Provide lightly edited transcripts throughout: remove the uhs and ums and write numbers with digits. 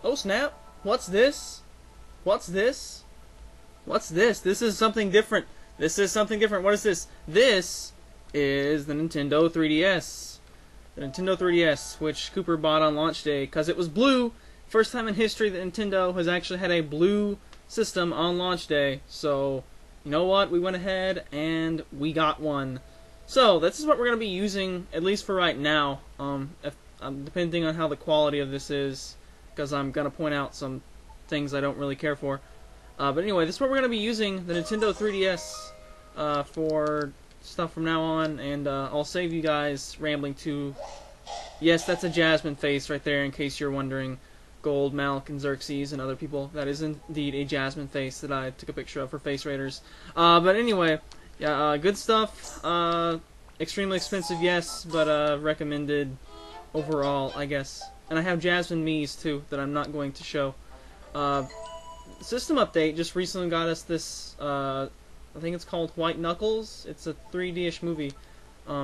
Oh snap! What's this? What's this? What's this? This is something different. This is something different. What is this? This is the Nintendo 3DS. The Nintendo 3DS, which Kooper bought on launch day because it was blue. First time in history that Nintendo has actually had a blue system on launch day. So, you know what? We went ahead and we got one. So, this is what we're going to be using, at least for right now. Depending on how the quality of this is, because I'm going to point out some things I don't really care for. But anyway, this is what we're going to be using, the Nintendo 3DS, for stuff from now on, and I'll save you guys rambling to... Yes, that's a Jasmine face right there, in case you're wondering. Gold, Malik, and Xerxes, and other people. That is indeed a Jasmine face that I took a picture of for Face Raiders. But anyway, yeah, good stuff. Extremely expensive, yes, but recommended overall, I guess. And I have Jasmine Miis, too, that I'm not going to show. System update just recently got us this, I think it's called White Knuckles. It's a 3D-ish movie.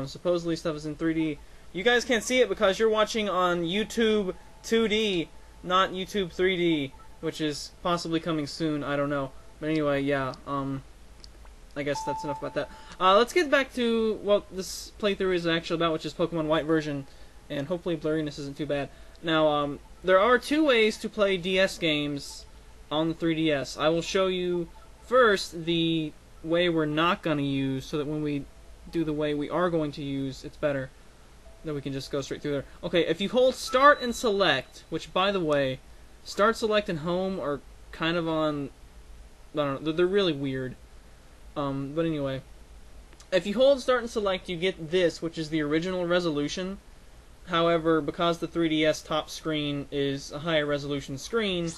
Supposedly stuff is in 3D. You guys can't see it because you're watching on YouTube 2D, not YouTube 3D, which is possibly coming soon, I don't know. But anyway, yeah, I guess that's enough about that. Let's get back to what this playthrough is actually about, which is Pokémon White version, and hopefully blurriness isn't too bad. Now, there are two ways to play DS games on the 3DS. I will show you first the way we're not going to use, so that when we do the way we are going to use, it's better. Then we can just go straight through there. Okay, if you hold Start and Select, which, by the way, Start, Select, and Home are kind of on... I don't know, they're really weird. But anyway, if you hold Start and Select, you get this, which is the original resolution. However, because the 3DS top screen is a higher resolution screen,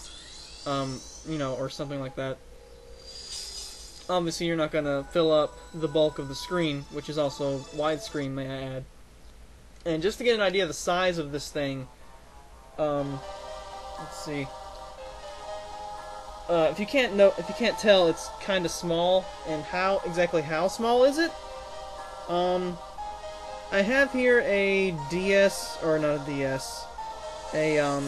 you know, or something like that, obviously you're not going to fill up the bulk of the screen, which is also widescreen, may I add. And just to get an idea of the size of this thing, let's see. If you can't tell, it's kind of small. And exactly how small is it? I have here a DS, or not a DS, a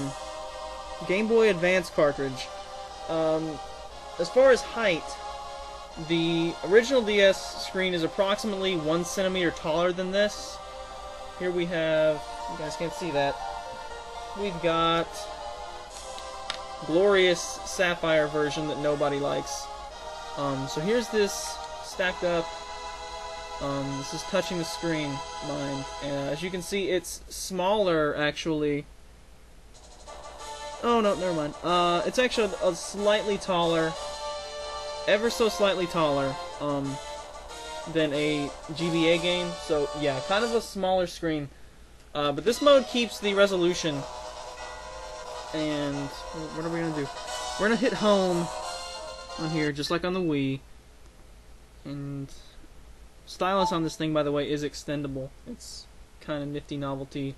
Game Boy Advance cartridge. As far as height, the original DS screen is approximately 1 centimeter taller than this. Here we have, you guys can't see that, we've got glorious sapphire version that nobody likes. So here's this stacked up. This is touching the screen, mind. As you can see, it's smaller, actually. Oh, no, never mind. It's actually a slightly taller, ever so slightly taller, than a GBA game. So, yeah, kind of a smaller screen. But this mode keeps the resolution. And what are we going to do? We're going to hit home on here, just like on the Wii. And stylus on this thing, by the way, is extendable. It's kind of nifty novelty.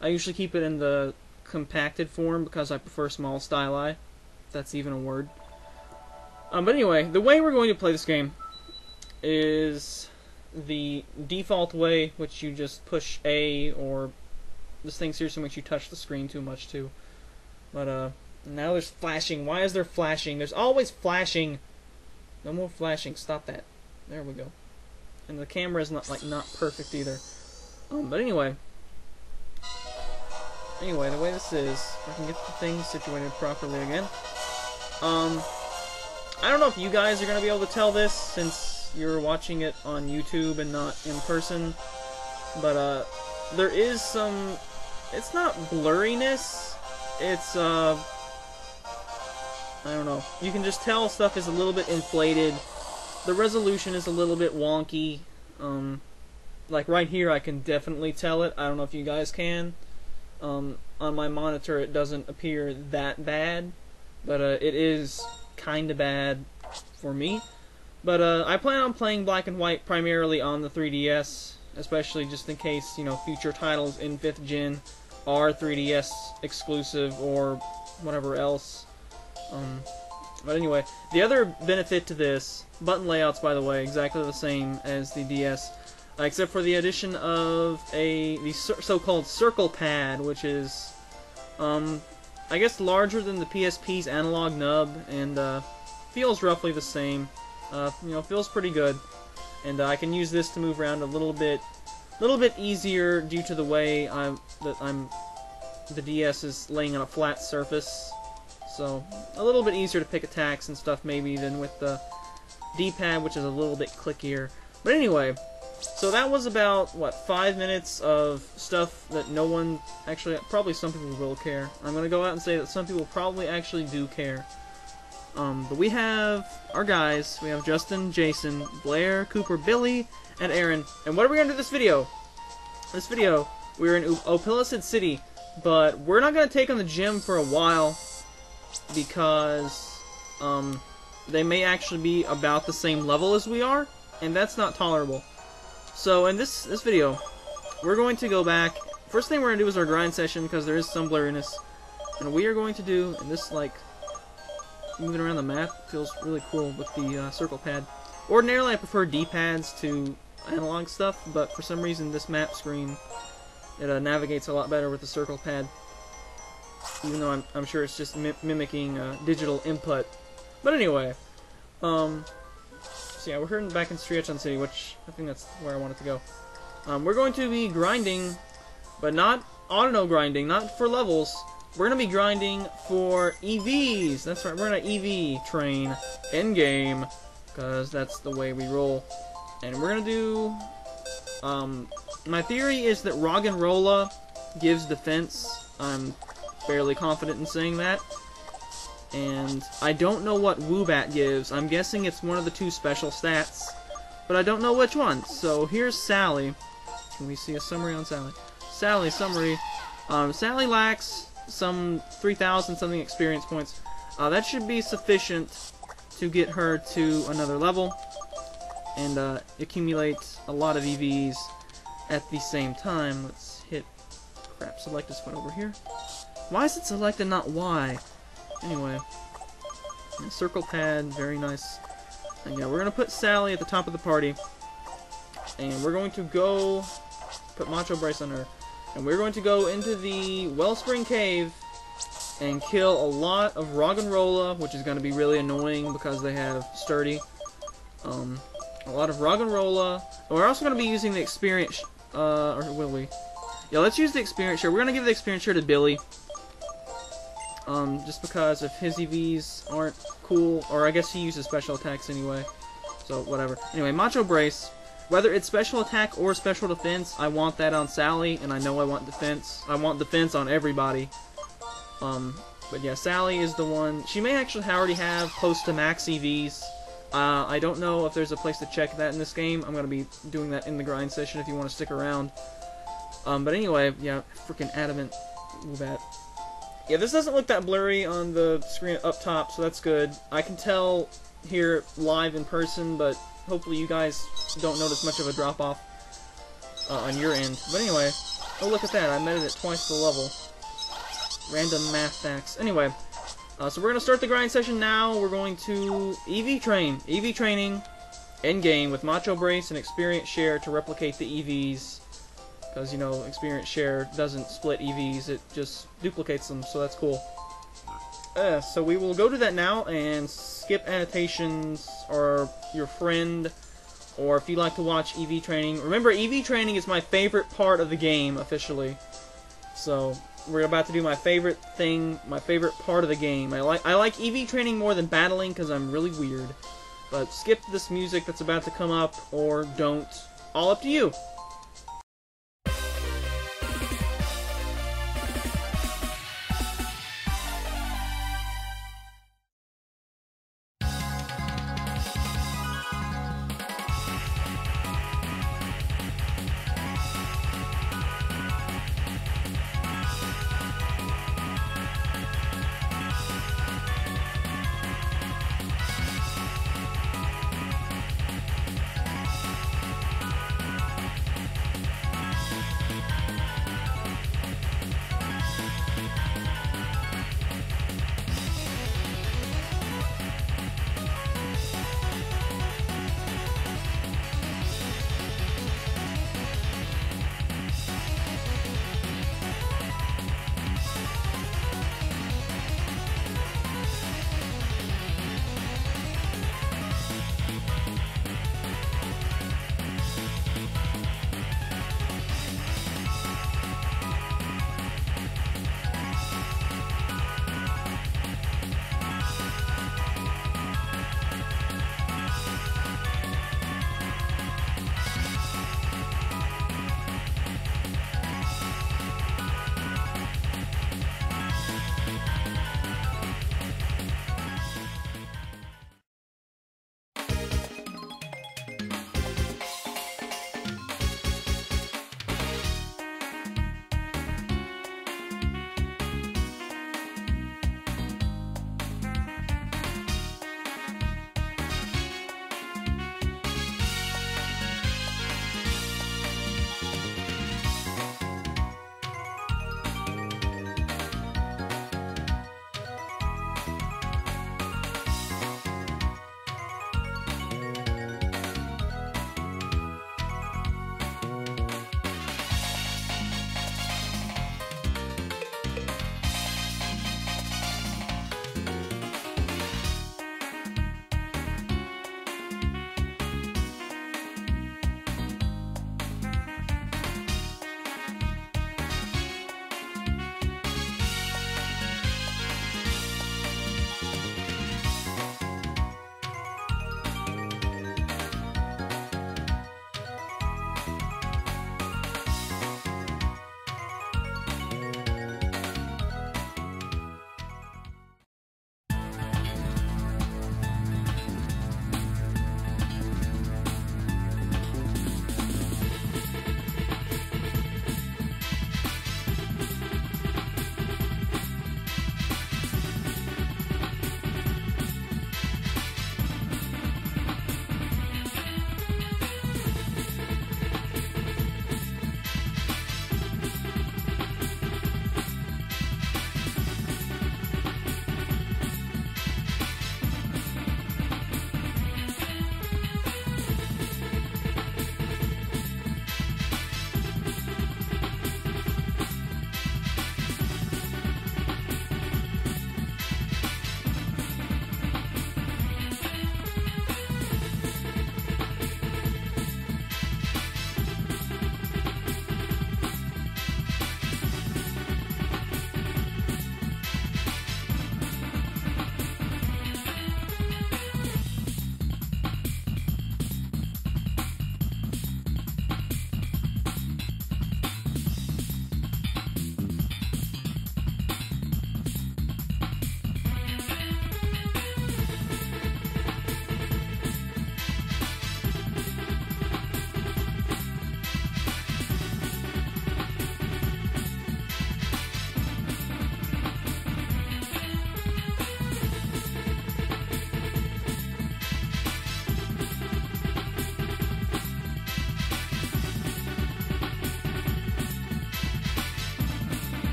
I usually keep it in the compacted form because I prefer small styli. If that's even a word. But anyway, the way we're going to play this game is the default way, which you just push A, or this thing seriously makes you touch the screen too much too. But now there's flashing. Why is there flashing? There's always flashing. No more flashing. Stop that. There we go. And the camera is not perfect either. But anyway, the way this is, if I can get the thing situated properly again. I don't know if you guys are gonna be able to tell this since you're watching it on YouTube and not in person, but there is some. It's not blurriness. It's I don't know. You can just tell stuff is a little bit inflated. The resolution is a little bit wonky. Like right here, I can definitely tell it. I don't know if you guys can. On my monitor, it doesn't appear that bad, but it is kind of bad for me. But I plan on playing Black and White primarily on the 3DS, especially just in case, you know, future titles in 5th Gen are 3DS exclusive or whatever else. But anyway, the other benefit to this, button layouts, by the way, exactly the same as the DS, except for the addition of the so-called circle pad, which is I guess, larger than the PSP's analog nub, and feels roughly the same. You know, feels pretty good. And I can use this to move around a little bit easier due to the way the DS is laying on a flat surface. So a little bit easier to pick attacks and stuff maybe than with the D-pad, which is a little bit clickier. But anyway, so that was about, what, 5 minutes of stuff that no one, actually, probably some people will care. I'm going to go out and say that some people probably actually do care. But we have our guys. We have Justin, Jason, Blair, Kooper, Billy, and Aaron. And what are we going to do this video? This video, we're in Opillicid City, but we're not going to take on the gym for a while because they may actually be about the same level as we are, and that's not tolerable. So in this video, we're going to go back. First thing we're going to do is our grind session because there is some blurriness. And we are going to do, and this, like, moving around the map feels really cool with the circle pad. Ordinarily I prefer D-pads to analog stuff, but for some reason this map screen, it navigates a lot better with the circle pad. Even though I'm sure it's just mimicking digital input. But anyway, so yeah, we're heading back in Striachon City, which I think that's where I want it to go. We're going to be grinding, but not auto grinding, not for levels. We're going to be grinding for EVs. That's right, we're going to EV train in-game, because that's the way we roll. And we're going to do... my theory is that Roggenrola gives defense. I'm fairly confident in saying that. And I don't know what Woobat gives. I'm guessing it's one of the two special stats, but I don't know which one. So here's Sally. Can we see a summary on Sally? Sally summary. Sally lacks some 3,000 something experience points. That should be sufficient to get her to another level and accumulate a lot of EVs at the same time. Let's hit... Crap, select this one over here. Why is it select and not Y? Anyway, circle pad, very nice. And yeah, we're going to put Sally at the top of the party. And we're going to go put Macho Brace on her. And we're going to go into the Wellspring Cave and kill a lot of Roggenrola, which is going to be really annoying because they have Sturdy. A lot of Roggenrola. We're also going to be using the experience, or will we? Yeah, let's use the experience share. We're going to give the experience share to Billy. Just because if his EVs aren't cool, or I guess he uses special attacks anyway, so whatever. Anyway, Macho Brace, whether it's special attack or special defense, I want that on Sally, and I know I want defense. I want defense on everybody. But yeah, Sally is the one. She may actually already have close to max EVs. I don't know if there's a place to check that in this game. I'm going to be doing that in the grind session if you want to stick around. But anyway, yeah, freaking adamant Woobat. Yeah, this doesn't look that blurry on the screen up top, so that's good. I can tell here live in person, but hopefully you guys don't notice much of a drop-off on your end. But anyway, oh look at that, I made it at twice the level. Random math facts. Anyway, so we're going to start the grind session now. We're going to EV train. EV training, endgame, with Macho Brace and Experience Share to replicate the EVs. Because, you know, Experience Share doesn't split EVs, it just duplicates them, so that's cool. So we will go to that now and skip annotations or your friend, or if you like to watch EV training. Remember, EV training is my favorite part of the game, officially. So, we're about to do my favorite thing, my favorite part of the game. I like EV training more than battling because I'm really weird. But skip this music that's about to come up, or don't. All up to you.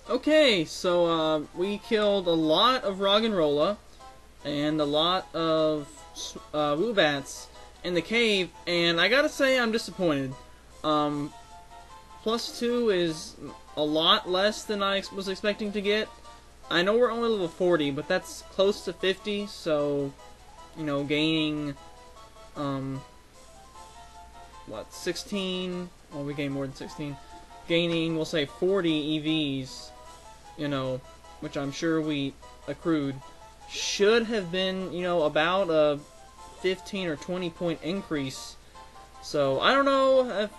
Okay, so we killed a lot of Roggenrola and a lot of Woobats in the cave, and I gotta say I'm disappointed. +2 is a lot less than I was expecting to get. I know we're only level 40, but that's close to 50, so, you know, gaining, what, 16? Well, we gained more than 16. Gaining, we'll say, 40 EVs, you know, which I'm sure we accrued, should have been, you know, about a 15 or 20 point increase. So, I don't know if,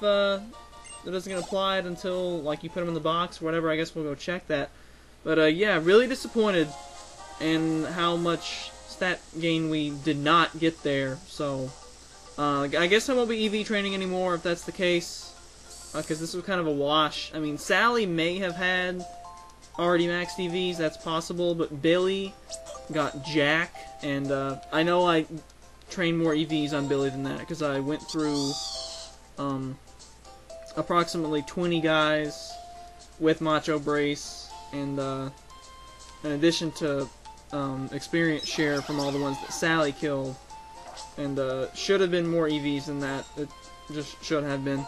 it doesn't get applied until, like, you put them in the box or whatever. I guess we'll go check that. But, yeah, really disappointed in how much stat gain we did not get there. So, I guess I won't be EV training anymore if that's the case. Because this was kind of a wash. I mean, Sally may have had already maxed EVs. That's possible. But Billy got Jack. And, I know I trained more EVs on Billy than that. Because I went through, approximately 20 guys with Macho Brace, and in addition to experience share from all the ones that Sally killed, and should have been more EVs than that. It just should have been,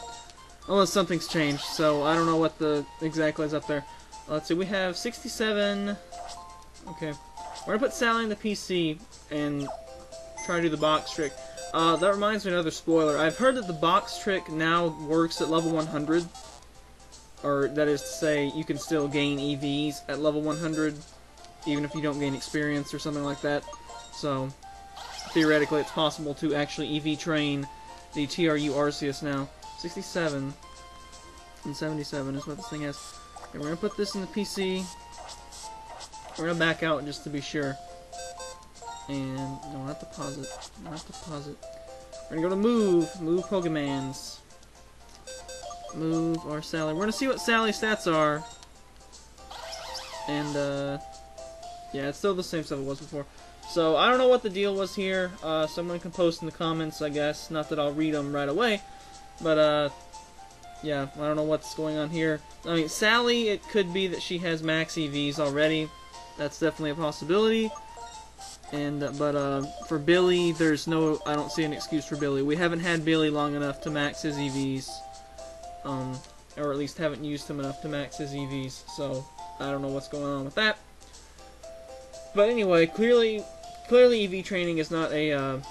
unless something's changed. So I don't know what the exactly is up there. Let's see, we have 67. Okay, we're gonna put Sally in the PC and try to do the box trick. That reminds me of another spoiler. I've heard that the box trick now works at level 100. Or, that is to say, you can still gain EVs at level 100, even if you don't gain experience or something like that. So, theoretically, it's possible to actually EV train the TRU Arceus now. 67 and 77 is what this thing has. Okay, we're going to put this in the PC. We're going to back out just to be sure. And, no, not deposit. Not deposit. We're gonna go to move Pokemans. Move our Sally. We're gonna see what Sally's stats are. And, yeah, it's still the same stuff it was before. So, I don't know what the deal was here. Someone can post in the comments, I guess. Not that I'll read them right away. But, yeah, I don't know what's going on here. I mean, Sally, it could be that she has max EVs already. That's definitely a possibility. And, but, for Billy, there's no, I don't see an excuse for Billy. We haven't had Billy long enough to max his EVs. Or at least haven't used him enough to max his EVs, so I don't know what's going on with that. But anyway, clearly EV training is not a,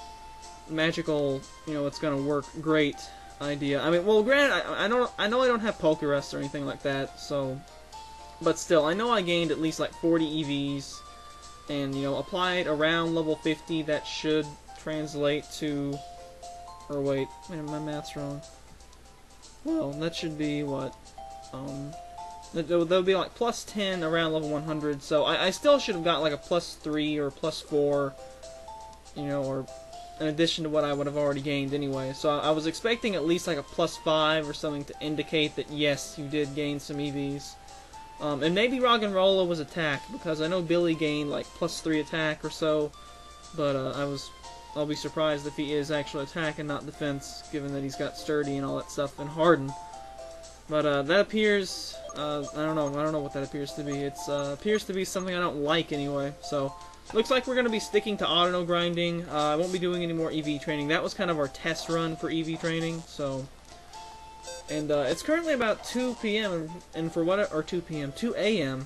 magical, you know, it's gonna work great idea. I mean, well, granted, I know I don't have Pokerest or anything like that, so, but still, I know I gained at least like 40 EVs. And, you know, applied around level 50, that should translate to, or wait, my math's wrong. Well, that should be, what, that would be like +10 around level 100, so I still should have got like a +3 or +4, you know, or in addition to what I would have already gained anyway. So I was expecting at least like a +5 or something to indicate that, yes, you did gain some EVs. And maybe Roggenrola was attack, because I know Billy gained like +3 attack or so, but I'll be surprised if he is actually attack and not defense, given that he's got sturdy and all that stuff and harden. But that appears, I don't know what that appears to be. It's appears to be something I don't like anyway. So looks like we're going to be sticking to auto grinding. I won't be doing any more EV training. That was kind of our test run for EV training. So. And it's currently about 2 p.m. and for what, or 2 p.m., 2 a.m.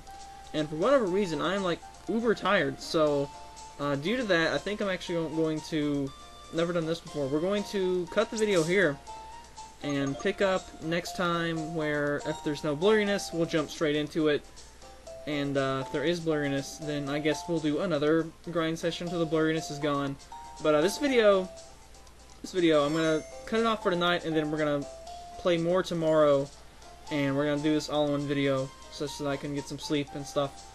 and for whatever reason I'm like uber tired. So due to that, I think I'm actually going to, never done this before, we're going to cut the video here and pick up next time, where if there's no blurriness, we'll jump straight into it. And if there is blurriness, then I guess we'll do another grind session until the blurriness is gone. But this video, I'm going to cut it off for tonight, and then we're going to play more tomorrow, and we're gonna do this all in one video, such that I can get some sleep and stuff,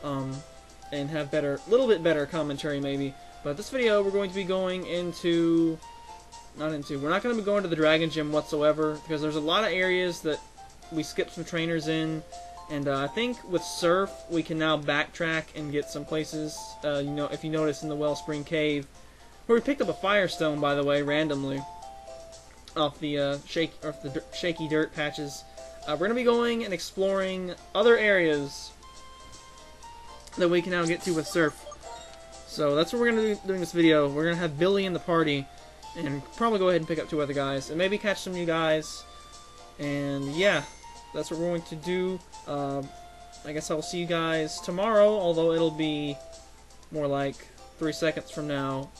and have little bit better commentary maybe. But this video, we're going to be going into, we're not going to be going to the Dragon Gym whatsoever, because there's a lot of areas that we skipped some trainers in, and I think with Surf, we can now backtrack and get some places. You know, if you notice in the Wellspring Cave, where we picked up a Firestone, by the way, randomly, off the shaky dirt patches. we're going to be going and exploring other areas that we can now get to with Surf. So that's what we're going to do during this video. We're going to have Billy in the party, and probably go ahead and pick up 2 other guys, and maybe catch some new guys. And yeah, that's what we're going to do. I guess I'll see you guys tomorrow, although it'll be more like 3 seconds from now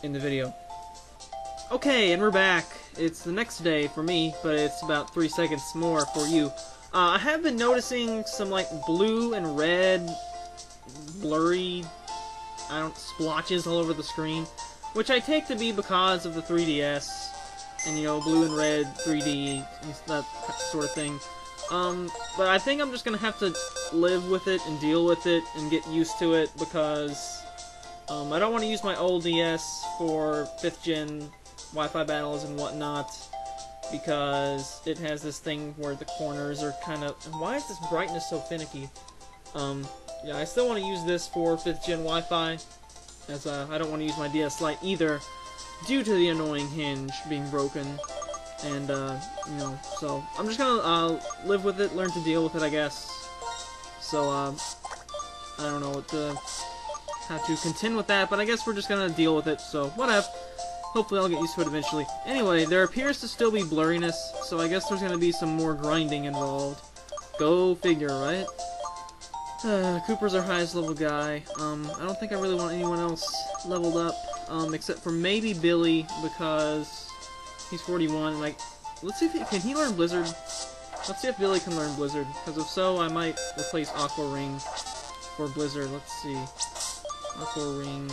in the video. Okay, and we're back. It's the next day for me, but it's about 3 seconds more for you. I have been noticing some like blue and red blurry, splotches all over the screen, which I take to be because of the 3DS, and you know, blue and red 3D, and that sort of thing. But I think I'm just gonna have to live with it and deal with it and get used to it, because I don't want to use my old DS for 5th gen Wi-Fi battles and whatnot, because it has this thing where the corners are kind of... Why is this brightness so finicky? Yeah, I still want to use this for 5th gen Wi-Fi, as I don't want to use my DS Lite either, due to the annoying hinge being broken. And, you know, so I'm just gonna live with it, learn to deal with it, I guess. So, I don't know how to contend with that, but I guess we're just gonna deal with it, so whatever. Hopefully I'll get used to it eventually. Anyway, there appears to still be blurriness, so I guess there's gonna be some more grinding involved. Go figure, right? Kooper's our highest level guy. I don't think I really want anyone else leveled up, except for maybe Billy, because he's 41. Like, let's see if can he learn Blizzard? Let's see if Billy can learn Blizzard, because if so, I might replace Aqua Ring for Blizzard. Let's see. Aqua Ring.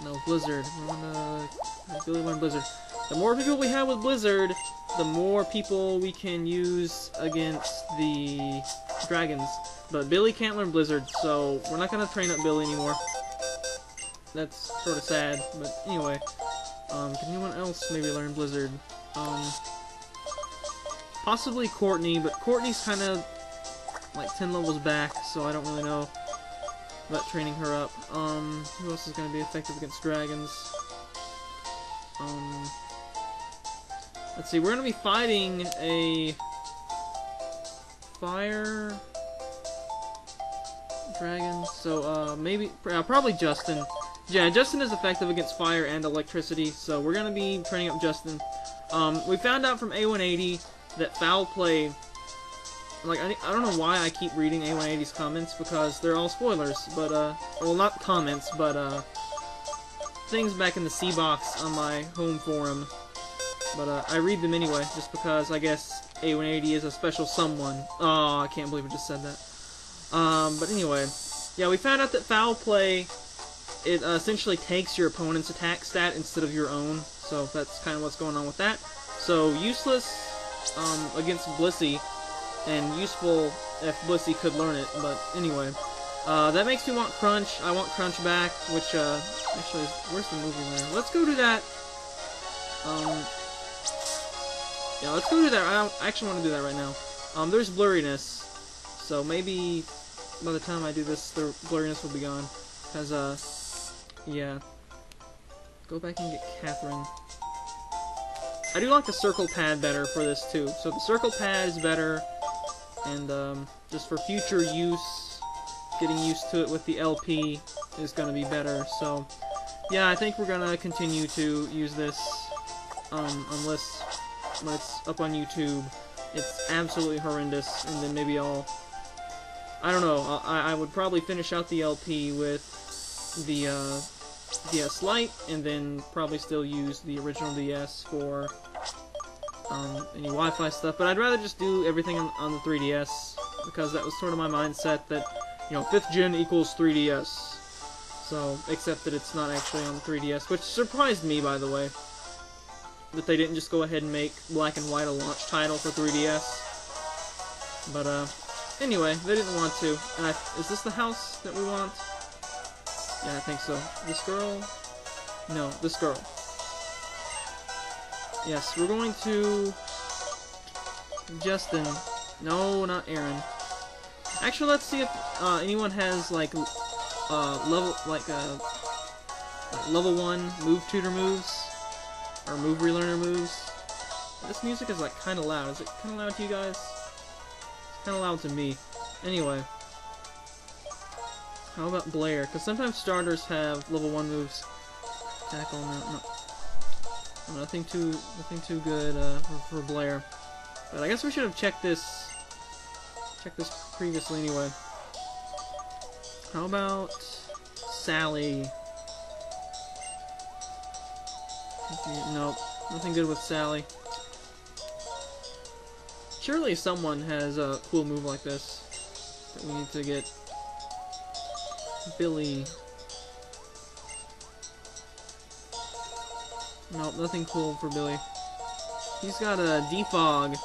No, Blizzard. I wanna have Billy learn Blizzard. The more people we have with Blizzard, the more people we can use against the dragons. But Billy can't learn Blizzard, so we're not gonna train up Billy anymore. That's sort of sad, but anyway. Can anyone else maybe learn Blizzard? Possibly Courtney, but Courtney's kind of like 10 levels back, so I don't really know about training her up. Who else is going to be effective against dragons? Let's see, we're going to be fighting a fire dragon, so maybe, probably Justin. Yeah, Justin is effective against fire and electricity, so we're going to be training up Justin. We found out from A180 that foul play, like, I don't know why I keep reading A180's comments, because they're all spoilers, but, well, not comments, but, things back in the C box on my home forum, but, I read them anyway, just because I guess A180 is a special someone. Oh, I can't believe I just said that. But anyway, yeah, we found out that foul play, it essentially takes your opponent's attack stat instead of your own, so that's kind of what's going on with that. So, useless, against Blissey, and useful if Blissey could learn it, but anyway. That makes me want Crunch. I want Crunch back, which, actually, where's the movie there? Let's go do that. Yeah, let's go do that. I actually want to do that right now. There's blurriness, so maybe by the time I do this, the blurriness will be gone. Because, yeah. Go back and get Catherine. I do like the circle pad better for this, too. So the circle pad is better, and, just for future use, getting used to it with the LP is going to be better. So, yeah, I think we're going to continue to use this, unless when it's up on YouTube, it's absolutely horrendous, and then maybe I'll... I don't know, I would probably finish out the LP with the DS Lite, and then probably still use the original DS for any Wi-Fi stuff, but I'd rather just do everything on the 3DS, because that was sort of my mindset that, you know, 5th gen equals 3DS. So, except that it's not actually on the 3DS, which surprised me, by the way, that they didn't just go ahead and make Black and White a launch title for 3DS. But, anyway, they didn't want to. And is this the house that we want? Yeah, I think so. This girl? No, this girl. Yes, we're going to... Justin. No, not Aaron. Actually, let's see if anyone has, like, level 1 move tutor moves. Or move relearner moves. This music is, like, kind of loud. Is it kind of loud to you guys? Kinda loud to me. Anyway. How about Blair? Because sometimes starters have level 1 moves. Tackle, no, nothing too good for Blair. But I guess we should have checked this previously anyway. How about Sally? Nope, nothing good with Sally. Surely someone has a cool move like this that we need to get. Billy. Nope, nothing cool for Billy. He's got a defog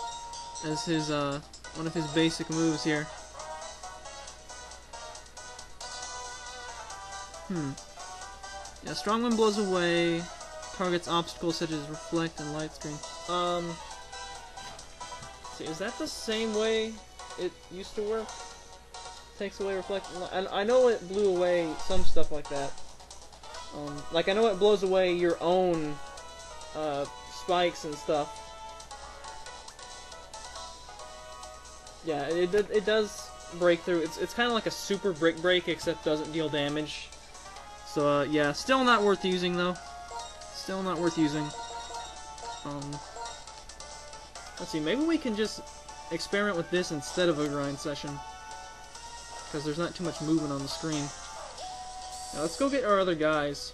as his one of his basic moves here. Yeah, strong wind blows away. Targets obstacles such as reflect and light screen. See, is that the same way it used to work? Takes away reflect. I know it blew away some stuff like that. Like I know it blows away your own spikes and stuff. Yeah, it does break through. It's kind of like a super brick break, except doesn't deal damage. So yeah, still not worth using though. Still not worth using. Let's see, maybe we can just experiment with this instead of a grind session, because there's not too much movement on the screen. Now let's go get our other guys.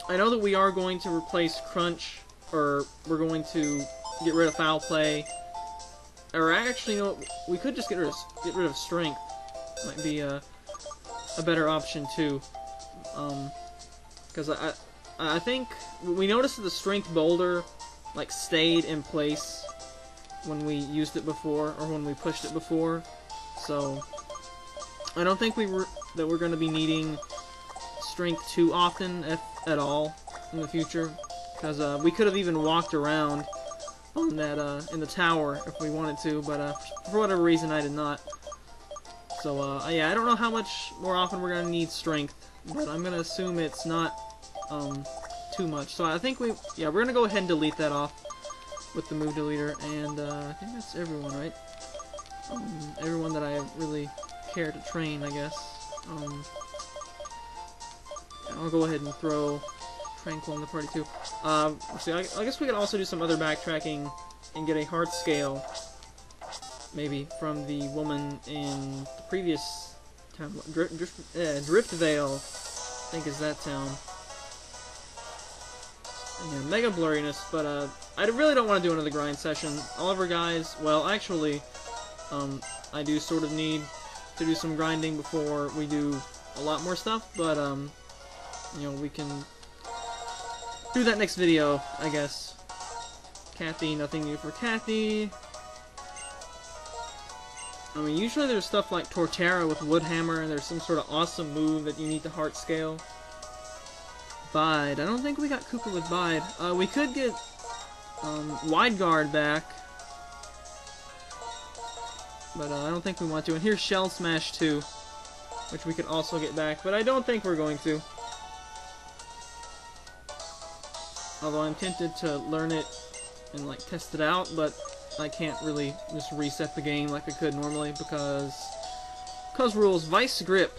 I know that we are going to replace Crunch, or we're going to get rid of Foul Play, or actually, no, we could just get rid of Strength. Might be a better option too. Because I think we noticed that the Strength boulder like stayed in place when we used it before, or when we pushed it before. So I don't think that we're going to be needing Strength too often, if at all, in the future, because we could have even walked around on that in the tower if we wanted to, but for whatever reason I did not. So yeah, I don't know how much more often we're going to need Strength, but I'm going to assume it's not too much. So I think we're going to go ahead and delete that off with the move deleter, and I think that's everyone, right? Everyone that I really care to train, I guess. I'll go ahead and throw Tranquil in the party too. See, I guess we could also do some other backtracking and get a heart scale, maybe, from the woman in the previous town. Driftvale, I think is that town. Yeah, mega blurriness, but I really don't want to do another grind session. All of our guys, well, actually, I do sort of need to do some grinding before we do a lot more stuff, but you know, we can do that next video, I guess. Kathy, nothing new for Kathy. I mean, usually there's stuff like Torterra with Woodhammer, and there's some sort of awesome move that you need to heart scale. Bide. I don't think we got Kooper with Bide. We could get Wide Guard back, but I don't think we want to. And here's Shell Smash too, which we could also get back, but I don't think we're going to. Although I'm tempted to learn it and like test it out, but I can't really just reset the game like I could normally because rules. Vice Grip.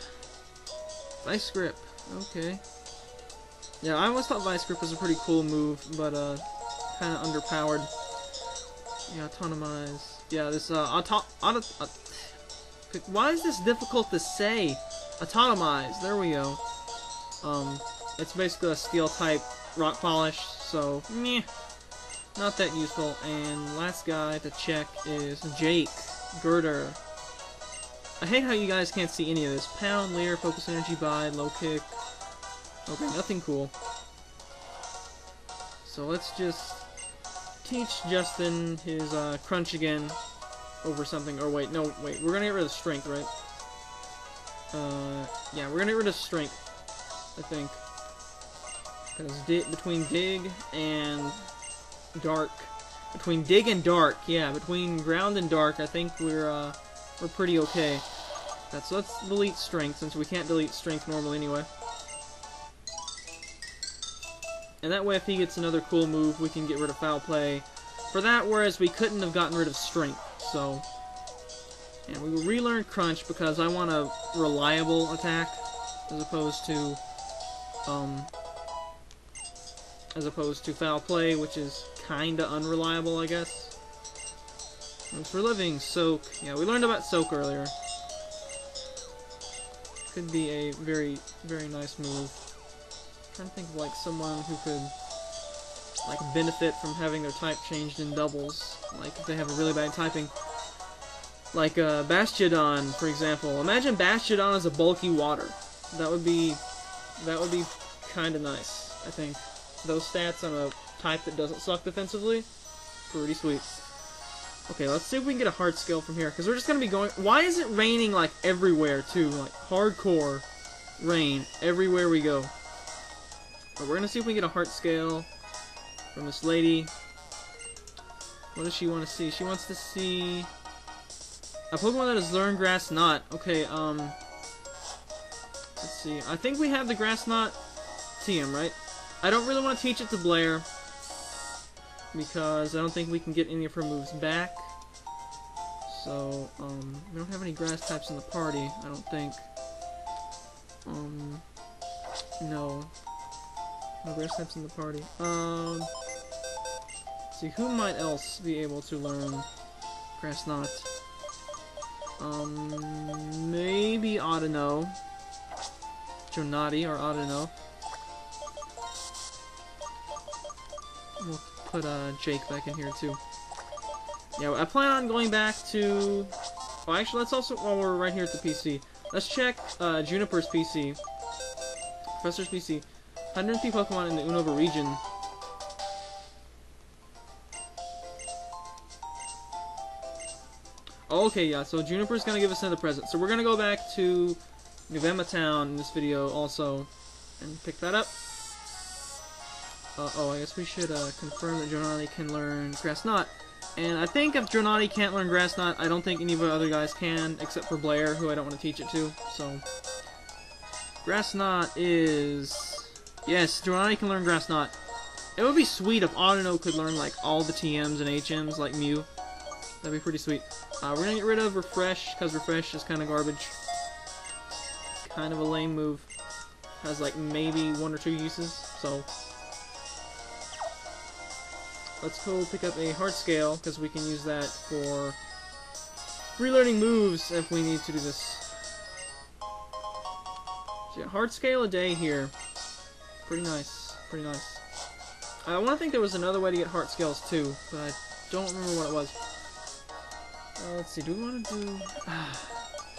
Vice Grip. Okay. Yeah, I always thought Vice Grip was a pretty cool move, but kind of underpowered. Yeah, autonomize. Yeah, this why is this difficult to say? Autonomize. There we go. It's basically a steel type rock polish, so meh, not that useful. And last guy to check is Jake Girder. I hate how you guys can't see any of this. Pound, Leer, Focus Energy, Bide, Low Kick. Okay, nothing cool. So let's just teach Justin his Crunch again over something. Or wait, no, wait, we're gonna get rid of Strength, right? Yeah, we're gonna get rid of Strength, I think. Because between Dig and Dark, yeah, between Ground and Dark, I think we're pretty okay. So let's delete Strength, since we can't delete Strength normally anyway. And that way, if he gets another cool move, we can get rid of Foul Play for that, whereas we couldn't have gotten rid of Strength. So, and we will relearn Crunch because I want a reliable attack as opposed to Foul Play, which is kinda unreliable, I guess. Thanks for living, Soak. Yeah, we learned about Soak earlier. Could be a very, very nice move. I'm trying to think of like someone who could like benefit from having their type changed in doubles. Like if they have a really bad typing. Like Bastiodon, for example. Imagine Bastiodon as a bulky water. That would be kinda nice, I think. Those stats on a type that doesn't suck defensively, pretty sweet. Okay, let's see if we can get a hard skill from here, because we're just going to be going... Why is it raining, like, everywhere, too? Like, hardcore rain everywhere we go. But we're going to see if we can get a heart scale from this lady. What does she want to see? She wants to see... a Pokemon that has learned Grass Knot. Okay, let's see. I think we have the Grass Knot TM, right? I don't really want to teach it to Blair, because I don't think we can get any of her moves back. So, we don't have any grass types in the party, I don't think. No. No grass types in the party. Let's see, who might else be able to learn Grass Knot? Maybe Audino. Jonati or Audino. We'll put Jake back in here too. Yeah, I plan on going back to... Oh, actually, let's also, while we're right here at the PC, let's check Juniper's PC. Professor's PC. 150 Pokemon in the Unova region. Oh, okay, yeah, so Juniper's gonna give us another present. So we're gonna go back to Nuvema Town in this video also, and pick that up. Oh, I guess we should confirm that Dronati can learn Grass Knot. And I think if Dronati can't learn Grass Knot, I don't think any of the other guys can, except for Blair, who I don't want to teach it to. So, Grass Knot is... Yes, Dronati can learn Grass Knot. It would be sweet if Audino could learn, like, all the TMs and HMs, like Mew. That'd be pretty sweet. We're gonna get rid of Refresh, because Refresh is kind of garbage. Kind of a lame move. Has, like, maybe 1 or 2 uses, so... Let's go pick up a Heart Scale, because we can use that for relearning moves if we need to do this. So yeah, Heart Scale a day here. Pretty nice, pretty nice. I want to think there was another way to get Heart Scales too, but I don't remember what it was. Let's see, do we want to do...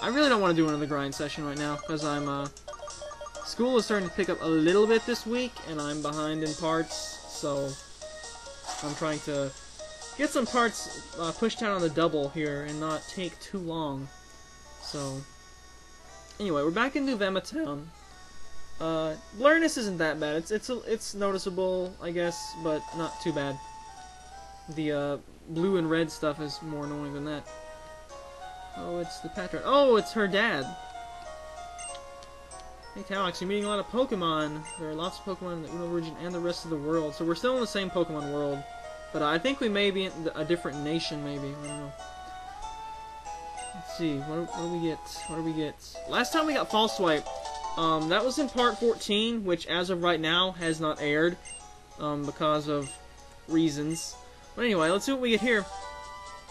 I really don't want to do another grind session right now, because I'm, school is starting to pick up a little bit this week, and I'm behind in parts, so... I'm trying to get some parts pushed out on the double here and not take too long. So, anyway, we're back in Nuvema Town. Blurriness isn't that bad. It's noticeable, I guess, but not too bad. The blue and red stuff is more annoying than that. Oh, it's the Patrick. Oh, it's her dad. Hey, Talix, you're meeting a lot of Pokemon. There are lots of Pokemon in the Uno region and the rest of the world. So we're still in the same Pokemon world. But I think we may be in a different nation, maybe. I don't know. Let's see. What do we get? What do we get? Last time we got False Swipe. That was in part 14, which as of right now has not aired. Because of reasons. But anyway, let's see what we get here.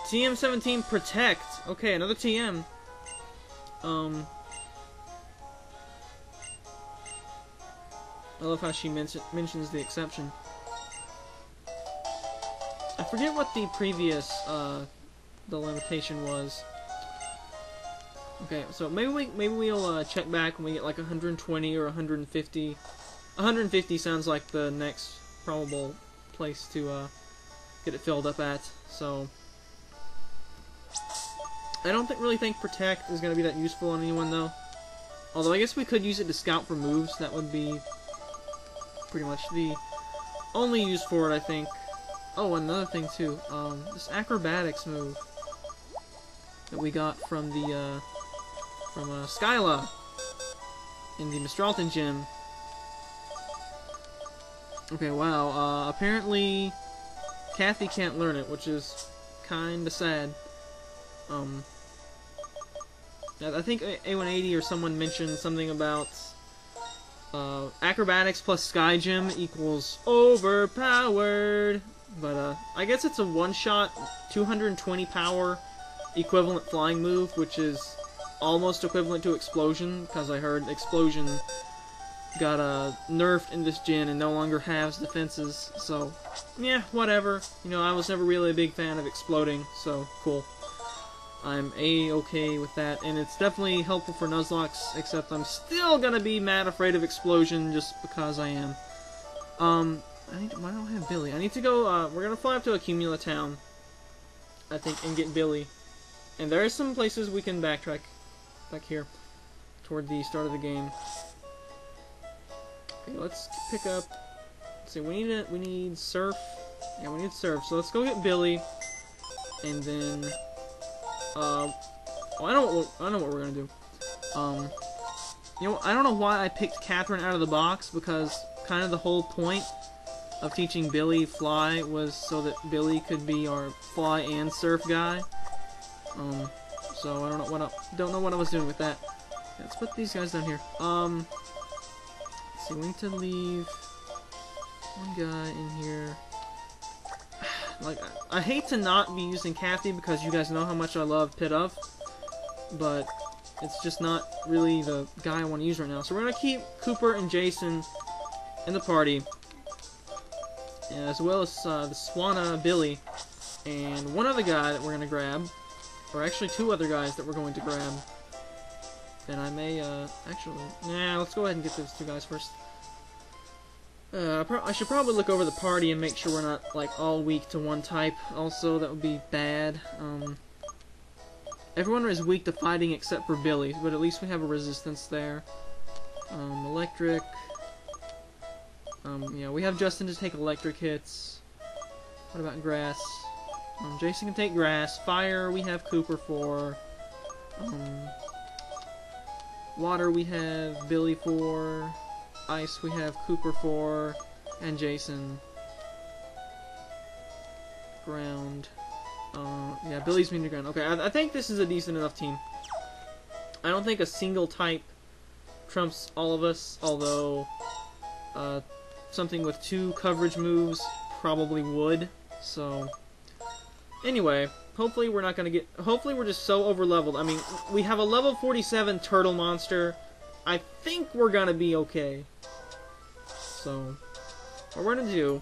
TM17 Protect. Okay, another TM. I love how she mentions the exception. I forget what the previous, the limitation was. Okay, so maybe we'll check back when we get like 120 or 150. 150 sounds like the next probable place to get it filled up at. So I don't really think Protect is going to be that useful on anyone though. Although I guess we could use it to scout for moves. That would be pretty much the only use for it, I think. Oh, another thing too. This acrobatics move that we got from the from Skyla in the Mistralton gym. Okay, wow. Apparently Kathy can't learn it, which is kinda sad. I think A180 or someone mentioned something about acrobatics plus sky gym equals overpowered. But I guess it's a one-shot 220 power equivalent flying move, which is almost equivalent to explosion, because I heard explosion got nerfed in this gen and no longer has defenses. So yeah, whatever. You know, I was never really a big fan of exploding, so cool. I'm A-okay with that, and it's definitely helpful for Nuzlocks, except I'm still gonna be mad afraid of explosion just because I am. Why don't I have Billy? I need to go, we're gonna fly up to Accumula Town, I think, and get Billy. And there are some places we can backtrack back here toward the start of the game. Okay, let's pick up, let's see, we need Surf. Yeah, we need Surf, so let's go get Billy, and then I know what we're gonna do. You know, I don't know why I picked Catherine out of the box, because kind of the whole point of teaching Billy Fly was so that Billy could be our Fly and Surf guy. So I don't know what I was doing with that. Yeah, let's put these guys down here. Let's see, we need to leave one guy in here. Like, I hate to not be using Kathy because you guys know how much I love Pit of, but it's just not really the guy I want to use right now. So we're going to keep Kooper and Jason in the party, as well as the Swana Billy, and one other guy that we're going to grab, or actually two other guys that we're going to grab. And I may, actually, nah, let's go ahead and get those two guys first. I should probably look over the party and make sure we're not, like, all weak to one type. Also, that would be bad. Everyone is weak to fighting except for Billy, but at least we have a resistance there. Electric. Yeah, we have Justin to take electric hits. What about grass? Jason can take grass. Fire, we have Kooper for. Water, we have Billy for. Ice, we have Kooper for, and Jason. Ground. Yeah, Billy's mean to ground. Okay, I think this is a decent enough team. I don't think a single type trumps all of us, although something with 2 coverage moves probably would. So, anyway, hopefully we're not gonna get. Hopefully we're just so over leveled. I mean, we have a level 47 turtle monster. I think we're gonna be okay. So, what we're gonna do,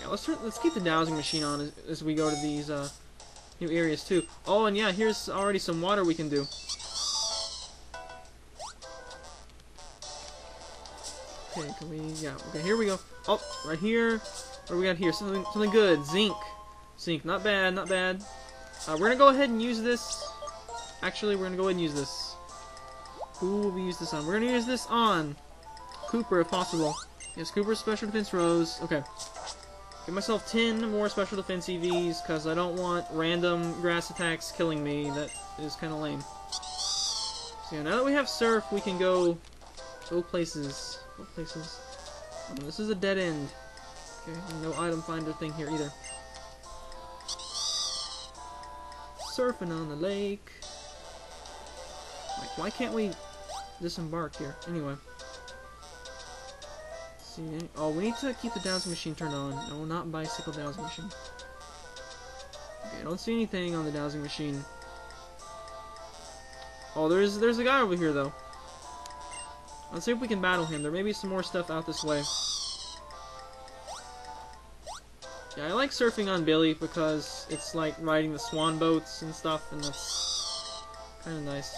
yeah, let's keep the dowsing machine on as we go to these new areas too. Oh, and yeah, here's already some water we can do. Okay, can we? Yeah. Okay, here we go. Oh, right here. What do we got here? Something good. Zinc. Zinc. Not bad. Not bad. We're gonna go ahead and use this. Actually, we're gonna go ahead and use this. Who will we use this on? We're gonna use this on Kooper if possible. Yes, Kooper's special defense rose. Okay. Give myself 10 more special defense EVs because I don't want random grass attacks killing me. That is kind of lame. So yeah, now that we have Surf, we can go places. Go places. This is a dead end. Okay, no item finder thing here either. Surfing on the lake. Like, why can't we disembark here? Anyway. Let's see. Oh, we need to keep the dowsing machine turned on. No, not bicycle dowsing machine. Okay, I don't see anything on the dowsing machine. Oh, there's a guy over here though. Let's see if we can battle him. There may be some more stuff out this way. Yeah, I like surfing on Billy because it's like riding the swan boats and stuff, and that's kind of nice.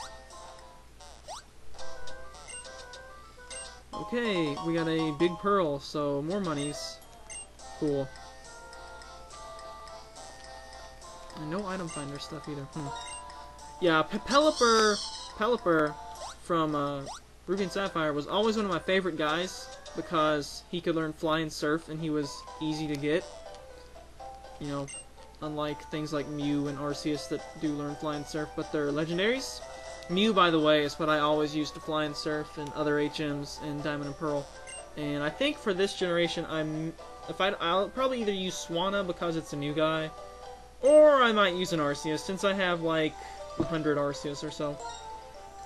Okay, we got a big pearl, so more monies. Cool. And no item finder stuff either. Yeah, Pelipper from Ruby and Sapphire was always one of my favorite guys because he could learn fly and surf and he was easy to get. You know, unlike things like Mew and Arceus that do learn fly and surf, but they're legendaries. Mew, by the way, is what I always use to fly and surf and other HMs in Diamond and Pearl. And I think for this generation, I'll probably either use Swana because it's a new guy, Or I might use an Arceus, since I have like 100 Arceus or so.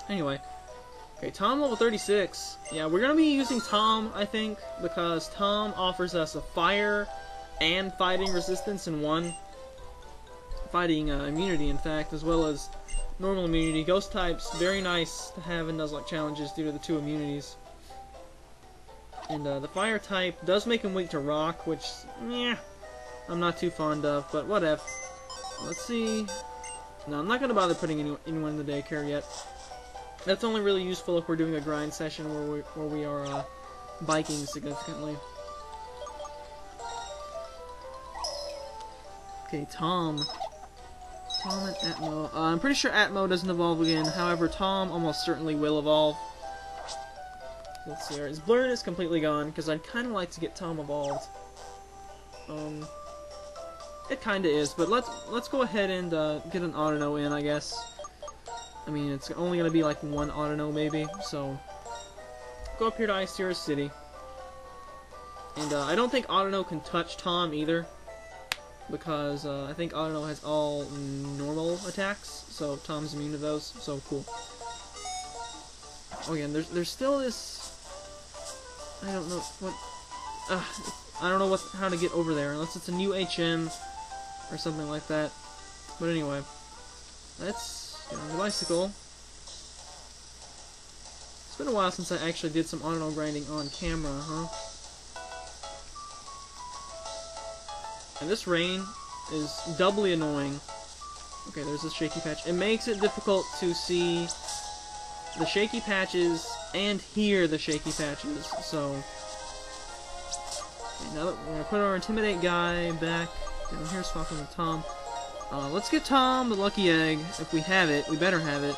Anyway. Okay, Tom level 36. Yeah, we're gonna be using Tom, I think, because Tom offers us a fire and fighting resistance in one. Fighting immunity, in fact, as well as normal immunity. Ghost types, very nice to have in Nuzlocke challenges due to the 2 immunities. And the fire type does make him weak to rock, which, yeah, I'm not too fond of, but whatever. Let's see. No, I'm not gonna bother putting anyone in the daycare yet. That's only really useful if we're doing a grind session where we are biking significantly. Okay, Tom and Atmo. I'm pretty sure Atmo doesn't evolve again. However, Tom almost certainly will evolve. Let's see here. His blurred is completely gone because I'd kind of like to get Tom evolved. It kind of is, but let's go ahead and get an Autono in, I guess. I mean, it's only gonna be like 1 Autono maybe. So go up here to Icera City, and I don't think Autono can touch Tom either, because I think Autono has all normal attacks, so Tom's immune to those, so cool. Oh yeah, and there's still this, I don't know what, I don't know how to get over there, unless it's a new HM or something like that. But anyway, let's get on the bicycle. It's been a while since I actually did some Autono grinding on camera, huh? And this rain is doubly annoying. Okay, there's this shaky patch. It makes it difficult to see the shaky patches and hear the shaky patches, so... Okay, now that we're gonna put our Intimidate guy back down here, swapping with Tom. Let's get Tom the Lucky Egg, if we have it. We better have it.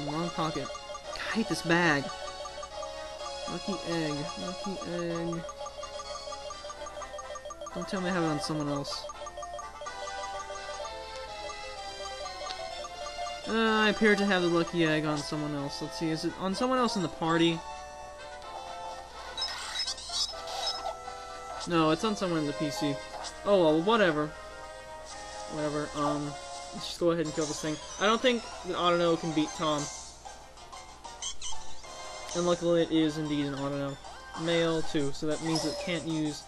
Wrong pocket. God, I hate this bag. Lucky Egg. Lucky Egg... Don't tell me I have it on someone else. I appear to have the Lucky Egg on someone else. Let's see, is it on someone else in the party? No, it's on someone in the PC. Oh well, whatever. Whatever, let's just go ahead and kill this thing. I don't think that Autono can beat Tom. And luckily it is indeed an Autono. Male too, so that means it can't use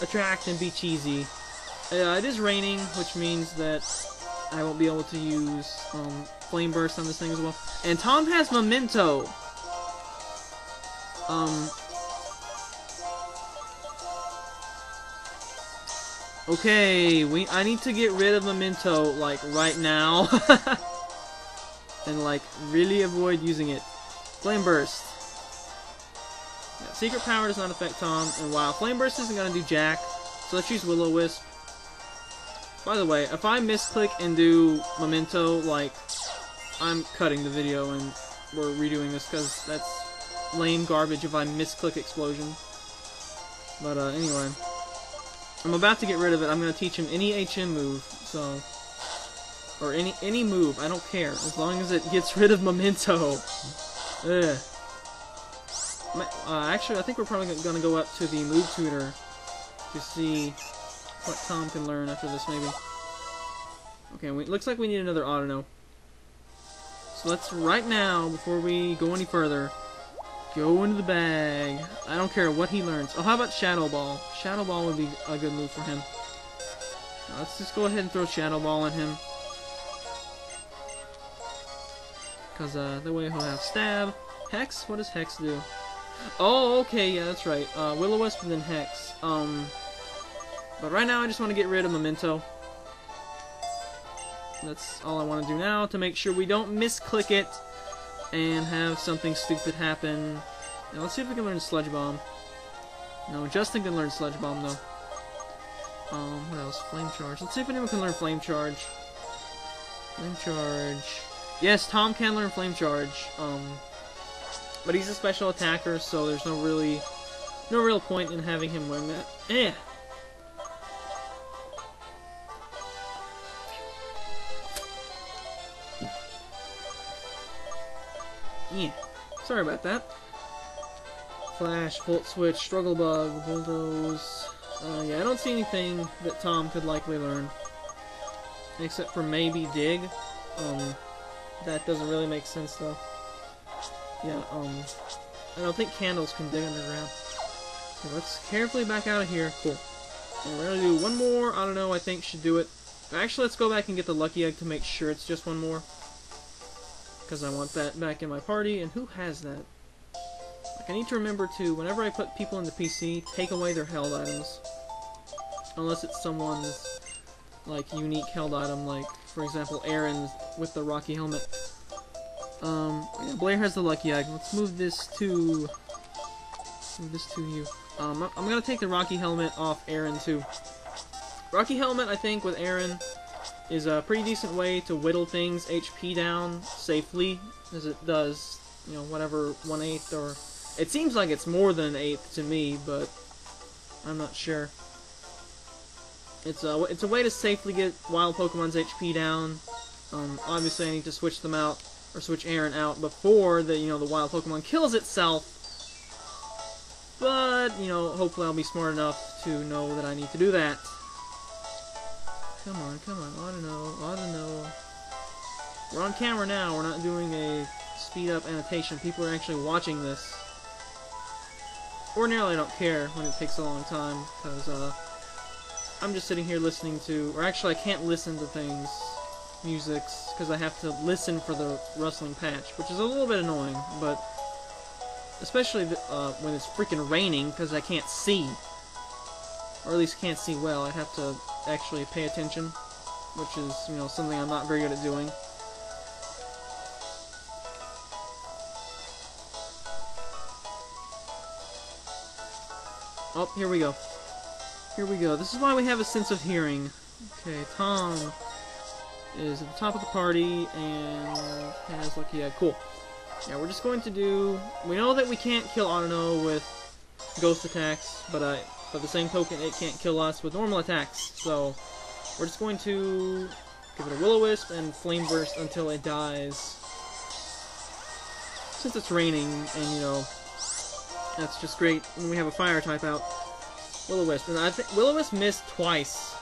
Attract and be cheesy. It is raining, which means that I won't be able to use Flame Burst on this thing as well. And Tom has Memento. Okay, I need to get rid of Memento like right now, and like really avoid using it. Flame Burst. Yeah, Secret Power does not affect Tom, and wow, Flame Burst isn't gonna do jack, so let's use Will-O-Wisp. By the way, if I misclick and do Memento, like, I'm cutting the video and we're redoing this because that's lame garbage if I misclick Explosion. But anyway, I'm about to get rid of it. I'm gonna teach him any HM move, so, or any move. I don't care as long as it gets rid of Memento. Ugh. Actually, I think we're probably gonna go up to the move tutor to see what Tom can learn after this, maybe. Okay, looks like we need another Autono. So let's, right now, before we go any further, go into the bag. I don't care what he learns. Oh, how about Shadow Ball? Shadow Ball would be a good move for him. Now, let's just go ahead and throw Shadow Ball at him. Because that way he'll have Stab. Hex? What does Hex do? Oh, okay, yeah, that's right. Will-O-Wisp and then Hex. But right now I just want to get rid of Memento. That's all I want to do now to make sure we don't misclick it and have something stupid happen. Now let's see if we can learn Sludge Bomb. No, Justin can learn Sludge Bomb though. What else? Flame Charge. Let's see if anyone can learn Flame Charge. Flame Charge. Yes, Tom can learn Flame Charge. But he's a special attacker, so there's no real point in having him learn that. Eh. Yeah. Sorry about that. Flash, Volt Switch, Struggle Bug, Bulldoze. Yeah, I don't see anything that Tom could likely learn. except for maybe dig. That doesn't really make sense though. Yeah, I don't think candles can dig underground. Okay, let's carefully back out of here. Cool. And we're gonna do one more. I don't know, I think should do it. Actually, let's go back and get the lucky egg to make sure it's just one more. Because I want that back in my party. And who has that? Like, I need to remember to, whenever I put people in the PC, take away their held items. Unless it's someone's, like, unique held item, like, for example, Aaron with the Rocky helmet. Yeah, Blair has the lucky egg. Let's move this to you. I'm gonna take the Rocky helmet off Aaron too. Rocky helmet, I think, with Aaron is a pretty decent way to whittle things HP down safely, as it does, you know, whatever 1/8 or it seems like it's more than an 1/8 to me, but I'm not sure. It's a way to safely get wild Pokemon's HP down. Obviously, I need to switch them out or switch Aaron out before the the wild Pokemon kills itself. But hopefully I'll be smart enough to know that I need to do that. Come on, ought to know. We're on camera now, we're not doing a speed-up annotation. People are actually watching this. Ordinarily I don't care when it takes a long time, because I'm just sitting here listening to, or actually I can't listen to things, musics, because I have to listen for the rustling patch, which is a little bit annoying, but especially when it's freaking raining, because I can't see. Or at least can't see well. I have to actually pay attention, which is, something I'm not very good at doing. Oh, here we go. Here we go. This is why we have a sense of hearing. Okay, Tom is at the top of the party and has lucky egg. Cool. Yeah, we're just going to do... We know that we can't kill Autono with ghost attacks, but by the same token, it can't kill us with normal attacks. So, we're just going to give it a Will-O-Wisp and Flame Burst until it dies. Since it's raining, and that's just great when we have a fire type out. Will-O-Wisp, and I think Will-O-Wisp missed twice.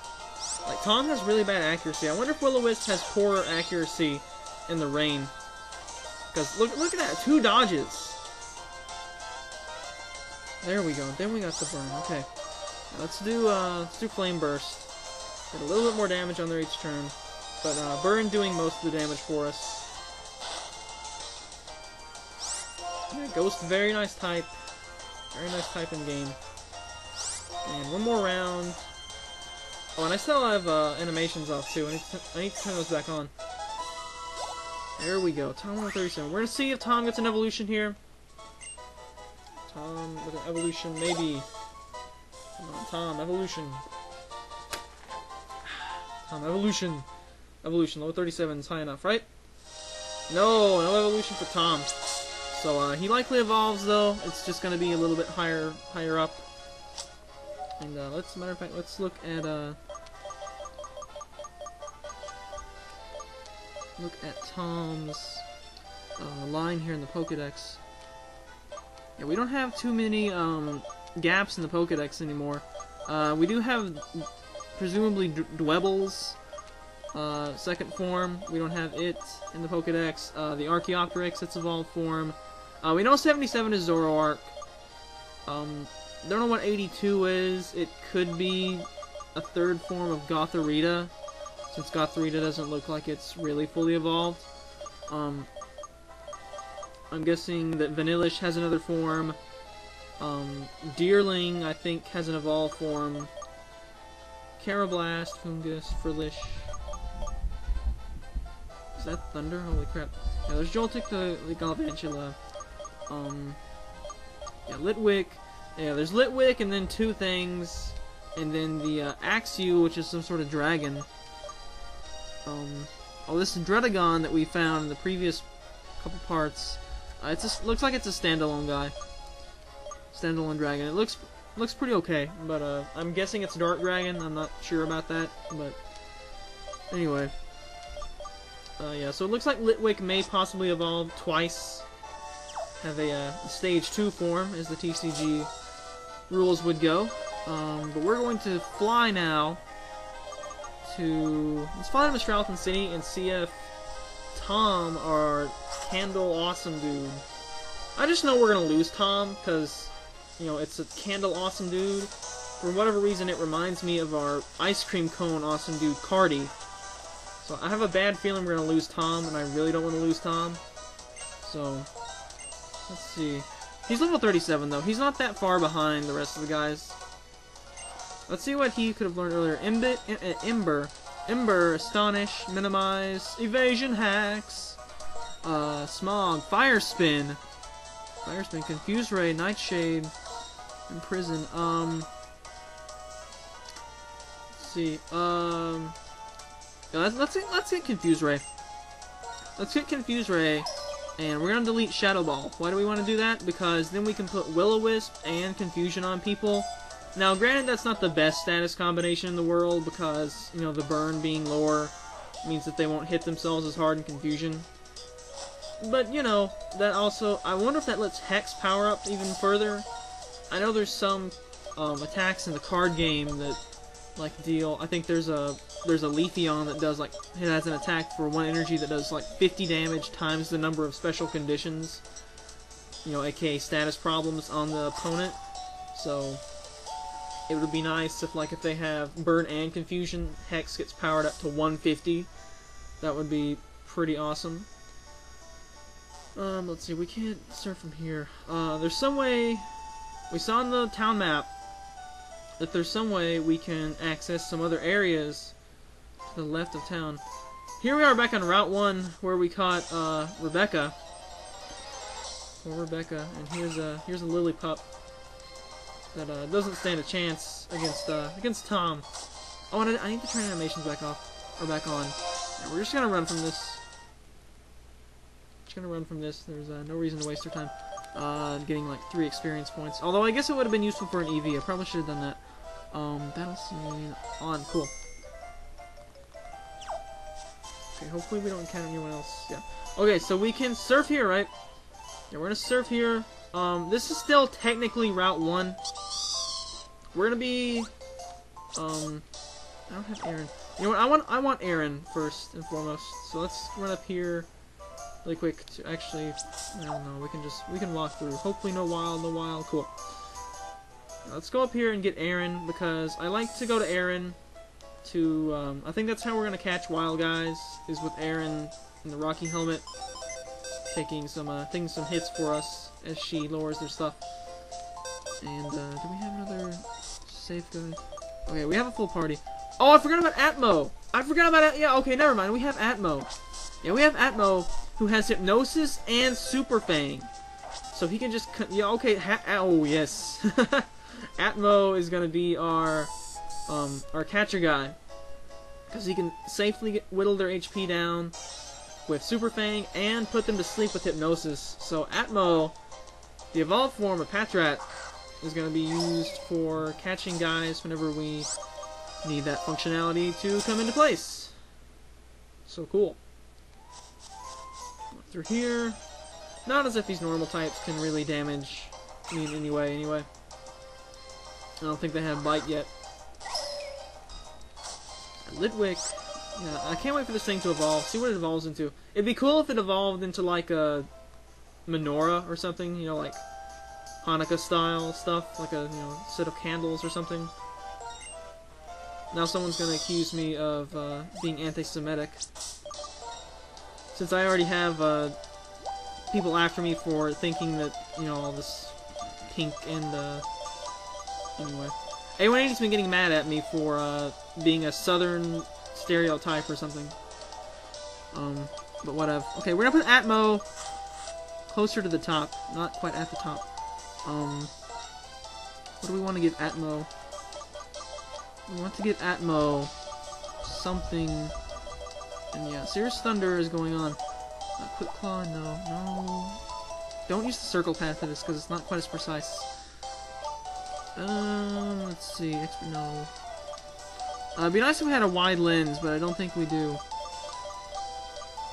Like, Tom has really bad accuracy. I wonder if Will-O-Wisp has poorer accuracy in the rain. Because look at that, 2 dodges. There we go. Then we got the burn. Okay, now let's do Flame Burst. Get a little bit more damage on there each turn, but burn doing most of the damage for us. Yeah, Ghost, very nice type in game. And one more round. Oh, and I still have animations off too. I need to turn those back on. There we go. Tom 137. We're gonna see if Tom gets an evolution here. Tom with an evolution, maybe. Come on, Tom, evolution. Tom, evolution. Evolution, level 37 is high enough, right? No evolution for Tom. So, he likely evolves, though. It's just gonna be a little bit higher up. And, matter of fact, let's look at, Tom's, line here in the Pokedex. Yeah, we don't have too many, gaps in the Pokedex anymore. We do have, presumably, Dwebbles, second form. We don't have it in the Pokedex. The Archaeopteryx, its evolved form. We know 77 is Zoroark. Don't know what 82 is. It could be a third form of Gothorita, since Gothorita doesn't look like it's really fully evolved. I'm guessing that Vanillish has another form. Deerling, I think, has an evolved form. Carablast, Fungus, Frillish. Is that Thunder? Holy crap. Yeah, there's Joltik, the Galvantula. Yeah, Litwick. Yeah, there's Litwick, and then 2 things. And then the Axew, which is some sort of dragon. Oh, this Dredagon that we found in the previous couple parts. Looks like it's a standalone guy. Standalone dragon. It looks pretty okay, but I'm guessing it's Dark Dragon. I'm not sure about that, but anyway. Yeah, so it looks like Litwick may possibly evolve twice. Have a stage 2 form, as the TCG rules would go. But we're going to fly now let's fly to Metropolitan City and see if Tom, our Candle Awesome dude. I just know we're gonna lose Tom because, you know, it's a Candle Awesome dude. For whatever reason, it reminds me of our Ice Cream Cone Awesome dude, Cardi. So I have a bad feeling we're gonna lose Tom, and I really don't want to lose Tom. So let's see. He's level 37 though. He's not that far behind the rest of the guys. Let's see what he could have learned earlier. Ember, Astonish, Minimize, Evasion Hacks, Smog, Fire Spin, Confuse Ray, Nightshade, Imprison. Let's see. Yeah, let's get Confuse Ray. Let's get Confuse Ray, and we're gonna delete Shadow Ball. Why do we want to do that? Because then we can put Will-O-Wisp and Confusion on people. Now, granted, that's not the best status combination in the world because, you know, the burn being lower means that they won't hit themselves as hard in Confusion. But, you know, that also... I wonder if that lets Hex power up even further. I know there's some attacks in the card game that, like, deal... I think there's a Leafeon that does, like... It has an attack for 1 energy that does, like, 50 damage times the number of special conditions. You know, aka status problems on the opponent. So... It would be nice if, like, if they have Burn and Confusion, Hex gets powered up to 150. That would be pretty awesome. Let's see, we can't start from here. There's some way... We saw on the town map that there's some way we can access some other areas to the left of town. Here we are back on Route 1, where we caught, Rebecca. Poor Rebecca. And here's a Lillipup that doesn't stand a chance against Tom. Oh, and I need to turn animations back off or back on. Yeah, we're just gonna run from this. There's no reason to waste our time getting like 3 experience points. Although I guess it would have been useful for an EV. I probably should have done that. That'll see on. Cool. Okay, hopefully we don't encounter anyone else. Yeah. Okay, so we can surf here, right? Yeah, we're gonna surf here. This is still technically Route 1. We're gonna be, I don't have Aaron. You know what, I want Aaron first and foremost. So let's run up here really quick to actually, I don't know, we can walk through. Hopefully no wild, cool. Now let's go up here and get Aaron, because I like to go to Aaron to, I think that's how we're gonna catch wild guys, is with Aaron in the Rocky Helmet, taking some hits for us as she lowers their stuff. And, do we have another safe guy? Okay, we have a full party. Oh, I forgot about Atmo! Yeah, okay, never mind. We have Atmo. Yeah, we have Atmo, who has Hypnosis and Super Fang. So he can just... Yeah, okay, oh, yes. Atmo is gonna be our catcher guy. Because he can safely whittle their HP down with Super Fang and put them to sleep with Hypnosis. So Atmo, the evolved form of Patrat, is going to be used for catching guys whenever we need that functionality to come into place. So cool. Through here. Not as if these normal types can really damage me in any way, anyway. I don't think they have Bite yet. Litwick. Yeah, I can't wait for this thing to evolve. See what it evolves into. It'd be cool if it evolved into like a menorah or something, you know, like Hanukkah style stuff, like a, you know, set of candles or something. Now someone's gonna accuse me of being anti-Semitic, since I already have people after me for thinking that, you know, all this pink and anyway. A180's been getting mad at me for being a southern stereotype or something. But whatever. Okay, we're gonna put Atmo closer to the top, not quite at the top. What do we want to give Atmo? We want to give Atmo something. And yeah, Serious Thunder is going on. Quick Claw, no. Don't use the circle path for this because it's not quite as precise. Let's see. No. It'd be nice if we had a wide lens, but I don't think we do.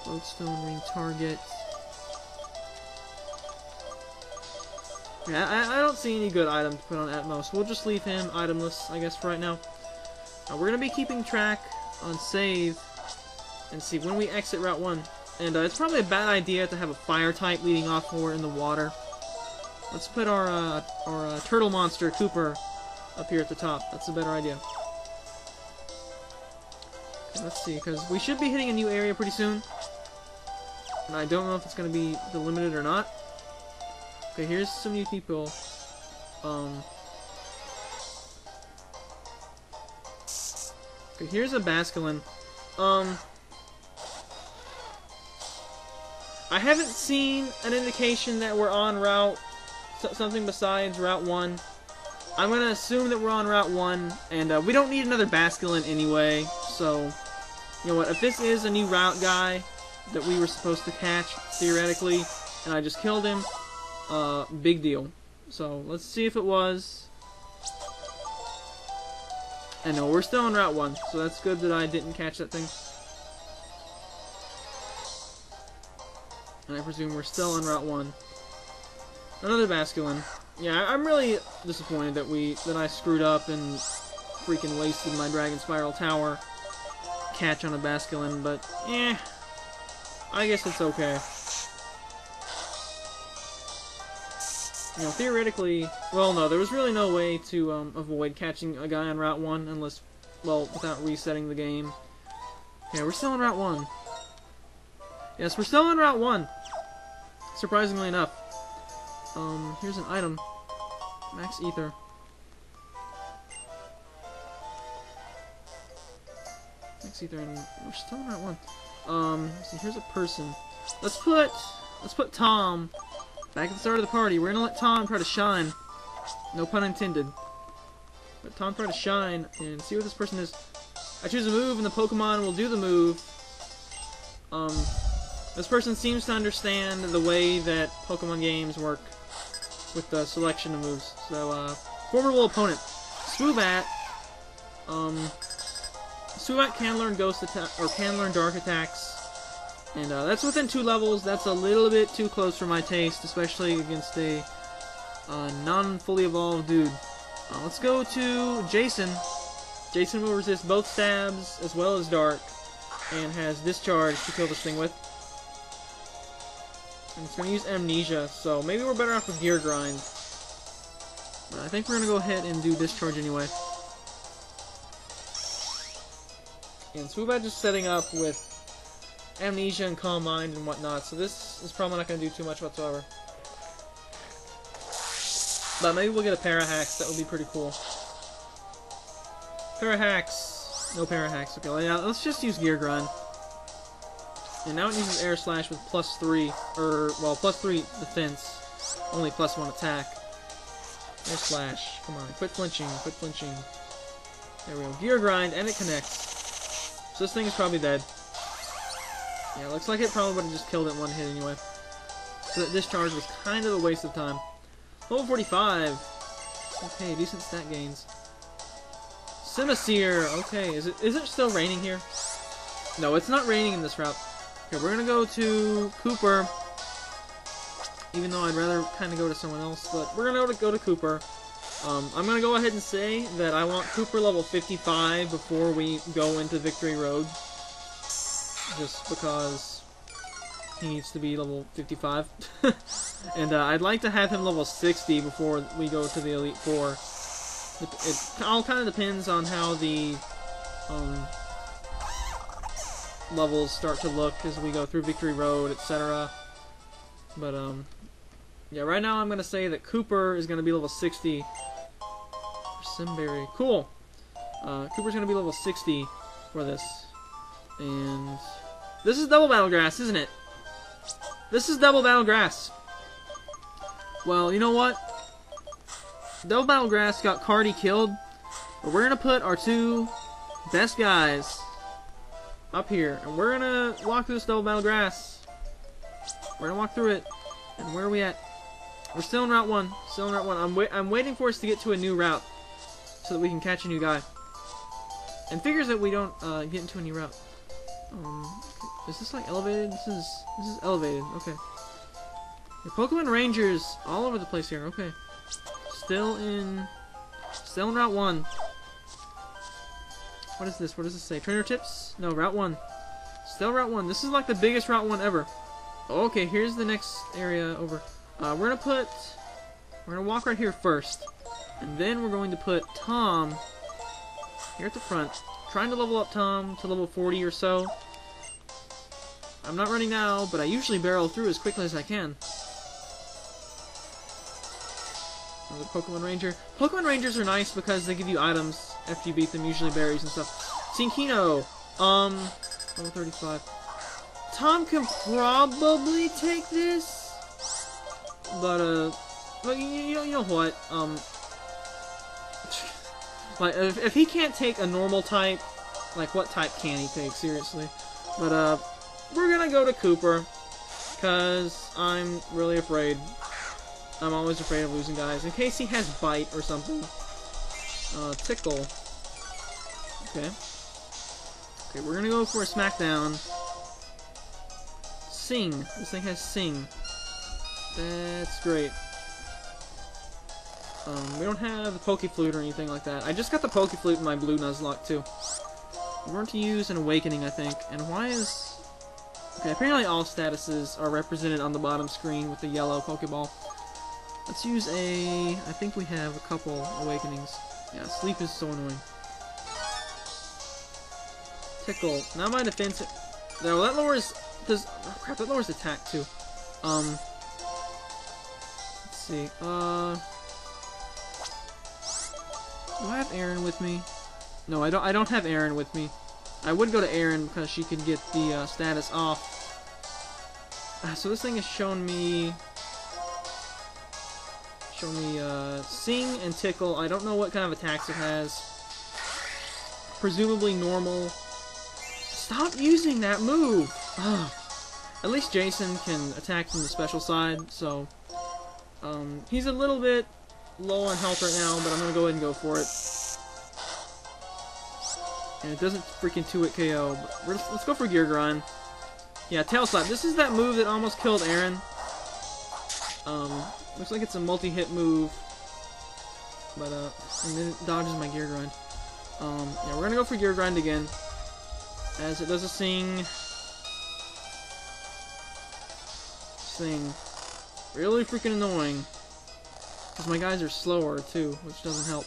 Lodestone, Ring Target. Yeah, I don't see any good item to put on Atmo, so we'll just leave him itemless, I guess, for right now. We're going to be keeping track on save and see when we exit Route 1. And it's probably a bad idea to have a fire type leading off when we're in the water. Let's put our turtle monster, Kooper, up here at the top. That's a better idea. Okay, let's see, because we should be hitting a new area pretty soon. And I don't know if it's going to be delimited or not. Okay, here's some new people. Okay, here's a Basculin. I haven't seen an indication that we're on route something besides Route 1. I'm gonna assume that we're on Route 1, and we don't need another Basculin anyway, so you know what, if this is a new route guy that we were supposed to catch, theoretically, and I just killed him, big deal. So, let's see if it was. And no, we're still on Route 1, so that's good that I didn't catch that thing. And I presume we're still on Route 1. Another Basculin. Yeah, I'm really disappointed that I screwed up and freaking wasted my Dragon Spiral Tower catch on a Basculin, but I guess it's okay. You know, theoretically, well, no, there was really no way to avoid catching a guy on Route 1 unless, well, without resetting the game. Yeah, we're still on Route 1. Yes, we're still on Route 1. Surprisingly enough. Here's an item. Max Ether. Max Ether, and we're still on Route 1. So here's a person. Let's put Tom back at the start of the party. We're gonna let Tom try to shine. No pun intended. Let Tom try to shine and see what this person is. I choose a move and the Pokemon will do the move. This person seems to understand the way that Pokemon games work with the selection of moves. So, formidable opponent. Swoobat. Swoobat can learn Ghost Attack, or can learn Dark Attacks. And that's within 2 levels. That's a little bit too close for my taste, especially against a non-fully evolved dude. Let's go to Jason. Jason will resist both stabs as well as Dark, and has Discharge to kill this thing with. And it's going to use Amnesia, so maybe we're better off with Gear Grind. But I think we're going to go ahead and do Discharge anyway. And Swoobat just setting up with Amnesia and Calm Mind and whatnot, so this is probably not going to do too much whatsoever. But maybe we'll get a Parahax, that would be pretty cool. Parahax. No Parahax. Okay, well, yeah, let's just use Gear Grind. And now it uses Air Slash with +3, or, well, +3 defense, only +1 attack. Air Slash, come on, quit flinching, quit flinching. There we go, Gear Grind, and it connects. So this thing is probably dead. Yeah, looks like it probably would have just killed it in one hit anyway. So that Discharge was kind of a waste of time. Level 45. Okay, decent stat gains. Simisear, okay, is it still raining here? No, it's not raining in this route. Okay, we're gonna go to Kooper, even though I'd rather kind of go to someone else, but we're gonna go to Kooper. I'm gonna go ahead and say that I want Kooper level 55 before we go into Victory Road, just because he needs to be level 55. And I'd like to have him level 60 before we go to the Elite Four. It all kind of depends on how the levels start to look as we go through Victory Road, etc. But yeah, right now I'm gonna say that Kooper is gonna be level 60. Simberry, cool. Kooper's gonna be level 60 for this, and this is Double Battle Grass, isn't it? This is Double Battle Grass. Well, you know what? Double Battle Grass got Cardi killed, but we're gonna put our 2 best guys up here, and we're gonna walk through this Double Battle Grass. We're gonna walk through it, and where are we at? We're still in Route 1. Still in Route 1. I'm waiting for us to get to a new route, so that we can catch a new guy. And figures that we don't get into a new route. Is this like elevated? This is elevated. Okay. The Pokemon Rangers all over the place here. Okay. Still in Route 1. What is this? What does this say? Trainer tips? No, Route 1. Still Route 1. This is like the biggest Route 1 ever. Okay, here's the next area over. We're gonna walk right here first. And then we're going to put Tom here at the front. Trying to level up Tom to level 40 or so. I'm not running now, but I usually barrel through as quickly as I can. Another Pokemon Ranger. Pokemon Rangers are nice because they give you items after you beat them, usually berries and stuff. Sinkino. Level 35. Tom can probably take this, but you know what? Like if he can't take a normal type, like what type can he take? Seriously. But we're gonna go to Kooper, cause I'm really afraid. I'm always afraid of losing guys in case he has bite or something. Tickle. Okay. Okay, we're gonna go for a smackdown. Sing. This thing has sing. That's great. We don't have the Pokeflute or anything like that. I just got the Pokeflute in my blue Nuzlocke too. We're going to use an Awakening, I think. And why is... Okay, apparently all statuses are represented on the bottom screen with the yellow Pokeball. Let's use a... I think we have a couple Awakenings. Yeah, Sleep is so annoying. Tickle. Now my defense... No, that lowers... Does... Oh, crap, that lowers attack too. Let's see. Do I have Aaron with me? No, I don't have Aaron with me. I would go to Aaron because she could get the status off. So this thing has shown me Sing and Tickle. I don't know what kind of attacks it has. Presumably normal. Stop using that move! Ugh. At least Jason can attack from the special side, so he's a little bit low on health right now, but I'm gonna go ahead and go for it. And it doesn't freaking 2-hit KO. But let's go for Gear Grind. Yeah, Tail Slap. This is that move that almost killed Aaron. Looks like it's a multi-hit move. But, and then it dodges my Gear Grind. Yeah, we're gonna go for Gear Grind again. As it does a Sing. Sing. Really freaking annoying. Because my guys are slower, too, which doesn't help.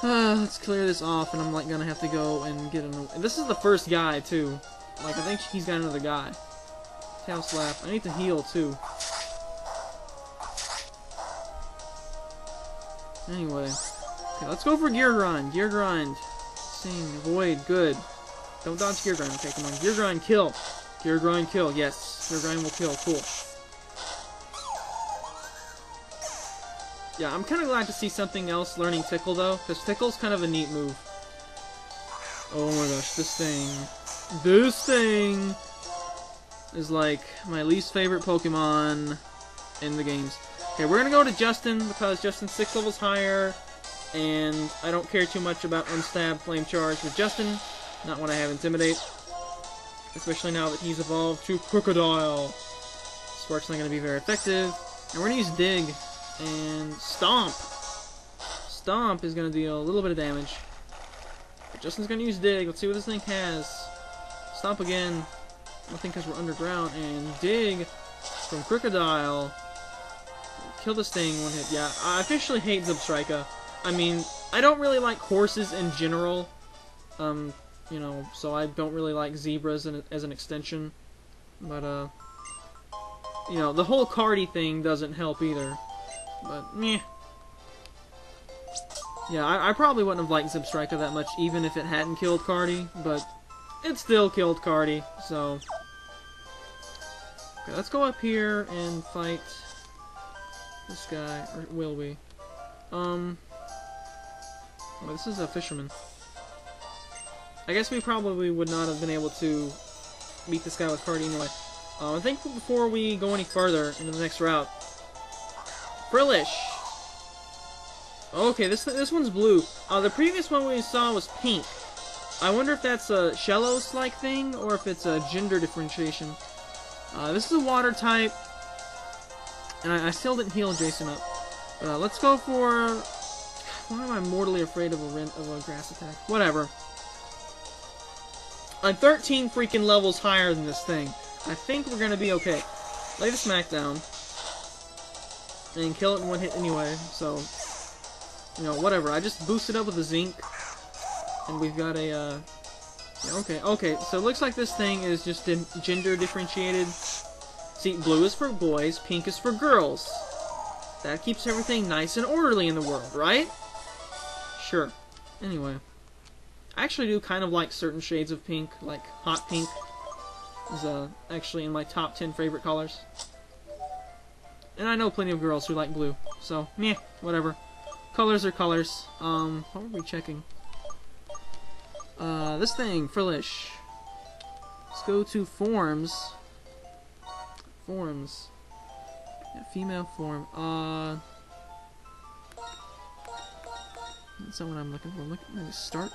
Let's clear this off, and I'm like gonna have to go and get another. And this is the first guy too. Like I think he's got another guy. Tail Slap. I need to heal too. Anyway, okay, let's go for Gear Grind. Gear Grind. Sing. Avoid. Good. Don't dodge Gear Grind. Okay, come on. Gear Grind. Kill. Gear Grind. Kill. Yes. Gear Grind will kill. Cool. Yeah, I'm kind of glad to see something else learning Tickle, though, because Tickle's kind of a neat move. Oh my gosh, this thing is like my least favorite Pokemon in the games. Okay, we're gonna go to Justin, because Justin's 6 levels higher, and I don't care too much about Unstab Flame Charge with Justin, not when I have Intimidate, especially now that he's evolved to Crocodile. Spark's not gonna be very effective, and we're gonna use Dig. And Stomp! Stomp is going to deal a little bit of damage. But Justin's going to use Dig. Let's see what this thing has. Stomp again. I think because we're underground. And Dig from Crocodile. Kill this thing one hit. Yeah, I officially hate Zubstrika. I mean, I don't really like horses in general. You know, so I don't really like zebras as an extension. But, you know, the whole Cardi thing doesn't help either. But, meh. Yeah, I probably wouldn't have liked Zubstrika that much, even if it hadn't killed Cardi, but it still killed Cardi, so... Okay, let's go up here and fight this guy, or will we? Oh, this is a fisherman. I guess we probably would not have been able to beat this guy with Cardi anyway. I think before we go any further into the next route, Frillish! Okay, this one's blue. The previous one we saw was pink. I wonder if that's a Shellos-like thing, or if it's a gender differentiation. This is a water type, and I still didn't heal Jason up. Let's go for Why am I mortally afraid of a grass attack? Whatever. I'm 13 freaking levels higher than this thing. I think we're gonna be okay. Lay the smack down. And kill it in one hit anyway, so... You know, whatever. I just boosted up with a zinc. And we've got a, yeah, okay, so it looks like this thing is just gender differentiated. See, blue is for boys, pink is for girls. That keeps everything nice and orderly in the world, right? Sure. Anyway. I actually do kind of like certain shades of pink, like hot pink is actually in my top 10 favorite colors. And I know plenty of girls who like blue, so meh, whatever. Colors are colors. What were we checking? This thing, Frillish. Let's go to forms. Forms. Yeah, female form. That's not what I'm looking for. Maybe start?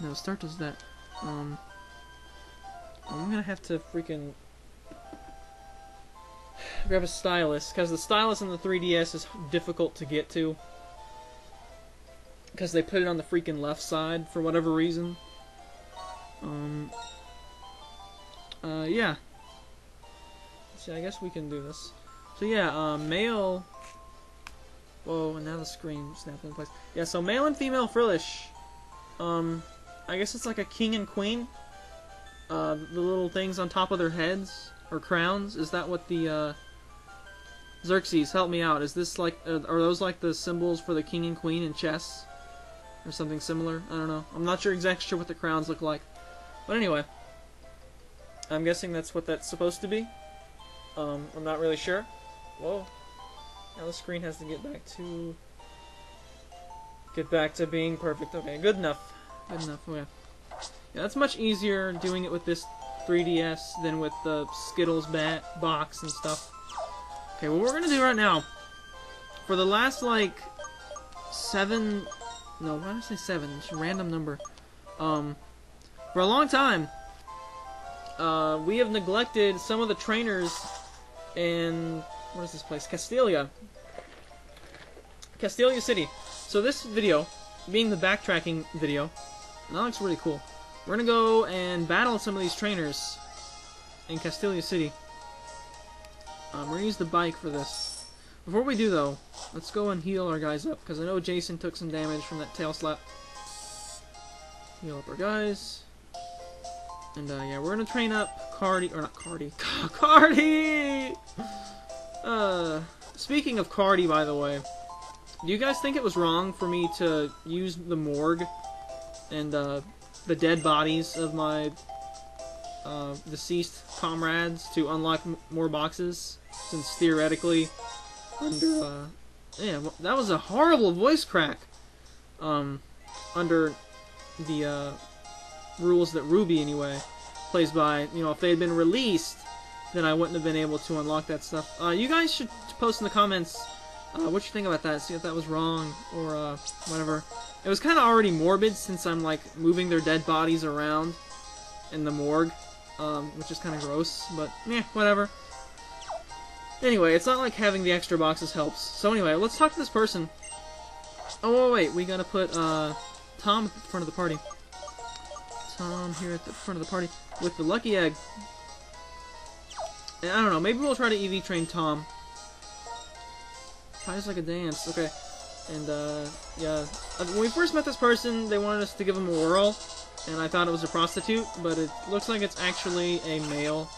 No, start does that. I'm gonna have to freaking grab a stylus, because the stylus on the 3DS is difficult to get to. Because they put it on the freaking left side for whatever reason. Yeah. See, I guess we can do this. So yeah, male... Whoa, and now the screen snapped into place. Yeah, so male and female Frillish. I guess it's like a king and queen. The little things on top of their heads, or crowns. Is that what the, Xerxes, help me out. Is this like, are those like the symbols for the king and queen in chess? Or something similar? I don't know. I'm not exactly sure what the crowns look like. But anyway. I'm guessing that's what that's supposed to be. I'm not really sure. Whoa. Now the screen has to get back to being perfect. Okay, good enough. Good enough. Okay. Yeah, that's much easier doing it with this 3DS than with the Skittles box and stuff. Okay, what we're gonna do right now, for the last like 7. No, why did I say 7? It's a random number. For a long time, we have neglected some of the trainers in, what is this place? Castelia City. So this video, being the backtracking video, and that looks really cool. We're gonna go and battle some of these trainers in Castelia City. We're gonna use the bike for this. Before we do, though, let's go and heal our guys up, because I know Jason took some damage from that tail slap. Heal up our guys. And, yeah, we're gonna train up Cardi, or not Cardi, Cardi! Speaking of Cardi, by the way, do you guys think it was wrong for me to use the morgue and, the dead bodies of my, deceased comrades to unlock more boxes? Since, theoretically, under, yeah, that was a horrible voice crack, under the, rules that Ruby, anyway, plays by. You know, if they had been released, then I wouldn't have been able to unlock that stuff. You guys should post in the comments, what you think about that, see if that was wrong, or, whatever. It was kind of already morbid, since I'm, like, moving their dead bodies around in the morgue, which is kind of gross, but, yeah, whatever. Anyway, it's not like having the extra boxes helps. So anyway, let's talk to this person. Oh, wait, we gotta put, Tom at the front of the party. Tom here at the front of the party with the lucky egg. And I don't know, maybe we'll try to EV train Tom. Pies like a dance, okay. And, yeah. When we first met this person, they wanted us to give him a whirl, and I thought it was a prostitute, but it looks like it's actually a male.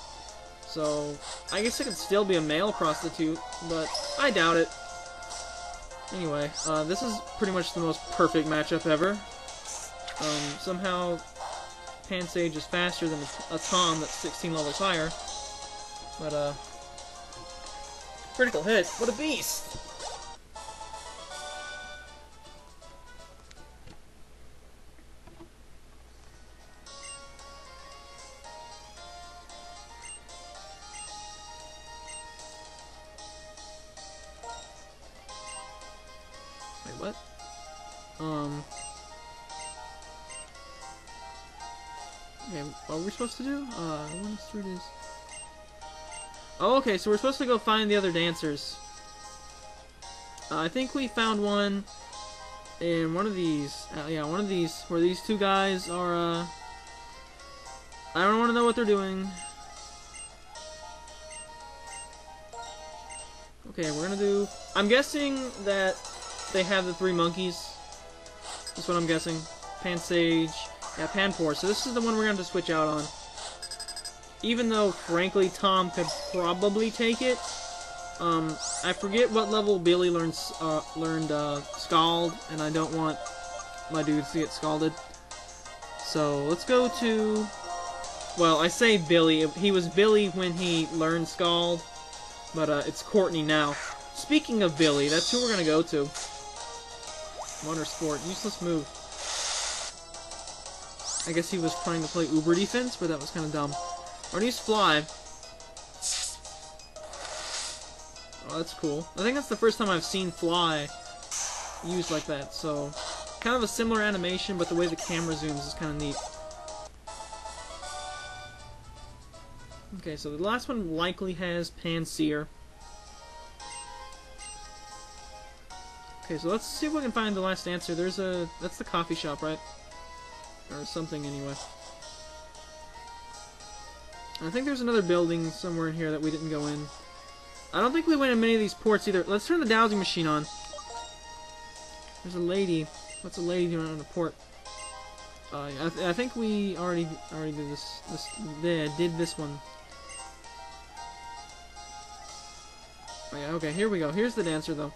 So, I guess it could still be a male prostitute, but I doubt it. Anyway, this is pretty much the most perfect matchup ever. Somehow, Pansage is faster than a Tom that's 16 levels higher. But, critical hit. What a beast! What? Okay, what are we supposed to do? 1, 3 days. Oh, okay, so we're supposed to go find the other dancers. I think we found one And one of these, yeah, one of these, where these two guys are, I don't want to know what they're doing. Okay, we're gonna do, I'm guessing that they have the 3 monkeys. That's what I'm guessing. Pansage, yeah, Panpour. So this is the one we're gonna have to switch out on. Even though, frankly, Tom could probably take it. I forget what level Billy learned Scald, and I don't want my dudes to get scalded. So let's go to, well, I say Billy. He was Billy when he learned Scald, but it's Courtney now. Speaking of Billy, that's who we're gonna go to. Water Sport, useless move. I guess he was trying to play Uber defense, but that was kind of dumb. Or use Fly. Oh, that's cool. I think that's the first time I've seen Fly used like that, so kind of a similar animation, but the way the camera zooms is kind of neat. Okay, so the last one likely has Pansear. Okay, so let's see if we can find the last answer. There's a... that's the coffee shop, right? Or something, anyway. I think there's another building somewhere in here that we didn't go in. I don't think we went in many of these ports either. Let's turn the dowsing machine on. There's a lady. What's a lady doing on the port? I think we already did did this one. Oh yeah, okay, here we go. Here's the dancer, though.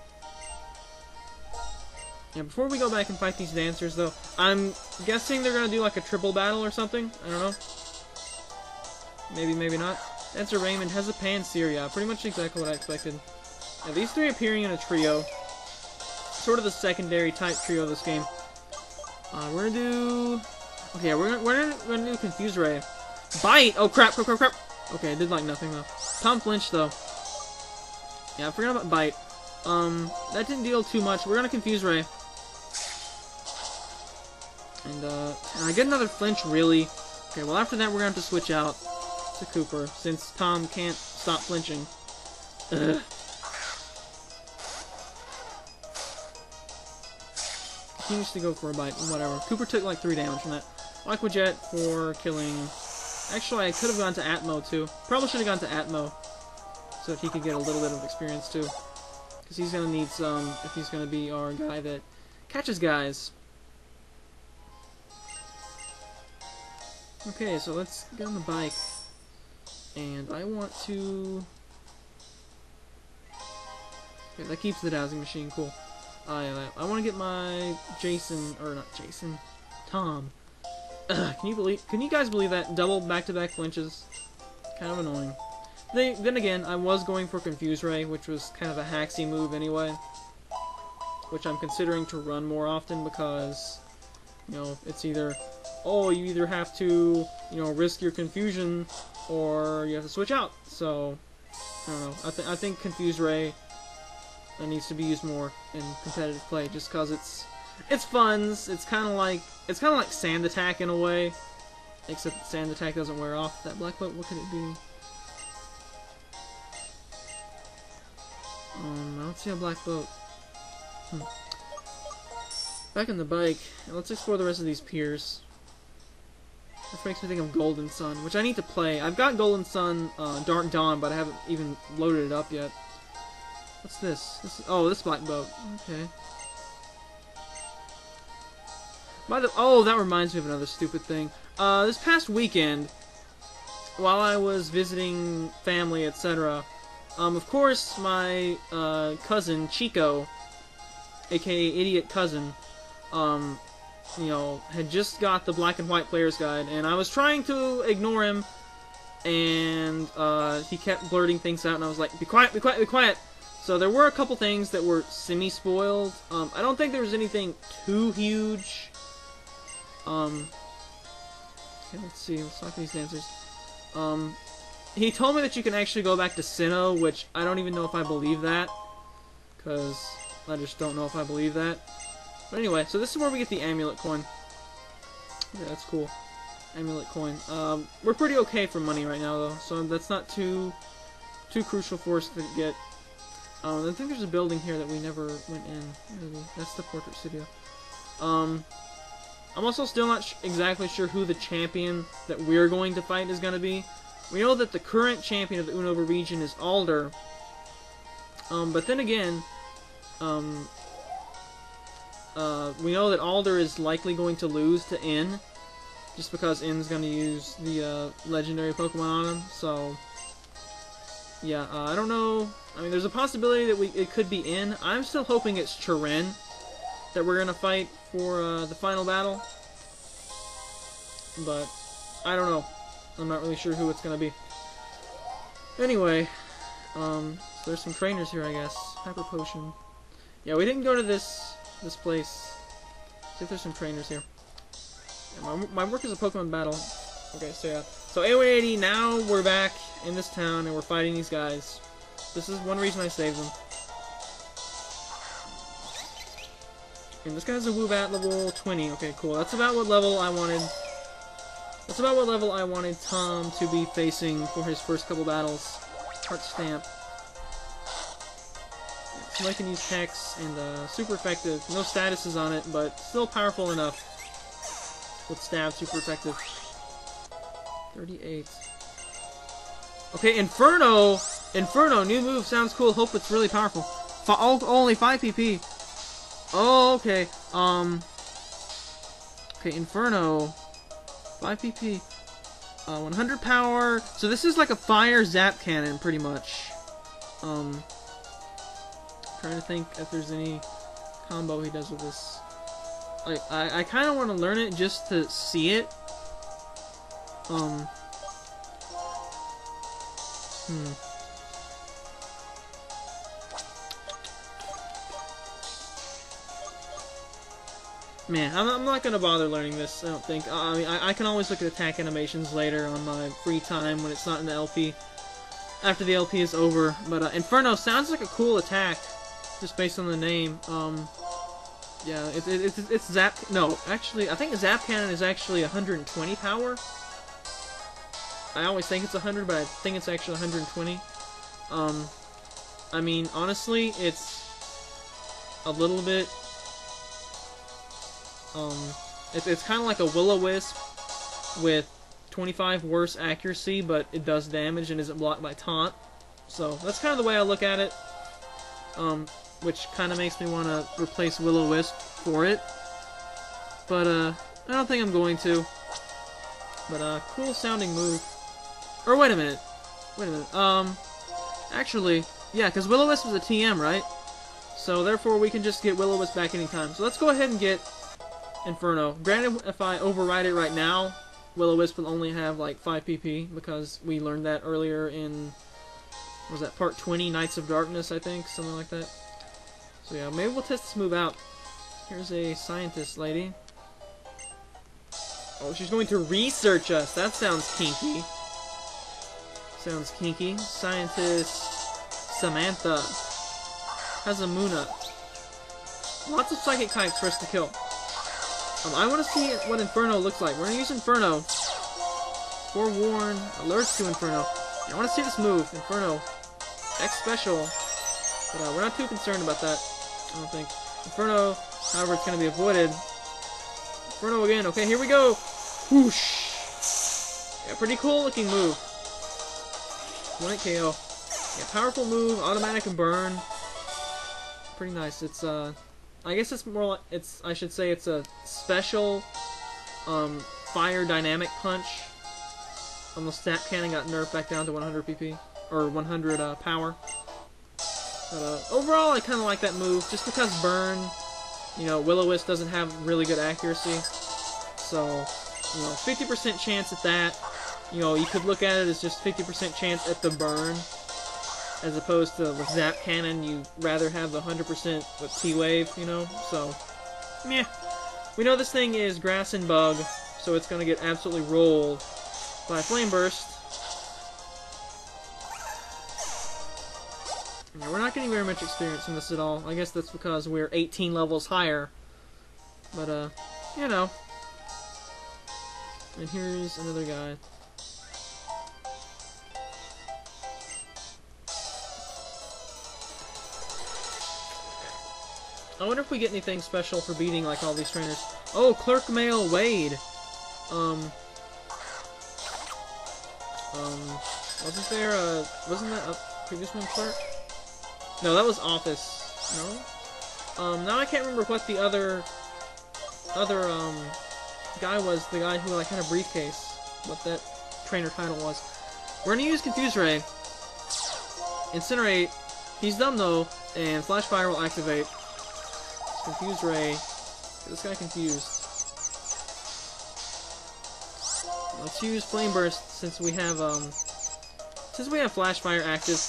Yeah, before we go back and fight these dancers, though, I'm guessing they're gonna do like a triple battle or something. I don't know. Maybe, maybe not. Dancer Raymond has a Pansear, yeah, pretty much exactly what I expected. Now, these 3 appearing in a trio. Sort of the secondary type trio of this game. We're gonna do... okay, yeah, we're gonna do Confuse Ray. Bite! Oh, crap, crap, crap, crap! Okay, it did like nothing, though. Tom flinched, though. Yeah, I forgot about Bite. That didn't deal too much. We're gonna Confuse Ray. And, I get another flinch, really. Okay, well, after that, we're gonna have to switch out to Kooper, since Tom can't stop flinching. Ugh. Continues to go for a bite, whatever. Kooper took like 3 damage from that. Aqua Jet for killing... actually, I could have gone to Atmo, too. Probably should have gone to Atmo, so that he could get a little bit of experience, too. Because he's gonna need some, if he's gonna be our guy that catches guys. Okay, so let's get on the bike. And I want to... okay, that keeps the dowsing machine, cool. I want to get my Jason, or not Jason, Tom. Can you guys believe that? Double back-to-back flinches. Kind of annoying. Then again, I was going for Confuse Ray, which was kind of a hacksy move anyway. Which I'm considering to run more often because, you know, it's either... oh, you either have to, you know, risk your confusion, or you have to switch out. So, I don't know. I think Confuse Ray needs to be used more in competitive play, just because it's fun. It's kind of like Sand Attack in a way, except Sand Attack doesn't wear off. That black boat, what could it be? I don't see a black boat. Back on the bike, let's explore the rest of these piers. This makes me think of Golden Sun, which I need to play. I've got Golden Sun Dark Dawn, but I haven't even loaded it up yet. What's this? Oh, this black boat. Okay. Oh, that reminds me of another stupid thing. This past weekend, while I was visiting family, etc., of course, my cousin, Chico, aka Idiot Cousin, you know, had just got the Black and White Player's Guide, and I was trying to ignore him, and he kept blurting things out, and I was like, be quiet, be quiet, be quiet! So there were a couple things that were semi-spoiled. I don't think there was anything too huge. Okay, let's see, let's talk to these dancers. He told me that you can actually go back to Sinnoh, which I don't even know if I believe that, because I just don't know if I believe that. But anyway, so this is where we get the amulet coin. Okay, that's cool. Amulet coin. We're pretty okay for money right now, though, so that's not too crucial for us to get. I think there's a building here that we never went in. Maybe. That's the portrait studio. I'm also still not exactly sure who the champion that we're going to fight is going to be. We know that the current champion of the Unova region is Alder. But then again, we know that Alder is likely going to lose to N, just because N's going to use the legendary Pokemon on him. So, yeah, I don't know. I mean, there's a possibility that it could be N. I'm still hoping it's Chiren that we're going to fight for the final battle. But, I don't know. I'm not really sure who it's going to be. Anyway, so there's some trainers here, I guess. Hyper Potion. Yeah, we didn't go to this place. See if there's some trainers here. Yeah, my work is a Pokemon battle. Okay, so yeah. So A180, now we're back in this town and we're fighting these guys. This is one reason I saved them. And this guy's a Woobat level 20. Okay, cool. That's about what level I wanted. That's about what level I wanted Tom to be facing for his first couple battles. Heart Stamp. So I can use Hex and super effective. No statuses on it, but still powerful enough. With Stab, super effective. 38. Okay, Inferno! Inferno, new move, sounds cool. Hope it's really powerful. Only 5 PP. Oh, okay. Okay, Inferno. 5 PP. 100 power. So this is like a fire zap cannon, pretty much. Trying to think if there's any combo he does with this. I kind of want to learn it just to see it. Man, I'm not gonna bother learning this, I don't think. I mean, I can always look at attack animations later on my free time when it's not in the LP. After the LP is over. But, Inferno sounds like a cool attack, just based on the name. Yeah, it's Zap... No, actually, I think Zap Cannon is actually 120 power. I always think it's 100, but I think it's actually 120. I mean, honestly, it's a little bit... it's kind of like a Will-O-Wisp with 25 worse accuracy, but it does damage and isn't blocked by taunt. So that's kind of the way I look at it. Which kind of makes me want to replace Will-O-Wisp for it. But I don't think I'm going to. But cool sounding move. Or wait a minute. Actually, yeah, because Will-O-Wisp was a TM, right? So therefore we can just get Will-O-Wisp back anytime. So let's go ahead and get Inferno. Granted, if I override it right now, Will-O-Wisp will only have like 5 PP, because we learned that earlier in, what was that, part 20, Knights of Darkness, I think, something like that. So yeah, maybe we'll test this move out. Here's a scientist lady. Oh, she's going to research us. That sounds kinky. Sounds kinky. Scientist Samantha. Hazamuna. Lots of psychic types for us to kill. I want to see what Inferno looks like. We're going to use Inferno. Forewarn. Alerts to Inferno. I want to see this move. Inferno. X special. But we're not too concerned about that, I don't think. Inferno, however, it's going to be avoided. Inferno again. Okay, here we go. Whoosh. Yeah, pretty cool looking move. 1-hit KO. Yeah, powerful move, automatic and burn. Pretty nice. It's I guess it's more like I should say it's a special fire dynamic punch. The Snap Cannon got nerfed back down to 100 PP or 100 power. But overall, I kind of like that move just because burn. You know, Will-O-Wisp doesn't have really good accuracy, so you know, 50% chance at that. You know, you could look at it as just 50% chance at the burn, as opposed to with Zap Cannon, you rather have the 100% with T-Wave, you know, so, meh. We know this thing is Grass and Bug, so it's going to get absolutely rolled by Flame Burst. Yeah, we're not getting very much experience in this at all. I guess that's because we're 18 levels higher. But, you know. And here's another guy. I wonder if we get anything special for beating, like, all these trainers. Oh, Clerk Mail Wade! Wasn't there a... Wasn't that a previous one, Clerk? No, that was Office. No? Now I can't remember what the other guy was. The guy who, like, had a briefcase. What that trainer title was. We're gonna use Confuse Ray. Incinerate. He's dumb, though. And Flash Fire will activate. Confuse Ray. Get this guy confused. Let's use Flame Burst since we have Flash Fire active.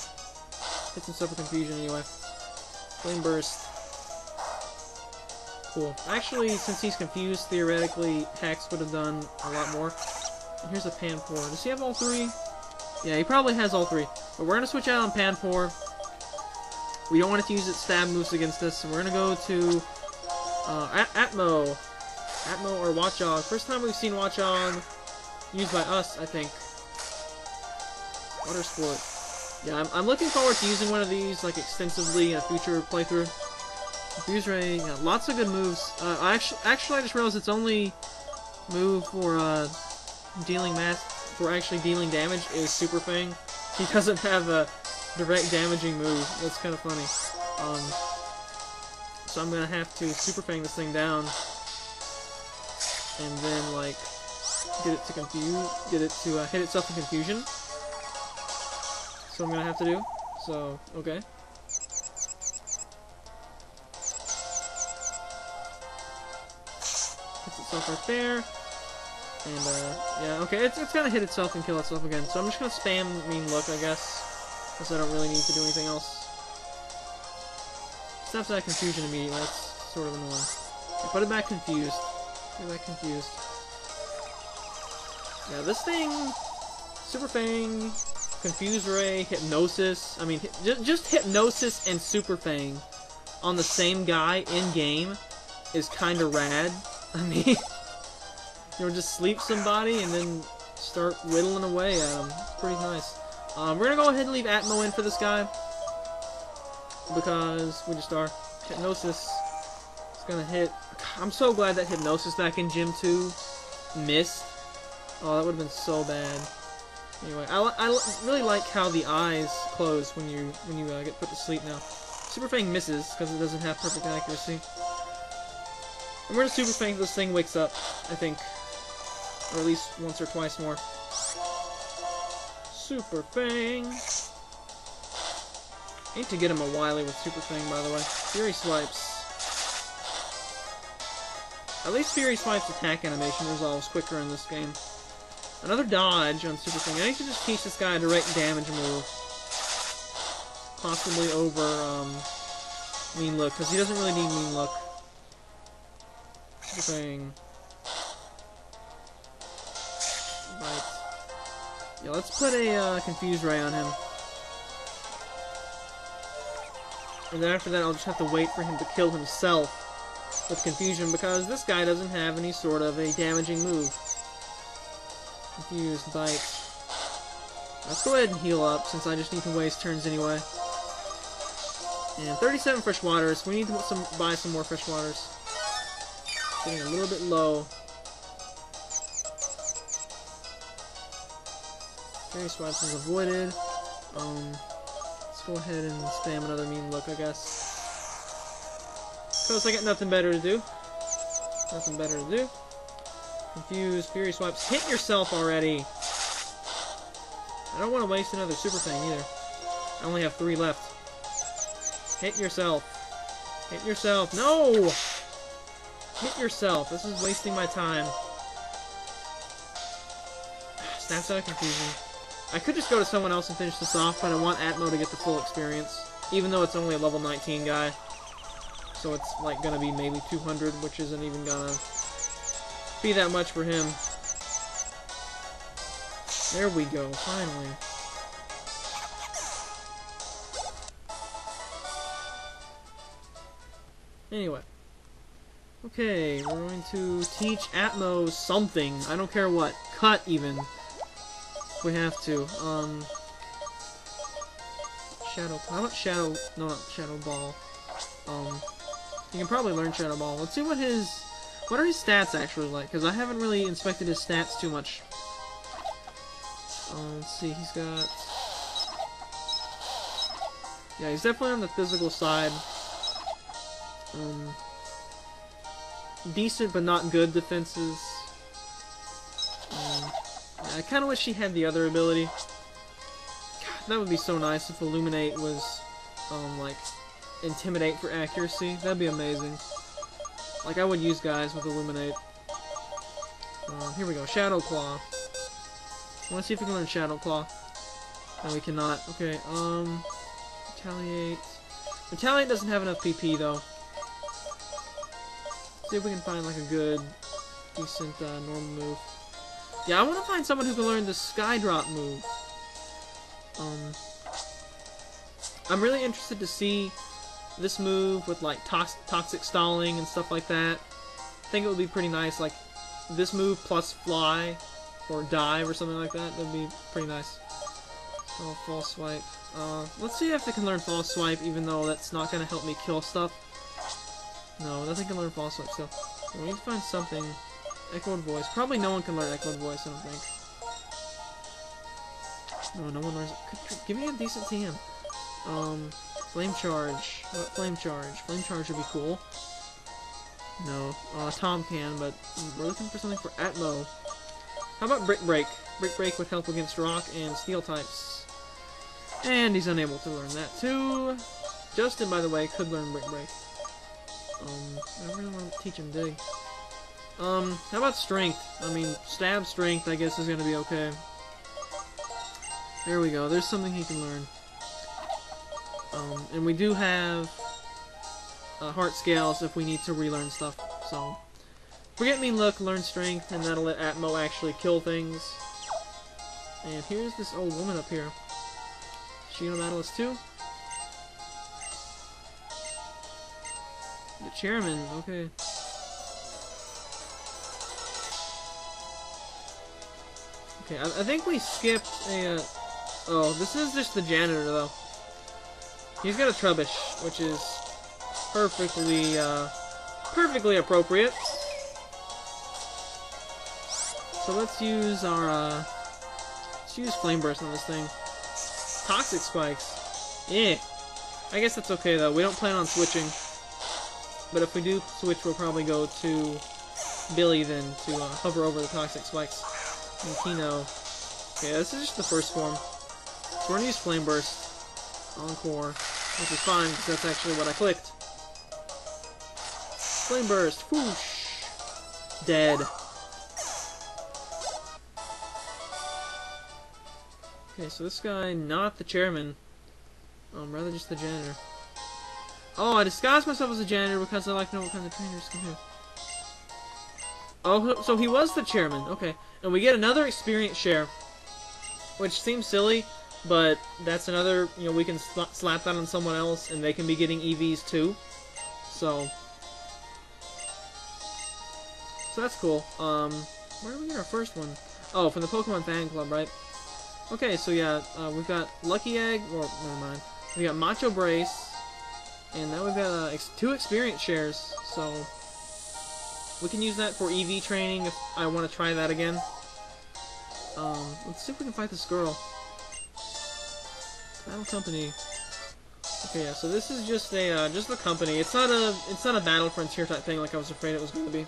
Hit some stuff with confusion anyway. Flame Burst. Cool. Actually, since he's confused, theoretically, Hex would have done a lot more. And here's a Panpour. Does he have all three? Yeah, he probably has all three. But we're gonna switch out on Panpour. We don't want it to use its stab moves against us, so we're gonna go to Atmo. Atmo or Watchog. First time we've seen Watchog used by us, I think. Water Sport. Yeah, I'm looking forward to using one of these, like, extensively in a future playthrough. Confuse Ray, yeah, lots of good moves. Actually, I just realized its only move for actually dealing damage is Super Fang. He doesn't have a direct damaging move. That's kind of funny. So I'm gonna have to Super Fang this thing down, and then, like, get it to hit itself in confusion. So I'm gonna have to do. So, okay. Hits itself right there. And, yeah, okay, it's gonna hit itself and kill itself again. So I'm just gonna spam Mean Look, I guess. Because I don't really need to do anything else. Snaps out of confusion immediately. That's sort of annoying. Okay, put it back confused. Put it back confused. Yeah, this thing... Super Fang, Confuse Ray, Hypnosis... I mean, just Hypnosis and Super Fang on the same guy in-game is kinda rad. I mean... You know, just sleep somebody and then start whittling away at them. It's pretty nice. We're gonna go ahead and leave Atmo in for this guy. Because we just are. Hypnosis is gonna hit. I'm so glad that Hypnosis back in Gym 2 missed. Oh, that would have been so bad. Anyway, I really like how the eyes close when you get put to sleep now. Super Fang misses because it doesn't have perfect accuracy. And we're gonna Super Fang till this thing wakes up, I think. Or at least once or twice more. Super Fang. I need to get him a Wily with Super Fang, by the way. Fury Swipes. At least Fury Swipe's attack animation resolves quicker in this game. Another dodge on Super Fang. I need to just teach this guy a direct damage move. Possibly over Mean Look, because he doesn't really need Mean Look. Super Fang. Right. Yeah, let's put a Confuse Ray on him. And then after that, I'll just have to wait for him to kill himself with Confusion, because this guy doesn't have any sort of a damaging move. Confuse, Bite. Let's go ahead and heal up, since I just need to waste turns anyway. And 37 fresh waters. We need to buy some more fresh waters. Getting a little bit low. Fairy Swipes is avoided. Let's go ahead and spam another Mean Look, I guess. Because I got nothing better to do. Nothing better to do. Confuse, Fury Swipes. Hit yourself already! I don't want to waste another Super Fang either. I only have 3 left. Hit yourself. Hit yourself. No! Hit yourself. This is wasting my time. Snaps out of confusion. I could just go to someone else and finish this off, but I want Atmo to get the full experience. Even though it's only a level 19 guy. So it's like gonna be maybe 200, which isn't even gonna be that much for him. There we go, finally. Anyway. Okay, we're going to teach Atmo something. I don't care what. Cut, even. If we have to. Shadow... How about Shadow... No, not Shadow Ball. He can probably learn Shadow Ball. Let's see what are his stats actually like, because I haven't really inspected his stats too much. Let's see, he's got... Yeah, he's definitely on the physical side. Decent but not good defenses. I kind of wish he had the other ability. God, that would be so nice if Illuminate was, like, Intimidate for accuracy. That'd be amazing. Like, I would use guys with Illuminate. Here we go, Shadow Claw. I want to see if we can learn Shadow Claw. No, we cannot. Okay, Retaliate. Retaliate doesn't have enough PP, though. See if we can find, like, a good, decent, normal move. Yeah, I want to find someone who can learn the Sky Drop move. I'm really interested to see this move with, like, toxic stalling and stuff like that. I think it would be pretty nice, like, this move plus fly, or dive, or something like that. That'd be pretty nice. Oh, False Swipe. Let's see if they can learn False Swipe, even though that's not gonna help me kill stuff. No, nothing can learn False Swipe still. So we need to find something. Echoed Voice. Probably no one can learn Echoed Voice, I don't think. No, no one learns it. Give me a decent TM. Flame Charge. What about Flame Charge? Flame Charge would be cool. No. Tom can, but we're looking for something for Atmo. How about Brick Break? Brick Break would help against Rock and Steel types. And he's unable to learn that too. Justin, by the way, could learn Brick Break. I really want to teach him Dig. How about Strength? I mean, Stab Strength, I guess, is gonna be okay. There we go. There's something he can learn. And we do have Heart Scales if we need to relearn stuff. So, Forget Me Look, learn Strength, and that'll let Atmo actually kill things. And here's this old woman up here. Shino Battlist 2. The Chairman, okay. Okay, I think we skipped a, oh, this is just the janitor, though. He's got a Trubbish, which is perfectly, perfectly appropriate. So let's use our, let's use Flame Burst on this thing. Toxic Spikes. Yeah. I guess that's okay, though. We don't plan on switching. But if we do switch, we'll probably go to Billy then to hover over the Toxic Spikes. And Kino. Okay, this is just the first form. So we're gonna use Flame Burst. Encore. Which is fine, because that's actually what I clicked. Flame Burst. Whoosh. Dead. Okay, so this guy, not the chairman. Rather just the janitor. Oh, I disguised myself as a janitor because I like to know what kind of trainers can do. Oh, so he was the chairman. Okay. And we get another experience share. Which seems silly, but that's another, you know, we can slap that on someone else and they can be getting EVs too. So that's cool. Where did we get our first one? Oh, from the Pokemon Fan Club, right? Okay, so yeah, we've got Lucky Egg, or never mind. We got Macho Brace, and now we've got 2 experience shares, so we can use that for EV training if I want to try that again. Let's see if we can fight this girl. Battle Company. Okay, yeah, so this is just a company. It's not a Battle Frontier type thing like I was afraid it was going to be.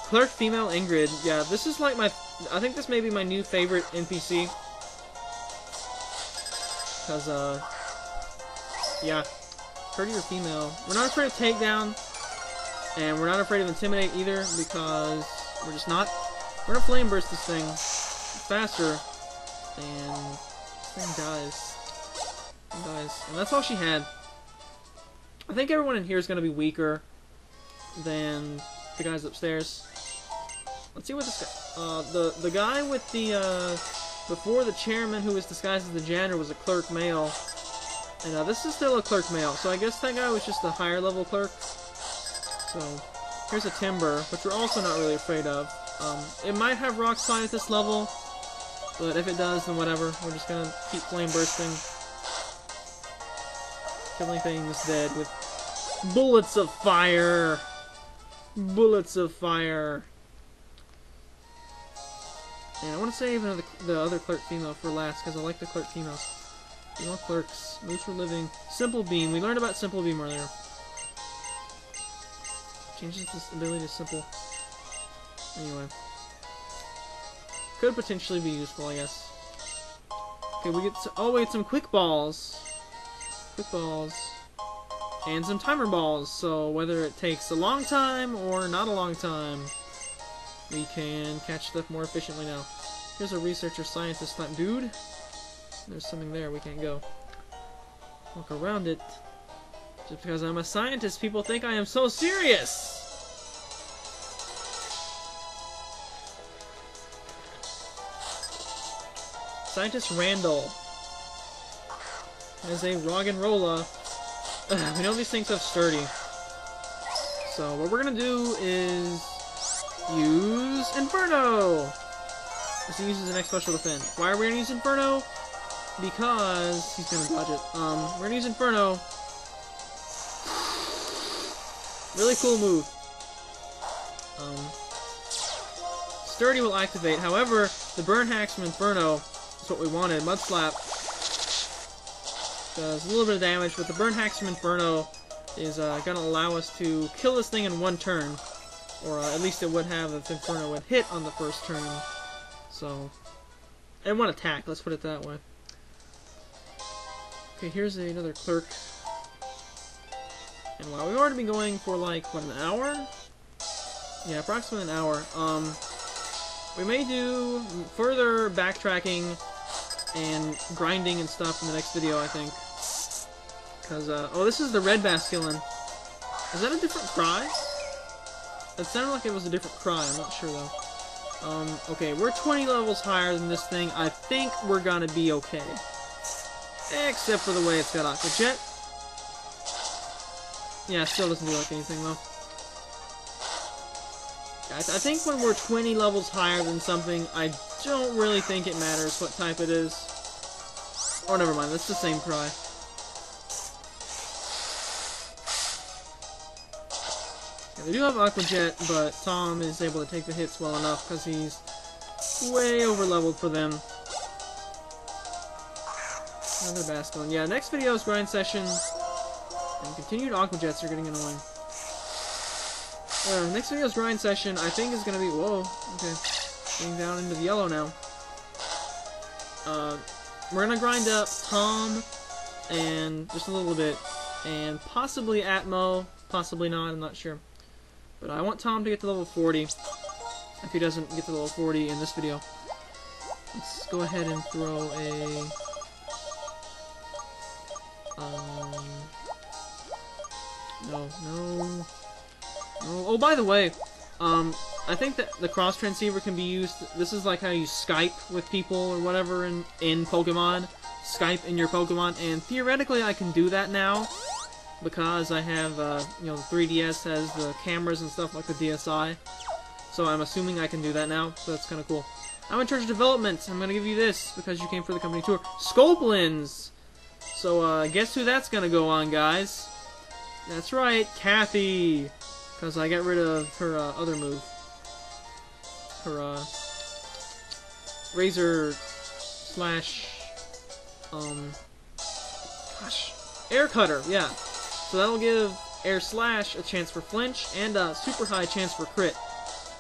Clerk Female Ingrid. Yeah, this is like I think this may be my new favorite NPC. Because, yeah. Courtier Female. We're not afraid of Takedown. And we're not afraid of Intimidate either, because we're just not. We're gonna Flame Burst this thing faster. And this thing dies. It dies. And that's all she had. I think everyone in here is gonna be weaker than the guys upstairs. Let's see what this guy... the guy with the, before the chairman who was disguised as the janitor was a clerk male. And, this is still a clerk male, so I guess that guy was just a higher level clerk. So, here's a Timber, which we're also not really afraid of. It might have Rock Slide at this level, but if it does, then whatever. We're just gonna keep Flame Bursting. Killing things dead with Bullets of fire! Bullets of fire! And I want to save the other clerk female for last, because I like the clerk females. Female clerks. Moves for living. Simple beam. We learned about simple beam earlier. Changes this ability to simple. Anyway. Could potentially be useful, I guess. Okay, we get some quick balls. Quick balls. And some timer balls, so whether it takes a long time or not a long time, we can catch stuff more efficiently now. Here's a researcher scientist type dude. There's something there, we can't go. Walk around it. Just because I'm a scientist, people think I am so serious! Scientist Randall has a Roggenrola. We know these things have sturdy. So what we're gonna do is use Inferno! Because he uses an X special defense. Why are we gonna use Inferno? Because he's gonna dodge it. We're gonna use Inferno. Really cool move. Sturdy will activate. However, the burn hacks from Inferno is what we wanted. Mud Slap does a little bit of damage, but the burn hacks from Inferno is gonna allow us to kill this thing in one turn. Or at least it would have if Inferno would hit on the first turn. So, and one attack, let's put it that way. Okay, here's another clerk. And wow, we've already been going for like, what, an hour? Yeah, approximately an hour. We may do further backtracking and grinding and stuff in the next video, I think. Because, oh, this is the red Basculin. Is that a different cry? It sounded like it was a different cry, I'm not sure though. Okay, we're 20 levels higher than this thing. I think we're gonna be okay. Except for the way it's got Aqua Jet. Yeah, it still doesn't do like anything though. I think when we're 20 levels higher than something, I don't really think it matters what type it is. Or never mind, that's the same cry. Yeah, they do have Aqua Jet, but Tom is able to take the hits well enough because he's way over leveled for them. Another Basculin. Yeah, next video is grind session. And continued Aqua Jets are getting annoying. Next video's grind session, I think, is going to be... Whoa, okay. Getting down into the yellow now. We're going to grind up Tom and just a little bit. And possibly Atmo. Possibly not, I'm not sure. But I want Tom to get to level 40. If he doesn't get to level 40 in this video. Let's go ahead and throw a... No. Oh, by the way, I think that the cross transceiver can be used. This is like how you Skype with people or whatever in Pokemon. Skype in your Pokemon, and theoretically I can do that now because I have, you know, the 3DS has the cameras and stuff like the DSi. So I'm assuming I can do that now. So that's kind of cool. I'm in charge of development. I'm gonna give you this because you came for the company tour. Scoplins. So guess who that's gonna go on, guys? That's right, Kathy. Because I got rid of her other move. Her Razor slash gosh, Air Cutter, yeah. So that'll give Air Slash a chance for flinch and a super high chance for crit.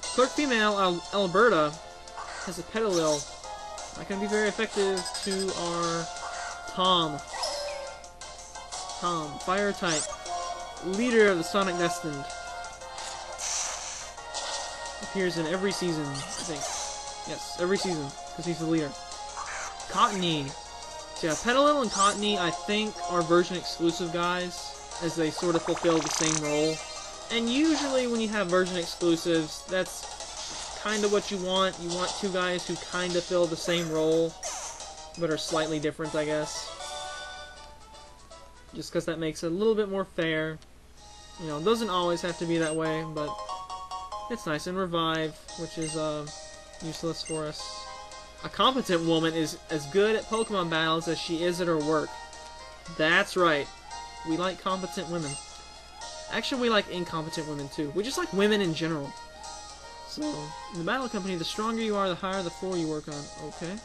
Clerk female Alberta has a Petalil. That can be very effective to our Tom. Tom, fire type, leader of the Sonic Destined. Appears in every season, I think. Yes, every season, because he's the leader. Cottony. So yeah, Petalil and Cottony, I think, are version exclusive guys, as they sort of fulfill the same role. And usually when you have version exclusives, that's kind of what you want. You want two guys who kind of fill the same role, but are slightly different, I guess. Just because that makes it a little bit more fair. You know, it doesn't always have to be that way, but it's nice. And Revive, which is useless for us. A competent woman is as good at Pokemon battles as she is at her work. That's right. We like competent women. Actually, we like incompetent women too. We just like women in general. So, in the battle company, the stronger you are, the higher the floor you work on. Okay.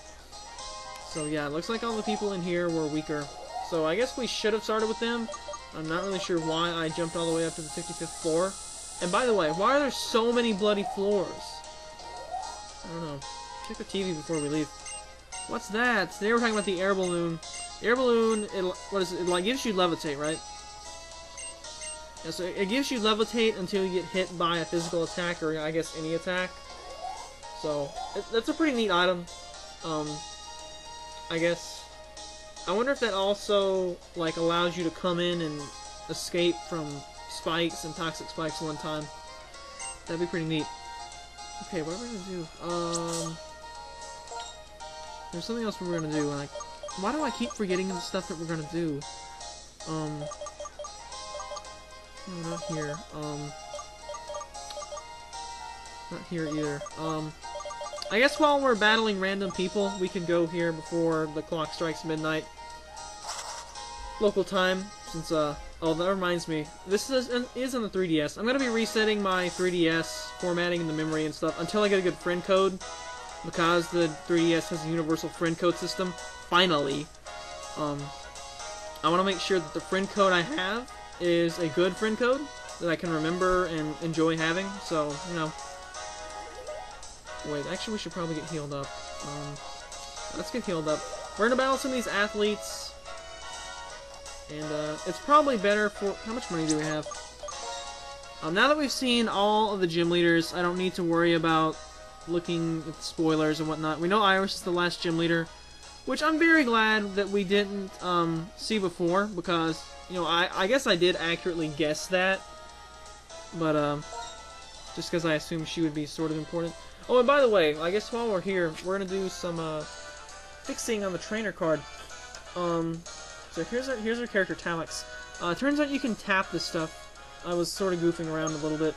So yeah, it looks like all the people in here were weaker. So I guess we should have started with them. I'm not really sure why I jumped all the way up to the 55th floor. And by the way, why are there so many bloody floors? I don't know. Check the TV before we leave. What's that? They were talking about the air balloon. The air balloon, what is it? It like gives you levitate, right? Yeah, so it gives you levitate until you get hit by a physical attack, or I guess any attack. So that's a pretty neat item. I guess. I wonder if that also like allows you to come in and escape from spikes and toxic spikes one time. That'd be pretty neat. Okay, what are we gonna do? There's something else we were gonna do. Like, why do I keep forgetting the stuff that we're gonna do? No, not here. Not here either. I guess while we're battling random people, we can go here before the clock strikes midnight. Local time, since, oh, that reminds me. This is on the 3DS. I'm gonna be resetting my 3DS, formatting the memory and stuff, until I get a good friend code. Because the 3DS has a universal friend code system, finally. I want to make sure that the friend code I have is a good friend code that I can remember and enjoy having, so, you know. Wait, actually we should probably get healed up. Let's get healed up. We're gonna battle some of these athletes, and it's probably better for... How much money do we have? Now that we've seen all of the gym leaders, I don't need to worry about looking at spoilers and whatnot. We know Iris is the last gym leader, which I'm very glad that we didn't see before, because, you know, I guess I did accurately guess that, but just because I assumed she would be sort of important. Oh, and by the way, I guess while we're here, we're gonna do some fixing on the trainer card. So here's our character Talix. Turns out you can tap this stuff. I was sort of goofing around a little bit.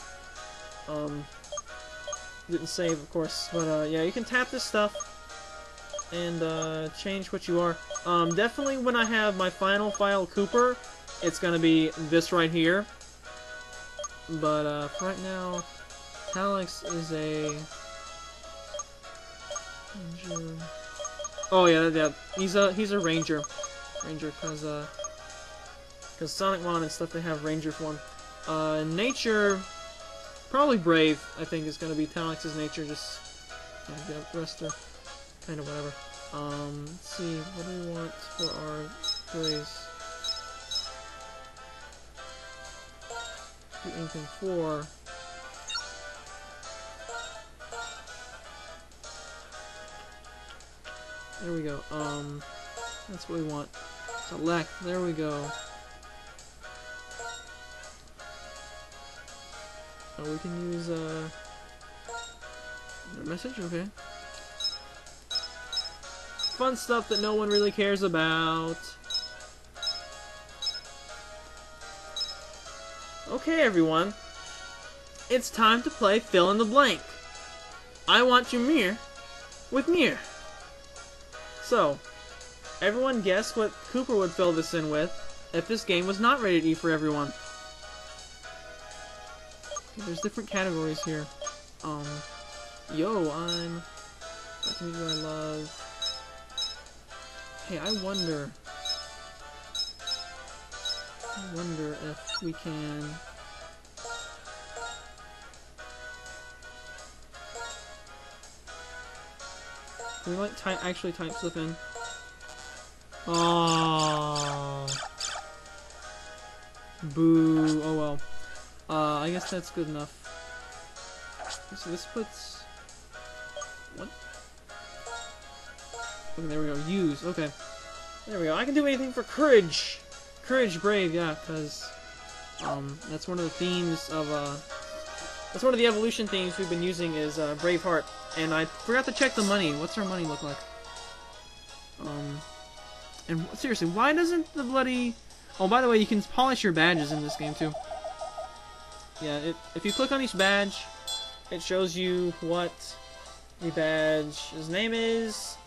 Didn't save, of course, but yeah, you can tap this stuff and change what you are. Definitely when I have my final file Kooper, it's gonna be this right here. But for right now, Talix is a ranger. Oh yeah, he's a ranger, because Sonic Mon and stuff, they have ranger form. Nature. Probably brave, I think, is going to be Talix's nature. Just, yeah, the rest are kind of whatever. Let's see, what do we want for our praise? Do anything for... There we go. That's what we want. Select. There we go. Oh, we can use a message. Okay. Fun stuff that no one really cares about. Okay, everyone. It's time to play fill in the blank. I want your mirror with mirror. So, everyone guess what Kooper would fill this in with if this game was not rated E for everyone. Okay, there's different categories here. Yo, I'm... What music I love. Hey, I wonder if we can... Can we, like, actually type stuff in? Oh, boo. Oh well. I guess that's good enough. So this puts... What? Okay, there we go. Use. Okay. There we go. I can do anything for courage. Courage, brave, yeah, because that's one of the themes of that's one of the evolution themes we've been using is Braveheart. And I forgot to check the money. What's our money look like? And seriously, why doesn't the bloody... Oh, by the way, you can polish your badges in this game too. Yeah, if you click on each badge, it shows you what the badge's name is,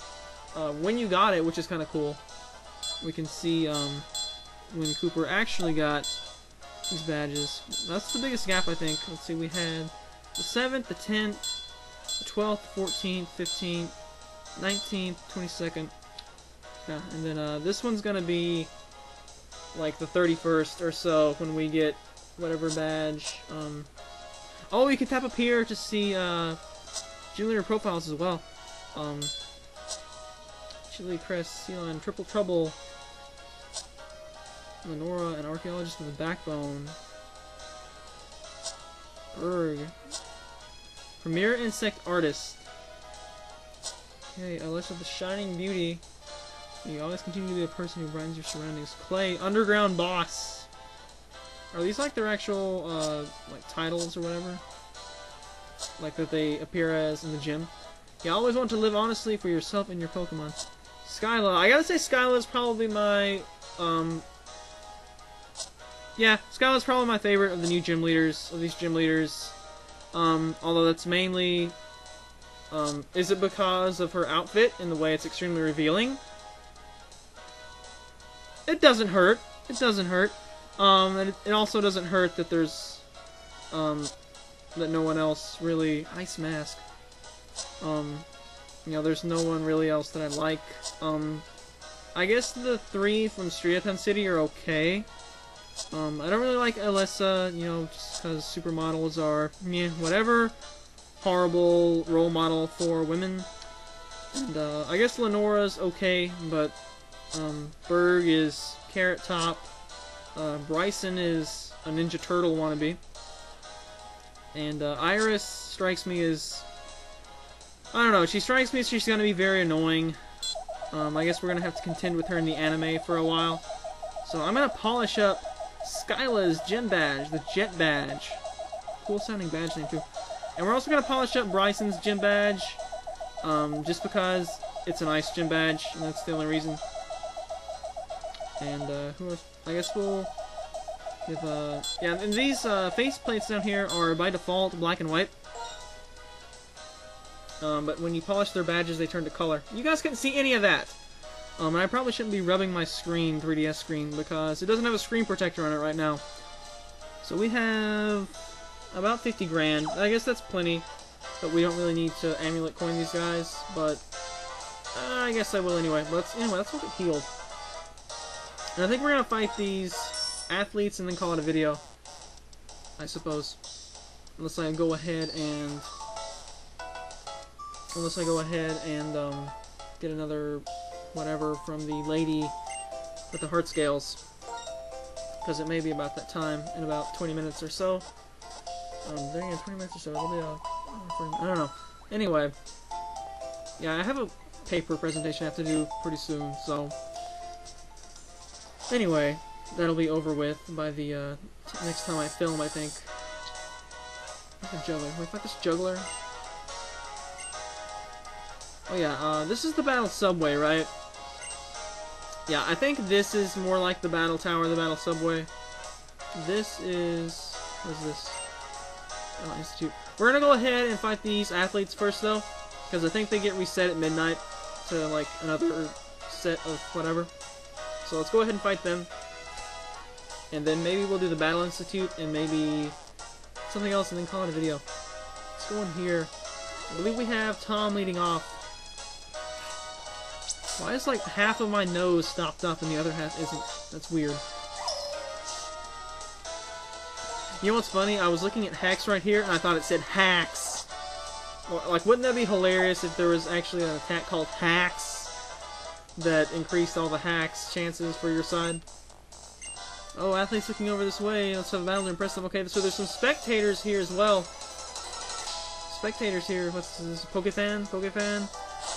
when you got it, which is kind of cool. We can see when Kooper actually got these badges. That's the biggest gap, I think. Let's see, we had the 7th, the 10th, the 12th, 14th, 15th, 19th, 22nd. Yeah, and then this one's gonna be like the 31st or so when we get whatever badge. Oh, you can tap up here to see gym leader profiles as well. Chili Crest, Sea Lion, Triple Trouble, Lenora, an archaeologist with a backbone. Berg. Premier insect artist. Okay, Alyssa the Shining Beauty. You always continue to be a person who brightens your surroundings. Clay, underground boss. Are these like their actual like titles or whatever? Like that they appear as in the gym? You always want to live honestly for yourself and your Pokemon. Skyla, I gotta say Skyla is probably my yeah, Skyla's probably my favorite of the new gym leaders, of these gym leaders. Although that's mainly, is it because of her outfit and the way it's extremely revealing? It doesn't hurt. It doesn't hurt. And it also doesn't hurt that there's, that no one else really... Ice Mask. You know, there's no one really else that I like. I guess the 3 from Striaton City are okay. I don't really like Alyssa, you know, just because supermodels are, meh, whatever. Horrible role model for women. And, I guess Lenora's okay, but, Berg is Carrot Top. Bryson is a Ninja Turtle wannabe. And, Iris strikes me as... I don't know, she strikes me as she's gonna be very annoying. I guess we're gonna have to contend with her in the anime for a while. So I'm gonna polish up Skyla's gym badge, the Jet Badge. Cool sounding badge name too. And we're also gonna polish up Bryson's gym badge, just because it's a nice gym badge, and that's the only reason. And who else? I guess we'll give yeah. And these face plates down here are by default black and white. But when you polish their badges, they turn to color. You guys couldn't see any of that. And I probably shouldn't be rubbing my screen, 3DS screen, because it doesn't have a screen protector on it right now. So we have about 50 grand. I guess that's plenty, but we don't really need to amulet coin these guys. But I guess I will anyway. But anyway, let's look at healed. And I think we're gonna fight these athletes and then call it a video, I suppose. Unless I go ahead and get another whatever from the lady with the heart scales, because it may be about that time in about 20 minutes or so. Dang it, 20 minutes or so. It'll be I don't know. Anyway, yeah, I have a paper presentation I have to do pretty soon, so anyway, that'll be over with by the next time I film, I think. Where's the juggler? Can we fight this juggler? Oh yeah, this is the battle subway, right? Yeah, I think this is more like the battle tower, the battle subway. This is... what is this? Oh, Institute. We're gonna go ahead and fight these athletes first, though, because I think they get reset at midnight to, like, another set of whatever. So let's go ahead and fight them. And then maybe we'll do the Battle Institute and maybe something else and then call it a video. Let's go in here. I believe we have Tom leading off. Why is like half of my nose stopped up and the other half isn't? That's weird. You know what's funny? I was looking at Hex right here and I thought it said Hacks. Like, wouldn't that be hilarious if there was actually an attack called Hacks that increased all the hacks chances for your side? Oh, athletes looking over this way. Let's have a battle to impress them. Okay, so there's some spectators here as well. Spectators here. What's this? Pokefan? Pokefan?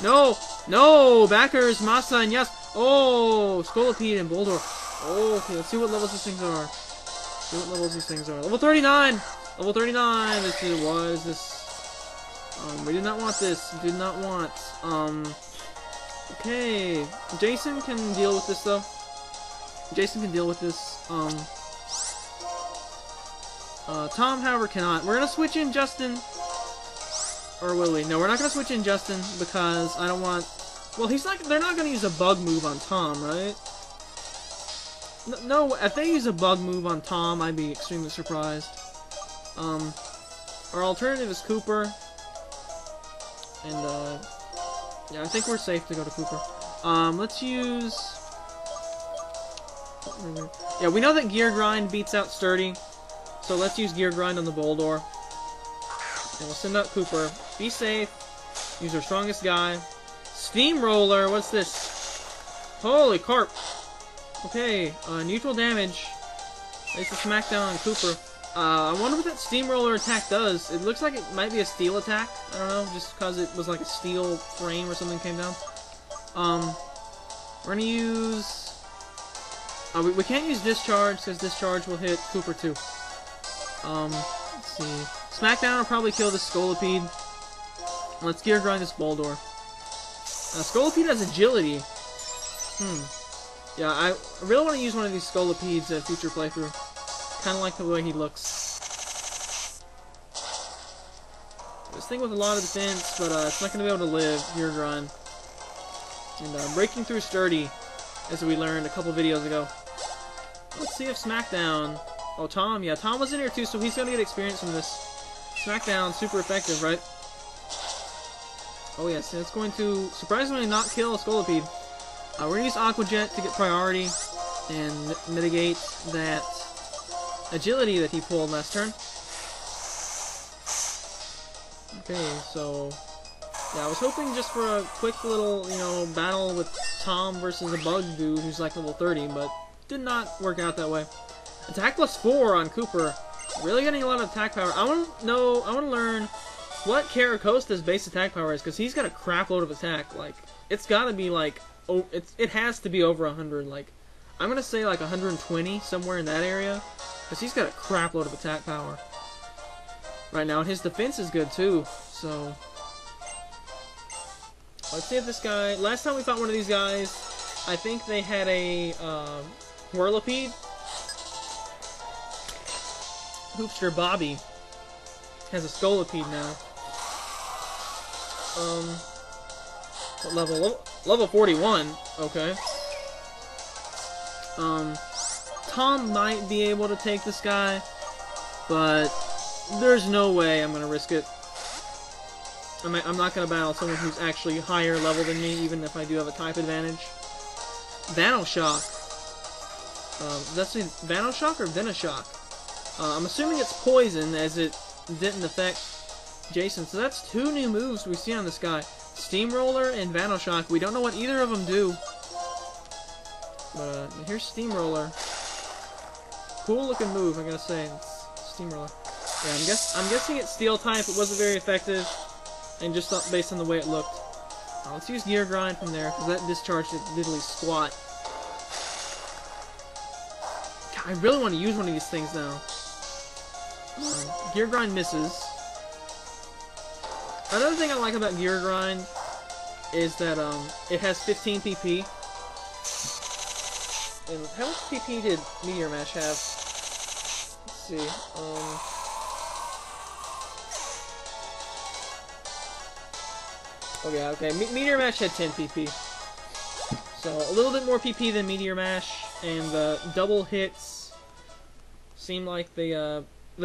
No! No! Backers, Masa, and Yas. Oh! Scolipede and Boldor. Oh, okay, let's see what levels these things are. See what levels these things are. Level 39! Level 39! This is, what is this? We did not want this. Did not want. Okay. Jason can deal with this, though. Jason can deal with this. Tom, however, cannot. We're gonna switch in Justin. Or will we? No, we're not gonna switch in Justin because I don't want... Well, he's not... They're not gonna use a bug move on Tom, right? No, if they use a bug move on Tom, I'd be extremely surprised. Our alternative is Kooper. And, yeah, I think we're safe to go to Kooper. Let's use... Yeah, we know that Gear Grind beats out Sturdy. So let's use Gear Grind on the Boldore. And we'll send out Kooper. Be safe. Use our strongest guy. Steamroller, what's this? Holy carp. Okay, neutral damage. Place a smackdown on Kooper. I wonder what that Steamroller attack does. It looks like it might be a steel attack. I don't know, just because it was like a steel frame or something came down. We're gonna use... we can't use Discharge, because Discharge will hit Kooper too. Let's see. Smackdown will probably kill this Scolipede. Let's Gear Grind this Boldore. Scolipede has agility. Yeah, I really want to use one of these Scolipedes in a future playthrough. Kind of like the way he looks. This thing with a lot of defense, but it's not going to be able to live. Gear Grind. And breaking through Sturdy, as we learned a couple videos ago. Let's see if Smackdown... Oh, Tom. Yeah, Tom was in here too, so he's going to get experience from this. Smackdown, super effective, right? Oh yes, it's going to surprisingly not kill a Scolipede. We're going to use Aqua Jet to get priority and mitigate that agility that he pulled last turn. Okay, so... Yeah, I was hoping just for a quick little, you know, battle with Tom versus a bug dude who's like level 30, but did not work out that way. Attack plus 4 on Kooper. Really getting a lot of attack power. I want to learn what Caracosta's base attack power is, because he's got a crap load of attack. Like, it's got to be like, oh, it has to be over 100. Like, I'm gonna say like 120, somewhere in that area, because he's got a crap load of attack power right now, and his defense is good too. So let's see if this guy. Last time we fought one of these guys, I think they had a Whirlipede. Hoopster Bobby has a Scolipede now. What level? Level 41. Okay. Tom might be able to take this guy, but there's no way I'm gonna risk it. I'm not gonna battle someone who's actually higher level than me, even if I do have a type advantage. Vanoshock. That's Vanoshock or Venoshock? I'm assuming it's poison, as it didn't affect Jason. So that's 2 new moves we see on this guy. Steamroller and Vanoshock. We don't know what either of them do. But here's Steamroller. Cool looking move, I gotta say. It's Steamroller. Yeah, I'm guessing it's Steel type. It wasn't very effective, and just based on the way it looked. Let's use Gear Grind from there, because that discharged it diddly squat. God, I really want to use one of these things now. Gear Grind misses. Another thing I like about Gear Grind is that it has 15 PP. And how much PP did Meteor Mash have? Let's see. Okay. Meteor Mash had 10 PP. So a little bit more PP than Meteor Mash, and the double hits seem like they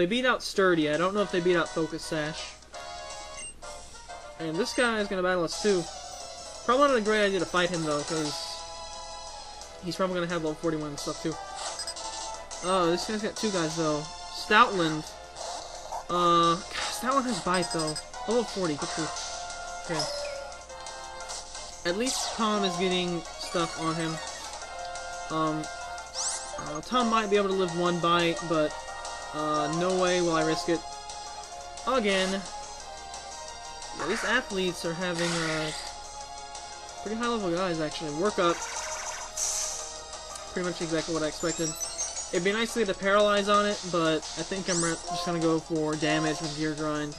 beat out Sturdy. I don't know if they beat out Focus Sash. And this guy is going to battle us too. Probably not a great idea to fight him though, because he's probably going to have level 41 and stuff too. Oh, this guy's got 2 guys though. Stoutland. Stoutland has Bite though. Level 40, good too. Okay. At least Tom is getting stuff on him. Tom might be able to live 1 bite, but no way will I risk it. Again. Yeah, these athletes are having pretty high level guys actually. Work up. Pretty much exactly what I expected. It'd be nice to get a paralyze on it, but I think I'm just gonna go for damage with Gear Grind,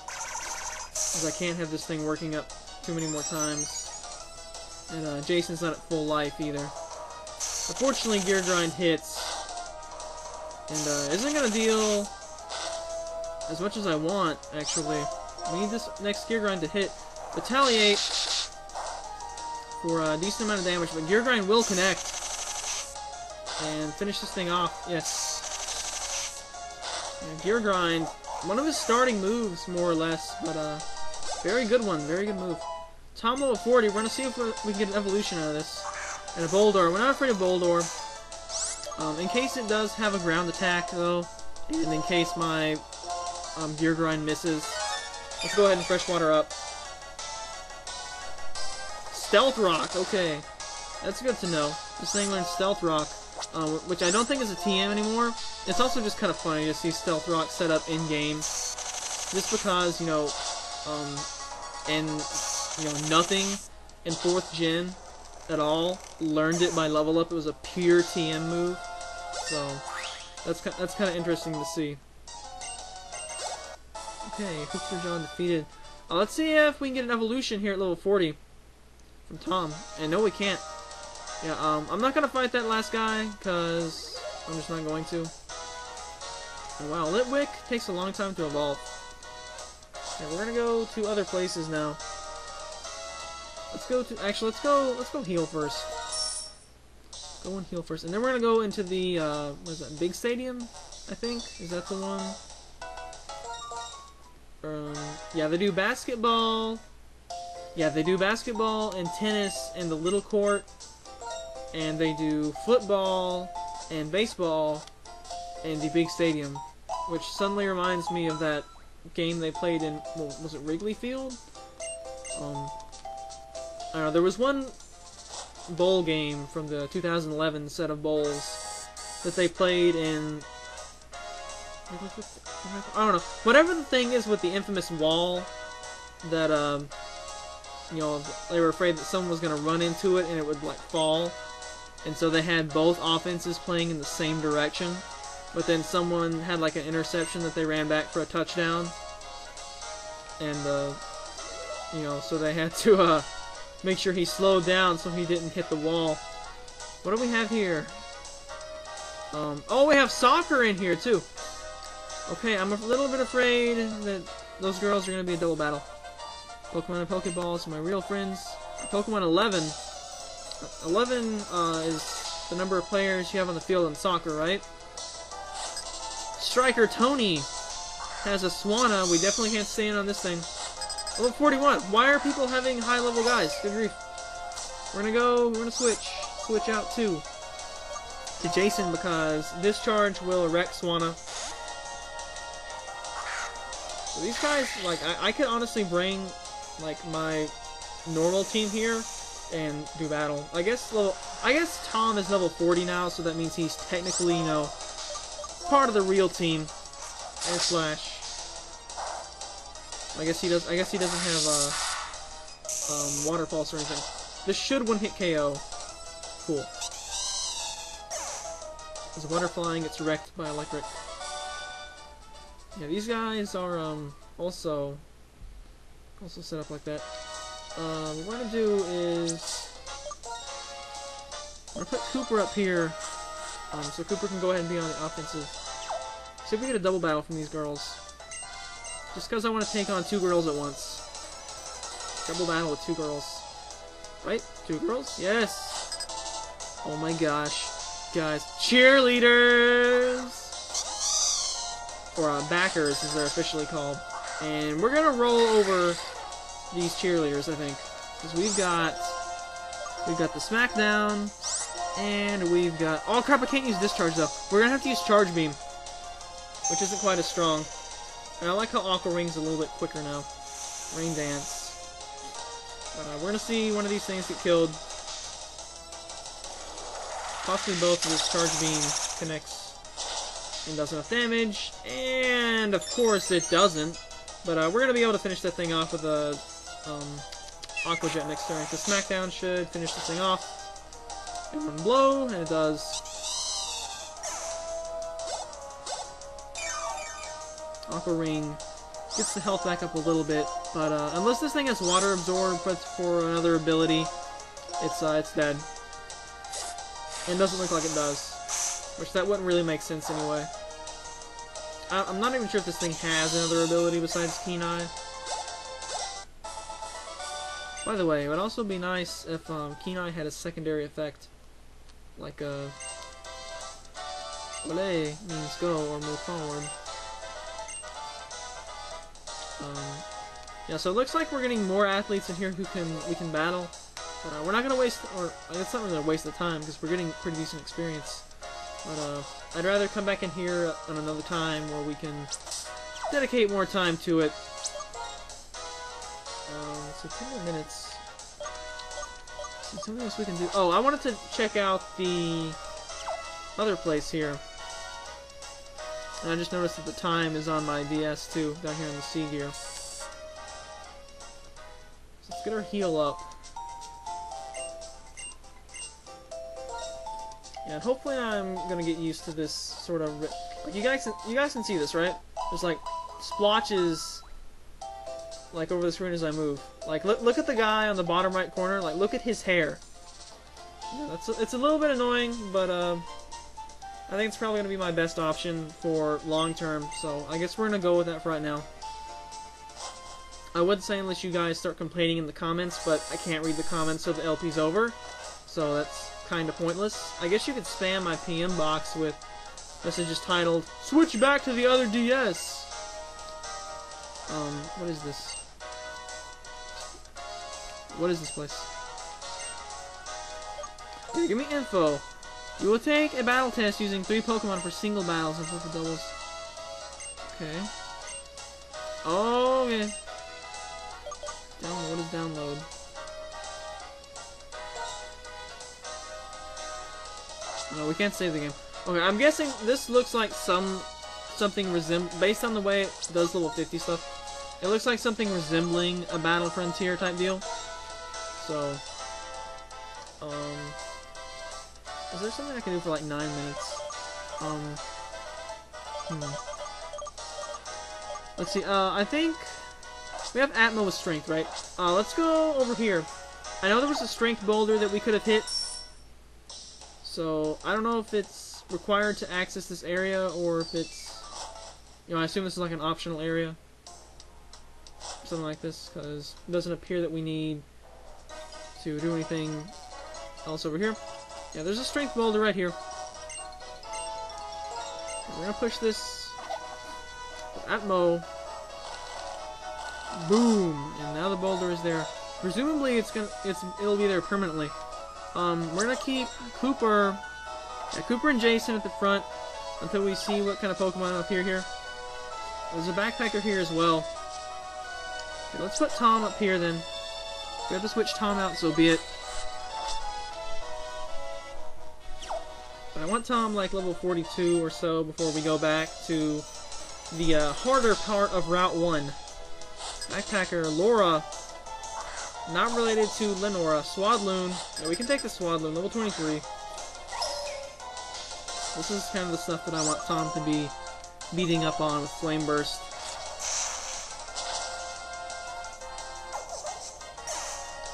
because I can't have this thing working up too many more times. And Jason's not at full life either. Unfortunately, Gear Grind hits, and isn't gonna deal as much as I want. Actually, we need this next Gear Grind to hit. Retaliate for a decent amount of damage, but Gear Grind will connect. and finish this thing off. Yes. And Gear Grind, one of his starting moves, more or less, but very good one, very good move. Tom level 40, we're gonna see if we can get an evolution out of this. And a Boldor, we're not afraid of Boldor. In case it does have a ground attack, though, and in case my Gear Grind misses, let's go ahead and freshwater up. Stealth Rock, okay. That's good to know. This thing learns Stealth Rock, which I don't think is a TM anymore. It's also just kind of funny to see Stealth Rock set up in-game. Just because, you know, nothing in 4th gen at all learned it by level up. It was a pure TM move. So, that's kind of interesting to see. Okay, Hoopster John defeated. Let's see if we can get an evolution here at level 40 from Tom. And no, we can't. Yeah, I'm not gonna fight that last guy because I'm just not going to. And wow, Litwick takes a long time to evolve. Okay, we're gonna go to other places now. Let's go heal first. Go and heal first, and then we're gonna go into the what is that? Big Stadium, I think. Is that the one? Yeah, they do basketball. Yeah, they do basketball and tennis in the little court, and they do football and baseball in the big stadium, which suddenly reminds me of that game they played in, well, was it Wrigley Field? I don't know, there was one bowl game from the 2011 set of bowls that they played in, I don't know, whatever the thing is with the infamous wall that, you know, they were afraid that someone was going to run into it and it would, like, fall. And so they had both offenses playing in the same direction. But then someone had, like, an interception that they ran back for a touchdown. And, you know, so they had to, make sure he slowed down so he didn't hit the wall. What do we have here? Oh, we have soccer in here, too. Okay, I'm a little bit afraid that those girls are going to be a double battle. Pokemon and Pokeballs are my real friends. Pokemon 11. 11 is the number of players you have on the field in soccer, right? Striker Tony has a Swanna. We definitely can't stay in on this thing. Level 41. Why are people having high-level guys? Good grief. We're gonna switch out to Jason because Discharge will wreck Swanna. So these guys, like, I could honestly bring, like, my normal team here and do battle. I guess Tom is level 40 now, so that means he's technically, you know, part of the real team. And slash. I guess he doesn't have water pulse or anything. This should one-hit KO. Cool. As water flying gets wrecked by electric. Yeah, these guys are also set up like that. What we're gonna do is I'm gonna put Kooper up here, so Kooper can go ahead and be on the offensive. See if we get a double battle from these girls. Just because I want to take on 2 girls at once. Double battle with 2 girls. Right? 2 girls? Yes! Oh my gosh. Guys. Cheerleaders! Or backers, as they're officially called. And we're gonna roll over these cheerleaders, I think. Because we've got the Smackdown, and we've got... Oh crap, I can't use Discharge though. We're gonna have to use Charge Beam, which isn't quite as strong. And I like how Aqua Ring's a little bit quicker now. Rain Dance. We're gonna see one of these things get killed. Possibly both of this Charge Beam connects and does enough damage. And of course it doesn't. But we're gonna be able to finish that thing off with a Aqua Jet next turn. The Smackdown should finish this thing off. And one blow, and it does. Aqua Ring gets the health back up a little bit, but unless this thing has Water Absorb for another ability, it's dead. And it doesn't look like it does, which that wouldn't really make sense anyway. I'm not even sure if this thing has another ability besides Keen Eye. By the way, it would also be nice if Keen Eye had a secondary effect, like Olé means go or move forward. Yeah, so it looks like we're getting more athletes in here who we can battle. But we're not gonna waste, or it's not really a waste of time because we're getting pretty decent experience. But I'd rather come back in here on another time where we can dedicate more time to it. So 2 more minutes. Is something else we can do? Oh, I wanted to check out the other place here. And I just noticed that the time is on my DS too, down here in the C gear. So let's get our heal up. Yeah, and hopefully I'm gonna get used to this sort of. Like you guys can see this, right? There's like splotches, like over the screen as I move. Like look at the guy on the bottom right corner. Like look at his hair. Yeah, it's a little bit annoying, but I think it's probably gonna be my best option for long term. So I guess we're gonna go with that for right now. I would say unless you guys start complaining in the comments, but I can't read the comments so the LP's over. So that's kind of pointless. I guess you could spam my PM box with messages titled "Switch back to the other DS." What is this? What is this place? Here, give me info. You will take a battle test using 3 Pokemon for single battles and 4 for doubles. Okay. Oh, okay. Download. What is download? No, we can't save the game. Okay, I'm guessing this looks like something based on the way it does level 50 stuff. It looks like something resembling a Battle Frontier type deal. So, is there something I can do for like 9 minutes? Let's see. I think we have Atmo with strength, right? Let's go over here. I know there was a strength boulder that we could have hit. So, I don't know if it's required to access this area, or if it's, you know, I assume this is like an optional area. Something like this, because it doesn't appear that we need to do anything else over here. Yeah, there's a strength boulder right here. We're gonna push this. Atmo. Boom! And now the boulder is there. Presumably it'll be there permanently. We're gonna keep Kooper and Jason at the front until we see what kind of Pokemon appear here. There's a backpacker here as well. Okay, let's put Tom up here then. If we have to switch Tom out, so be it. But I want Tom like level 42 or so before we go back to the harder part of Route 1. Backpacker Laura. Not related to Lenora. Swadloon. Yeah, we can take the Swadloon. Level 23. This is kind of the stuff that I want Tom to be beating up on with Flame Burst.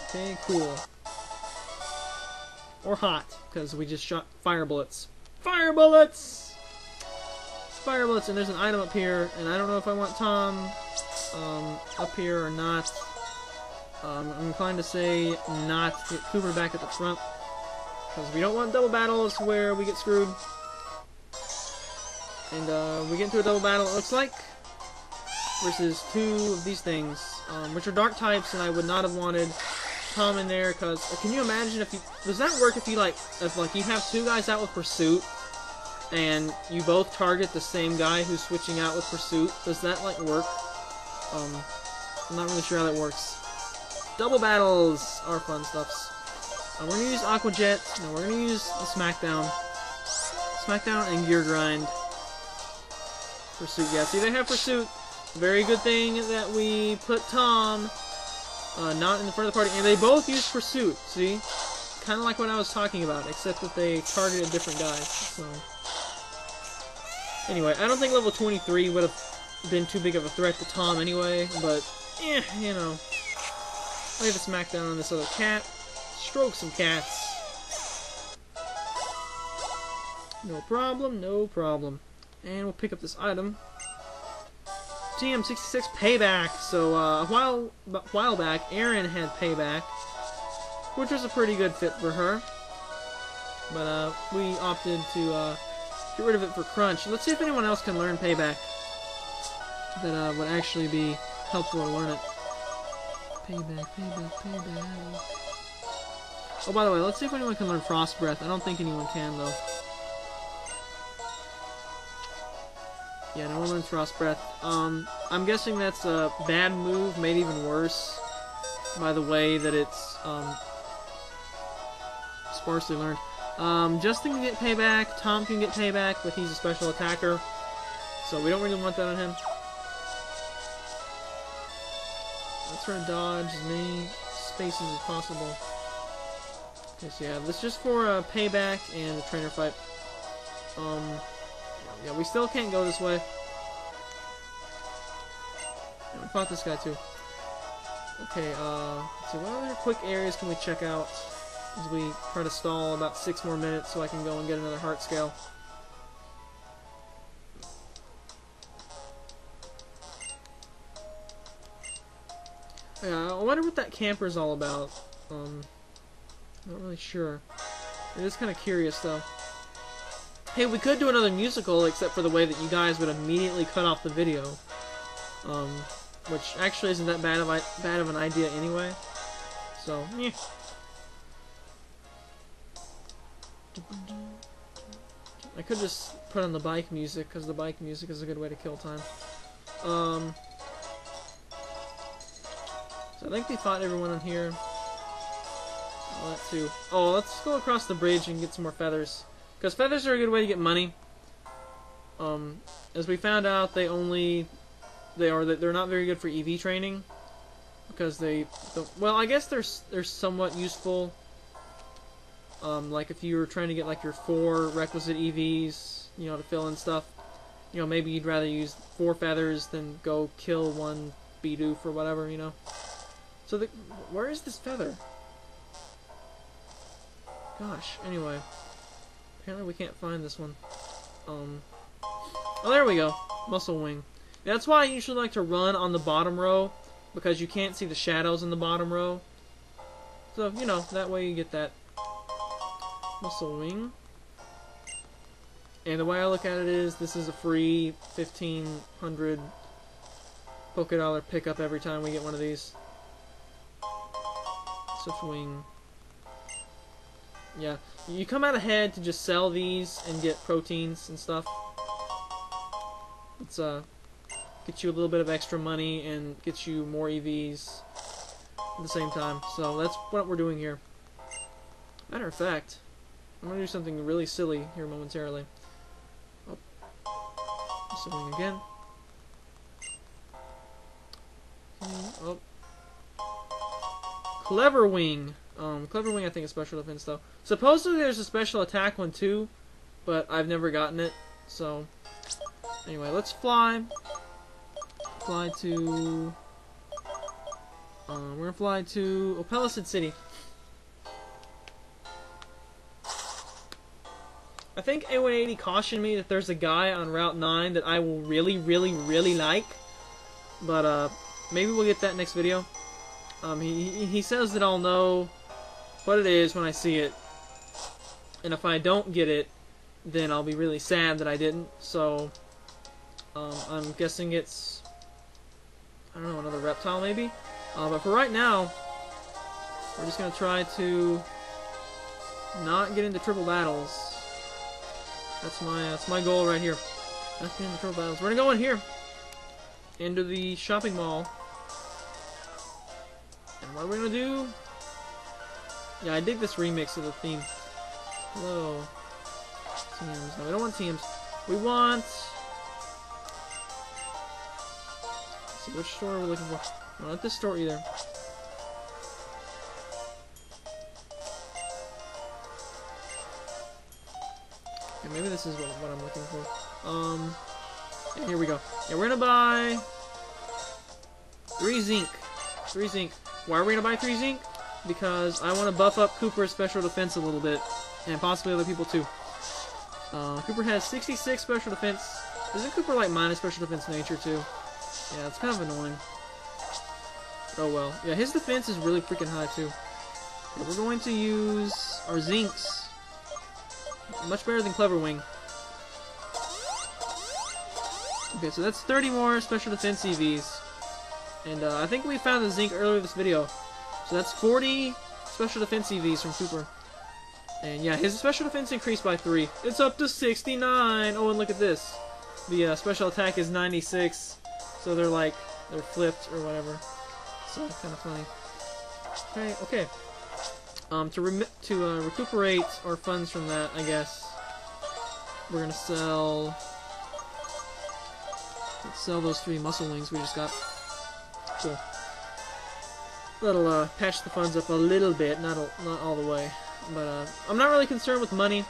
Okay, cool. Or hot, because we just shot fire bullets. Fire bullets! Fire bullets, and there's an item up here, and I don't know if I want Tom up here or not. I'm inclined to say not to get Kooper back at the front, because we don't want double battles where we get screwed. And we get into a double battle, it looks like, versus 2 of these things, which are dark types, and I would not have wanted Tom in there, because can you imagine if you, does that work if you if you have 2 guys out with Pursuit, and you both target the same guy who's switching out with Pursuit? Does that like work? I'm not really sure how that works. Double battles are fun stuffs. We're gonna use Aqua Jet. No, we're gonna use the Smackdown. Smackdown and Gear Grind. Pursuit, yeah. See, they have Pursuit. Very good thing that we put Tom not in the front of the party, and they both use Pursuit. See, kind of like what I was talking about, except that they targeted different guys. So, anyway, I don't think level 23 would have been too big of a threat to Tom anyway, but you know. Lay the Smackdown on this other cat. Stroke some cats. No problem, no problem. And we'll pick up this item. TM66 Payback. So, a while back, Erin had Payback, which was a pretty good fit for her. But, we opted to, Get rid of it for Crunch. Let's see if anyone else can learn Payback. That would actually be helpful to learn it. Payback, Payback, Payback. Oh, by the way, let's see if anyone can learn Frost Breath. I don't think anyone can, though. Yeah, no one learns Frost Breath. I'm guessing that's a bad move, made even worse by the way that it's sparsely learned. Justin can get Payback, Tom can get Payback, but he's a special attacker, so we don't really want that on him. Let's try to dodge as many spaces as possible. Okay, so yeah, this is just for Payback and a trainer fight. Yeah, we still can't go this way. Yeah, we fought this guy too. Okay, let's see, what other quick areas can we check out as we try to stall about 6 more minutes so I can go and get another heart scale. Yeah, I wonder what that camper's all about. Not really sure. It is kind of curious though. Hey, we could do another musical, except for the way that you guys would immediately cut off the video. Which actually isn't that bad of an idea anyway. So, yeah. I could just put on the bike music, because the bike music is a good way to kill time. So I think we fought everyone in here. All that too. Oh, let's go across the bridge and get some more feathers. Because feathers are a good way to get money. As we found out, they're not very good for EV training, because they don't. Well, I guess they're somewhat useful. Like if you were trying to get like your 4 requisite EVs, you know, to fill in stuff. You know, maybe you'd rather use 4 feathers than go kill 1 Bidoof or whatever, you know. So where is this feather? Gosh. Anyway. Apparently we can't find this one. Oh, there we go. Muscle Wing. That's why I usually like to run on the bottom row, because you can't see the shadows in the bottom row. So, you know, that way you get that Muscle Wing. And the way I look at it is, this is a free 1,500 Poké-Dollar pickup every time we get one of these. Swift Wing. Yeah, you come out ahead to just sell these and get proteins and stuff. It's get you a little bit of extra money and get you more EVs at the same time. So that's what we're doing here. Matter of fact, I'm gonna do something really silly here momentarily. Oh, Wing again. Oh, Clever Wing. Clever Wing I think is special defense though. Supposedly there's a special attack one too, but I've never gotten it. So anyway, let's fly. Fly to. We're gonna fly to Opelicid City. I think A180 cautioned me that there's a guy on Route 9 that I will really, really, really like, but maybe we'll get that next video. He says that I'll know what it is when I see it, and if I don't get it, then I'll be really sad that I didn't. So I'm guessing it's, I don't know, another reptile maybe. But for right now, we're just gonna try to not get into triple battles. That's my goal right here. Not get into triple battles. We're gonna go in here into the shopping mall. And what are we gonna do? Yeah, I dig this remix of the theme. Hello. TMs. No, we don't want TMs. We want... Let's see, which store are we looking for? No, not this store either. Okay, maybe this is what I'm looking for. Yeah, here we go. Yeah, we're gonna buy 3 zinc. 3 zinc. Why are we gonna buy 3 zinc? Because I want to buff up Kooper's special defense a little bit, and possibly other people too. Kooper has 66 special defense. Isn't Kooper like minus special defense nature too? Yeah, it's kind of annoying. Oh well. Yeah, his defense is really freaking high too. Okay, we're going to use our zincs. Much better than Clever Wing. Okay, so that's 30 more special defense EVs. And I think we found the zinc earlier this video. So that's 40 special defense EVs from Kooper. And yeah, his special defense increased by 3. It's up to 69! Oh, and look at this. The special attack is 96. So they're flipped or whatever. So kind of funny. Okay. To recuperate our funds from that, I guess we're gonna sell. Let's sell those 3 muscle wings we just got. Cool. That'll patch the funds up a little bit, not all the way. But I'm not really concerned with money.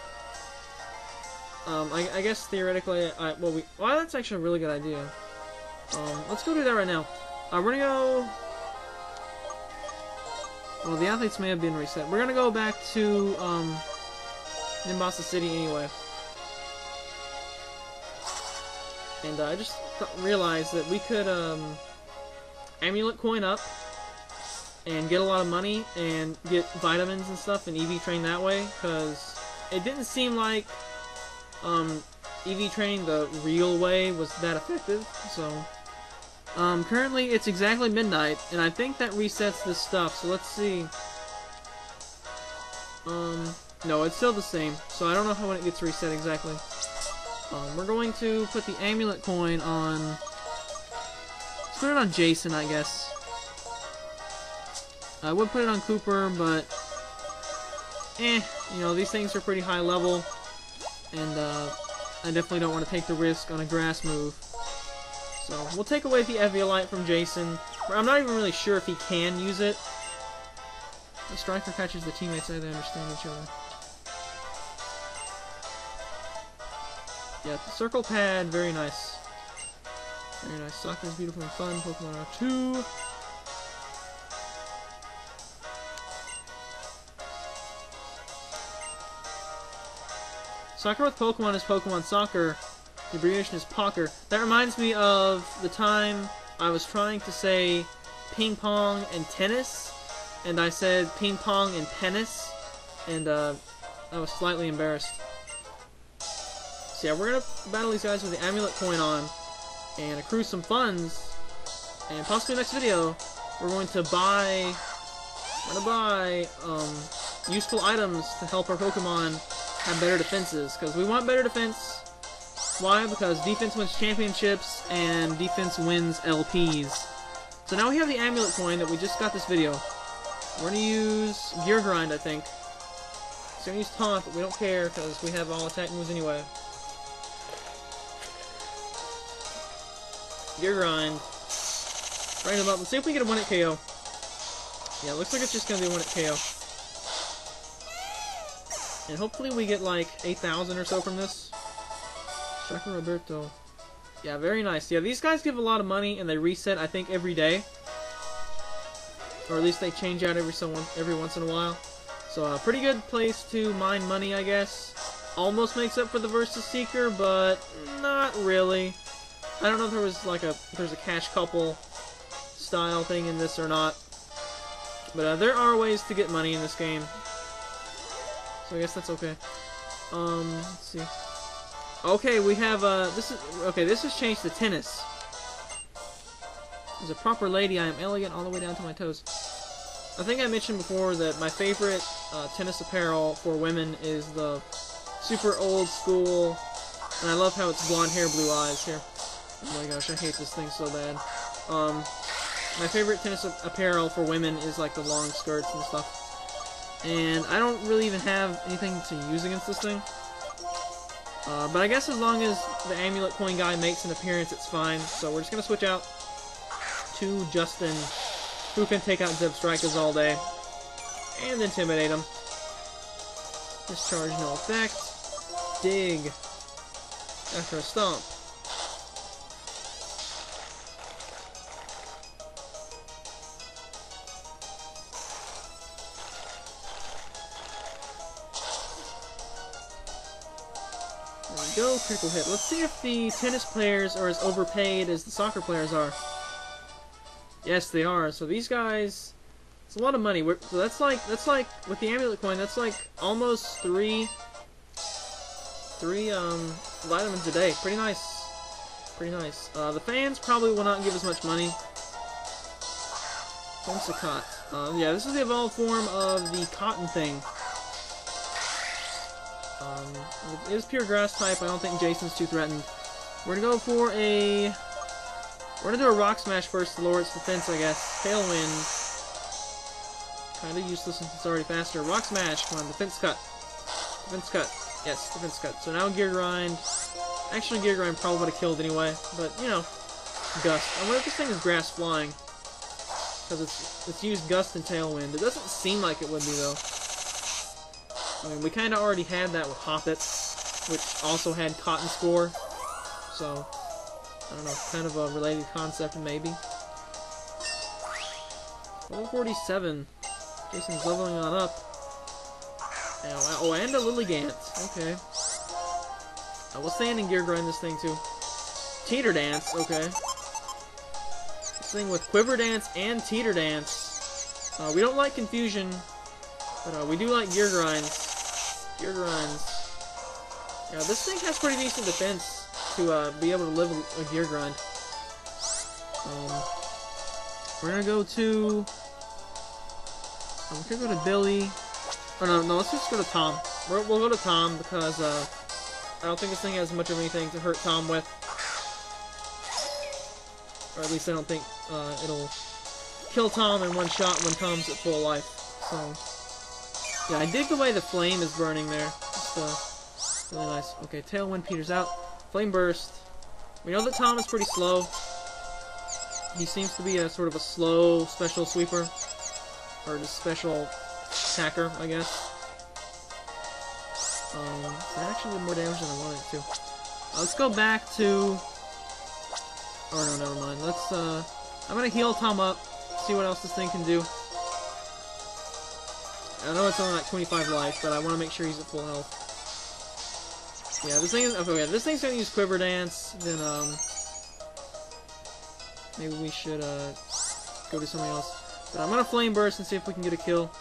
I guess theoretically, well, that's actually a really good idea. Let's go do that right now. We're gonna go. Well, the athletes may have been reset. We're gonna go back to Nimbasa City anyway. And I just realized that we could amulet coin up and get a lot of money and get vitamins and stuff and EV train that way, because it didn't seem like EV training the real way was that effective. So currently it's exactly midnight, and I think that resets this stuff, so let's see. No, it's still the same, so I don't know how when it gets reset exactly. We're going to put the amulet coin on. Let's put it on Jason, I guess. I would put it on Kooper, but you know, these things are pretty high level, and I definitely don't want to take the risk on a grass move. So we'll take away the Eviolite from Jason. I'm not even really sure if he can use it. The striker catches the teammates as they understand each other. Yeah, the circle pad, very nice. Very nice. Soccer is beautiful and fun. Pokemon R2. Soccer with Pokemon is Pokemon Soccer. The abbreviation is POCKER. That reminds me of the time I was trying to say ping pong and tennis, and I said ping pong and penis, and I was slightly embarrassed. So yeah, we're gonna battle these guys with the amulet coin on, and accrue some funds, and possibly next video we're going to buy useful items to help our Pokemon have better defenses, because we want better defense. Why? Because defense wins championships, and defense wins LPs. So now we have the amulet coin that we just got this video. We're gonna use Gear Grind, I think. So we're gonna use Taunt, but we don't care, because we have all attack moves anyway. Gear Grind. Grind him up. Let's see if we get a 1-hit KO. Yeah, it looks like it's just gonna be a 1-hit KO. And hopefully we get like 8,000 or so from this. Striker Roberto. Yeah, very nice. Yeah, these guys give a lot of money, and they reset, I think, every day. Or at least they change out every once in a while. So a pretty good place to mine money, I guess. Almost makes up for the Versus Seeker, but not really. I don't know if there was like if there's a cash couple style thing in this or not. But there are ways to get money in this game. So I guess that's okay. Let's see. Okay, we have this has changed to tennis. As a proper lady, I am elegant all the way down to my toes. I think I mentioned before that my favorite tennis apparel for women is the super old school, and I love how it's blonde hair, blue eyes here. Oh my gosh, I hate this thing so bad. My favorite tennis apparel for women is like the long skirts and stuff. And I don't really even have anything to use against this thing. But I guess as long as the amulet coin guy makes an appearance, it's fine. So we're just going to switch out to Justin, who can take out Zebstrikers all day and intimidate him. Discharge, no effect. Dig. After a stomp. Go, critical hit. Let's see if the tennis players are as overpaid as the soccer players are. Yes, they are. So these guys, it's a lot of money. So that's like with the amulet coin, that's like almost three vitamins a day. Pretty nice. Pretty nice. The fans probably will not give as much money. Homesicott. Yeah, this is the evolved form of the cotton thing. It is pure grass type. I don't think Jason's too threatened. We're gonna go for a... We're gonna do a rock smash first to lower its defense, I guess. Tailwind. Kinda useless since it's already faster. Rock smash. Come on, defense cut. Defense cut. Yes, defense cut. So now Gear Grind. Actually, Gear Grind probably would have killed anyway. But, you know, Gust. I wonder if this thing is grass flying. Because it's used Gust and Tailwind. It doesn't seem like it would be, though. I mean, we kind of already had that with Hoppet, which also had Cotton Score. So, I don't know, kind of a related concept, maybe. Level 47. Jason's leveling on up. Oh, and a Lilligant. Okay. We'll stand and Gear Grind this thing, too. Teeter Dance. Okay. This thing with Quiver Dance and Teeter Dance. We don't like Confusion, but we do like Gear Grinds. Gear Grinds. Yeah, this thing has pretty decent defense to be able to live a Gear Grind. We're gonna go to... we're gonna go to Billy. Oh, no, let's just go to Tom. We'll go to Tom because I don't think this thing has much of anything to hurt Tom with. Or at least I don't think it'll kill Tom in one shot when Tom's at full life. So, yeah, I dig the way the flame is burning there. It's really nice. Okay, Tailwind peters out. Flame Burst. We know that Tom is pretty slow. He seems to be a sort of a slow special sweeper. Or just special attacker, I guess. That actually did more damage than I wanted it to. Let's go back to... Oh, no, never mind. Let's, I'm gonna heal Tom up, see what else this thing can do. I know it's only like 25 life, but I want to make sure he's at full health. Yeah, this thing is... Okay, yeah, this thing's gonna use Quiver Dance, then, maybe we should, go to something else. But I'm gonna Flame Burst and see if we can get a kill.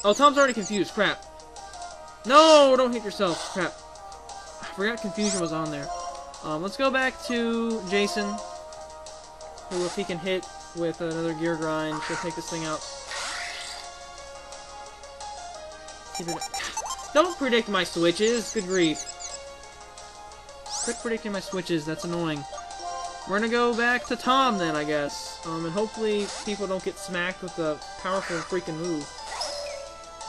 Oh, Tom's already confused. Crap. No, don't hit yourself. Crap. I forgot Confusion was on there. Let's go back to Jason, who, if he can hit with another Gear Grind, should take this thing out. Don't predict my switches. Good grief. Quit predicting my switches. That's annoying. We're gonna go back to Tom then, I guess. And hopefully people don't get smacked with a powerful freaking move.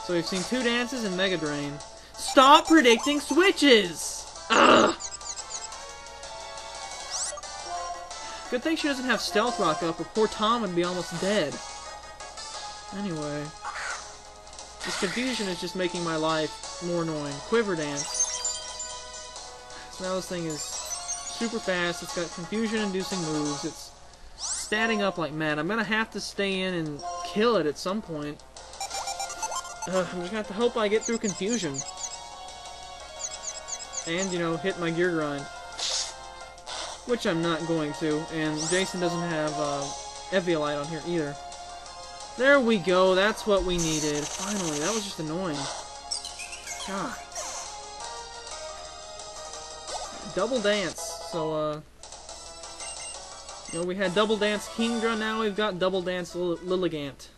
So we've seen 2 dances and Mega Drain. Stop predicting switches! Ugh! Good thing she doesn't have Stealth Rock up, or poor Tom would be almost dead. Anyway. This Confusion is just making my life more annoying. Quiver Dance. So now this thing is super fast. It's got Confusion-inducing moves. It's statting up like mad. I'm gonna have to stay in and kill it at some point. I'm just gonna have to hope I get through Confusion. And, you know, hit my Gear Grind. Which I'm not going to. And Jason doesn't have Eviolite on here either. There we go. That's what we needed. Finally. That was just annoying. God. Double Dance. So, you know, we had Double Dance Kingdra. Now we've got Double Dance Lilligant.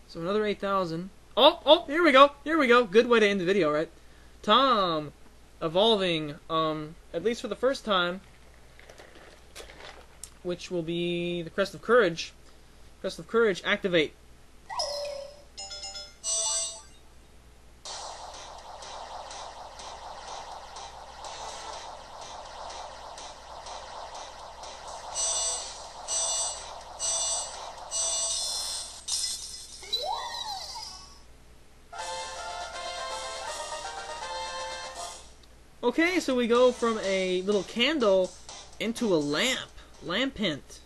So another 8,000. Oh, here we go. Here we go. Good way to end the video, right? Tom. Evolving, at least for the first time, which will be the Crest of Courage. Crest of Courage, activate. Okay, so we go from a little candle into a lamp. Lampint.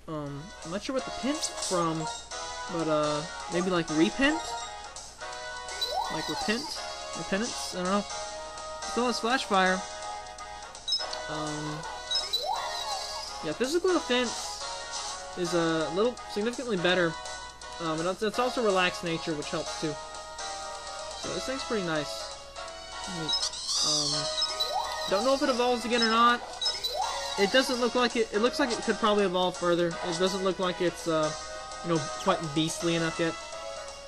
I'm not sure what the pint's from, but, maybe like repent? Like repent? Repentance? I don't know. Still has flash fire. Yeah, physical defense is a little significantly better. And it's also relaxed nature, which helps too. So this thing's pretty nice. Don't know if it evolves again or not. it doesn't look like it. It looks like it could probably evolve further. It doesn't look like it's, you know, quite beastly enough yet.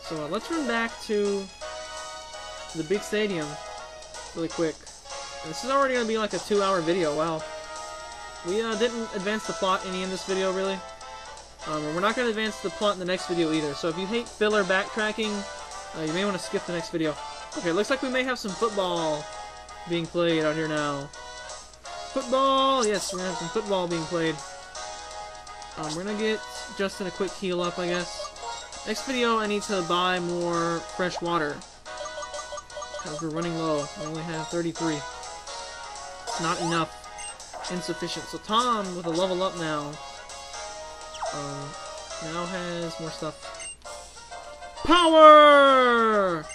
So let's run back to the big stadium really quick. This is already going to be like a 2-hour video. Wow. We didn't advance the plot any in this video, really. And we're not going to advance the plot in the next video either. So if you hate filler backtracking, you may want to skip the next video. Okay, looks like we may have some football being played out here now. Football! Yes, we're going to have some football being played. We're going to get Justin a quick heal up, I guess. Next video, I need to buy more fresh water. Because we're running low. We only have 33. It's not enough. Insufficient. So Tom, with a level up now, now has more stuff. Power!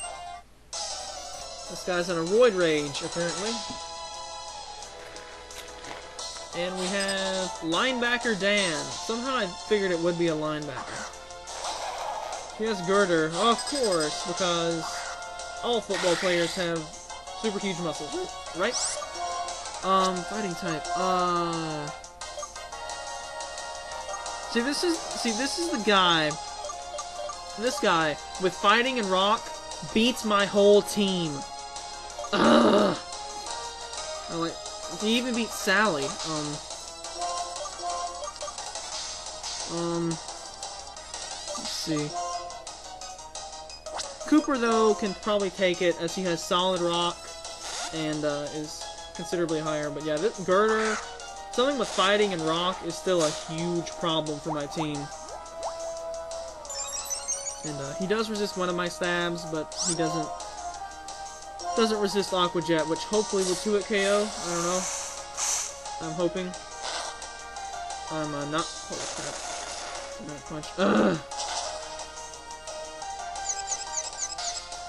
This guy's in a roid rage, apparently. And we have linebacker Dan. Somehow I figured it would be a linebacker. He has girder, of course, because all football players have super huge muscles, right? Fighting type. See, this is the guy. This guy with fighting and rock beats my whole team. Ugh. He even beat Sally. Let's see. Kooper, though, can probably take it, as he has solid rock and is considerably higher. But yeah, this girder, something with fighting and rock is still a huge problem for my team. And he does resist one of my stabs, but he doesn't resist Aqua Jet, which hopefully will 2-hit KO. I don't know. I'm hoping. I'm not. Holy crap! Punch. Ugh.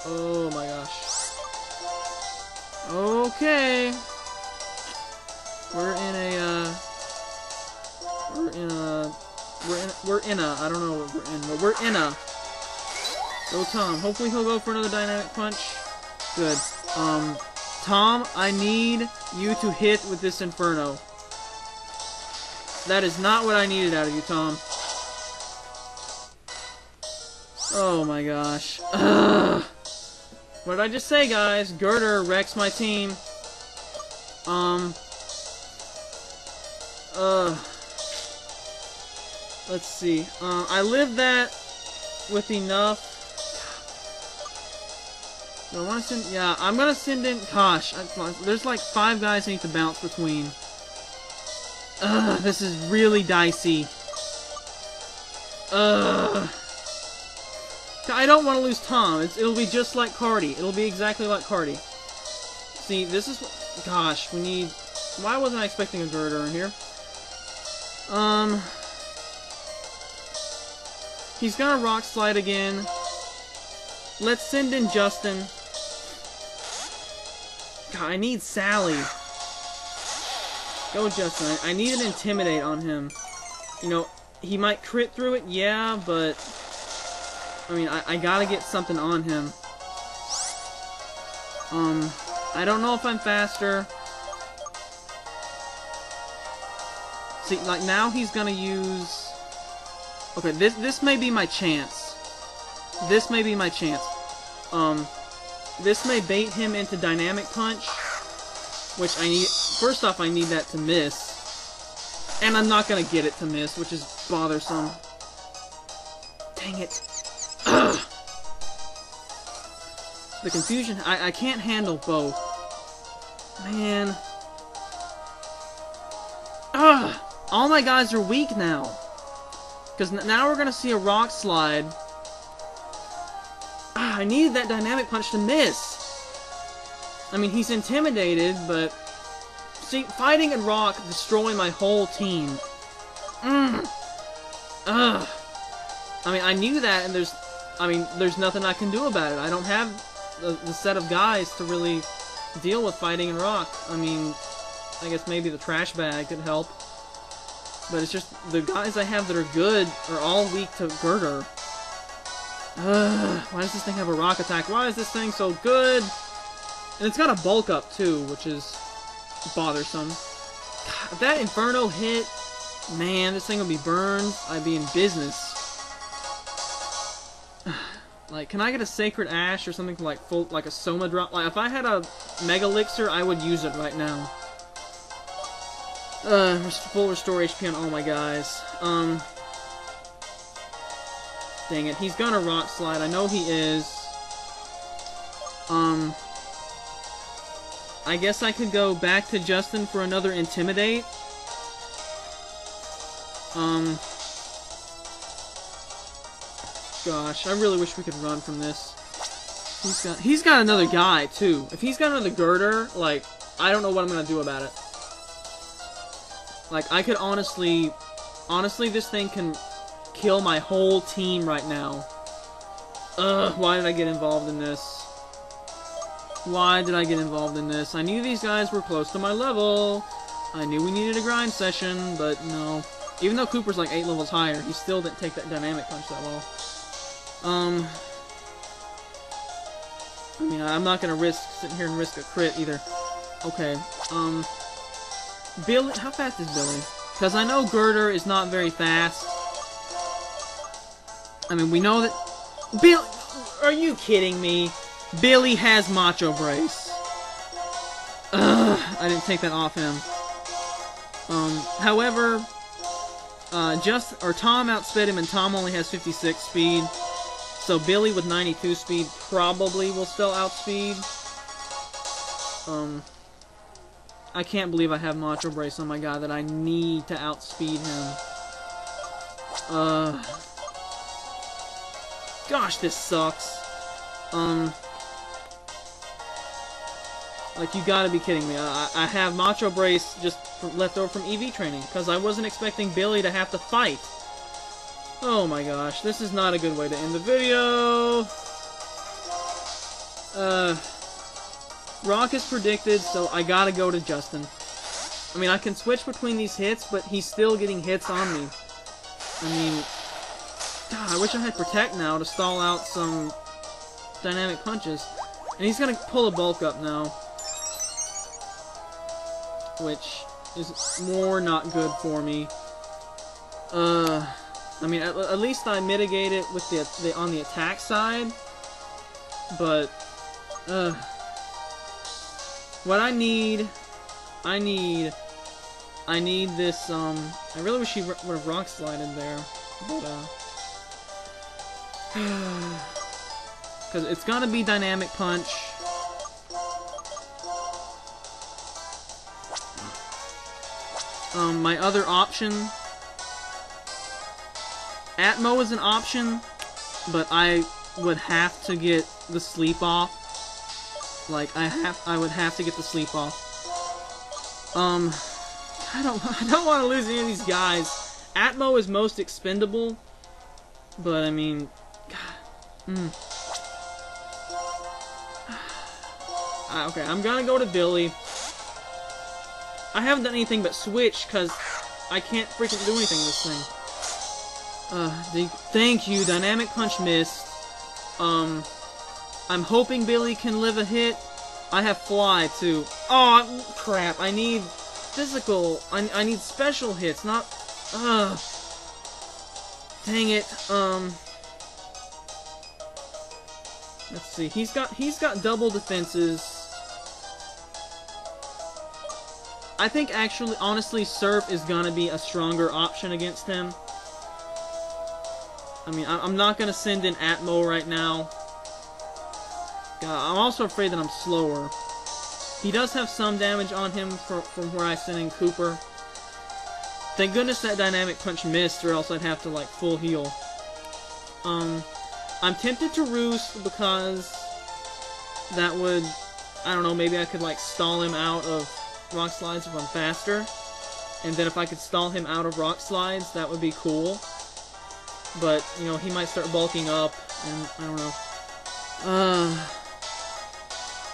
Oh my gosh. Okay. We're in a, I don't know what we're in, but we're in a. Go Tom. Hopefully he'll go for another dynamic punch. Good. Tom, I need you to hit with this Inferno. That is not what I needed out of you, Tom. Oh my gosh. Ugh. What did I just say, guys? Girder wrecks my team. Let's see. I lived that with enough. Do I want to send? Yeah, I'm gonna send in. Gosh, there's like 5 guys I need to bounce between. Ugh, this is really dicey. Ugh. I don't want to lose Tom. It'll be just like Cardi. It'll be exactly like Cardi. See, this is. Gosh, we need. Why wasn't I expecting a girder in here? He's gonna rock slide again. Let's send in Justin. God, I need Sally. Go, Justin. I need an Intimidate on him. You know, he might crit through it, yeah, but... I mean, I gotta get something on him. I don't know if I'm faster. See, like, now he's gonna use... Okay, this may be my chance. This may be my chance. This may bait him into Dynamic Punch, which I need... First off, I need that to miss. And I'm not gonna get it to miss, which is bothersome. Dang it. Ugh. The confusion... I can't handle both. Man. Ugh! All my guys are weak now. Because now we're gonna see a Rock Slide. Ah, I needed that Dynamic Punch to miss. I mean, he's intimidated, but... See, fighting and Rock destroy my whole team. Ugh. I mean, I knew that, and there's... I mean, there's nothing I can do about it. I don't have the set of guys to really deal with fighting and Rock. I mean, I guess maybe the Trash Bag could help. But it's just, the guys I have that are good are all weak to Girder. Why does this thing have a rock attack? Why is this thing so good? And it's got a bulk up too, which is bothersome. If that Inferno hit, man, this thing would be burned. I'd be in business. Like, can I get a Sacred Ash or something like full, like a Soma drop? Like, if I had a Mega Elixir, I would use it right now. Full restore HP on all my guys. Dang it, he's gonna Rock Slide. I know he is. I guess I could go back to Justin for another Intimidate. Gosh, I really wish we could run from this. He's got another guy too. If he's got another Girder, like, I don't know what I'm gonna do about it. Like, I could honestly, this thing can kill my whole team right now. Why did I get involved in this? Why did I get involved in this? I knew these guys were close to my level. I knew we needed a grind session, but no. Even though Kooper's like 8 levels higher, he still didn't take that dynamic punch that well. I mean, I'm not gonna sit here and risk a crit either. Okay, Billy, how fast is Billy? Because I know Girder is not very fast. I mean, we know that... Billy, are you kidding me? Billy has Macho Brace. I didn't take that off him. However, Tom outsped him, and Tom only has 56 speed. So Billy with 92 speed probably will still outspeed. I can't believe I have Macho Brace on my guy that I need to outspeed him. Gosh, this sucks. Like, you gotta be kidding me. I have Macho Brace just left over from EV training, because I wasn't expecting Billy to have to fight. Oh my gosh, this is not a good way to end the video. Rock is predicted, so I gotta go to Justin. I mean, I can switch between these hits, but he's still getting hits on me. I mean, God, I wish I had Protect now to stall out some dynamic punches. And he's gonna pull a bulk up now, which is more not good for me. I mean, at least I mitigate it with the on the attack side, but what I need this. I really wish he would have Rock Slided there, but because it's gonna be Dynamic Punch. My other option, Atmo is an option, but I would have to get the sleep off. Like, I would have to get the sleep off. I don't want to lose any of these guys. Atmo is most expendable, but I mean, God. Okay, I'm gonna go to Billy. I haven't done anything but switch, because I can't freaking do anything with this thing. Thank you, Dynamic Punch missed. I'm hoping Billy can live a hit. I have Fly, too. Oh, crap, I need physical. I need special hits, not... Dang it, let's see, he's got double defenses. I think actually, honestly, Surf is gonna be a stronger option against him. I mean, I'm not gonna send in Atmo right now. I'm also afraid that I'm slower. He does have some damage on him from where I sent in Kooper. Thank goodness that Dynamic Punch missed, or else I'd have to, like, full heal. I'm tempted to Roost because that would, I don't know, maybe I could, like, stall him out of Rock Slides if I'm faster. And then if I could stall him out of Rock Slides, that would be cool. But, you know, he might start bulking up, and I don't know.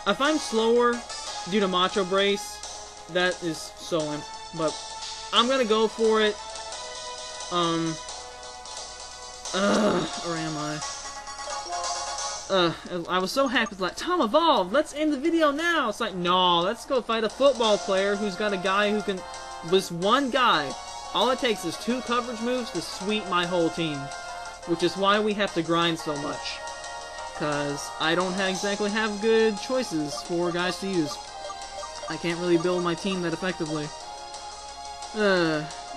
If I'm slower due to Macho Brace, that is so imp. But I'm gonna go for it. Or am I? I was so happy, like, Tom evolved, let's end the video now! It's like, no, let's go fight a football player who's got a guy who can This one guy, all it takes is 2 coverage moves to sweep my whole team. Which is why we have to grind so much. Because I don't exactly have good choices for guys to use. I can't really build my team that effectively.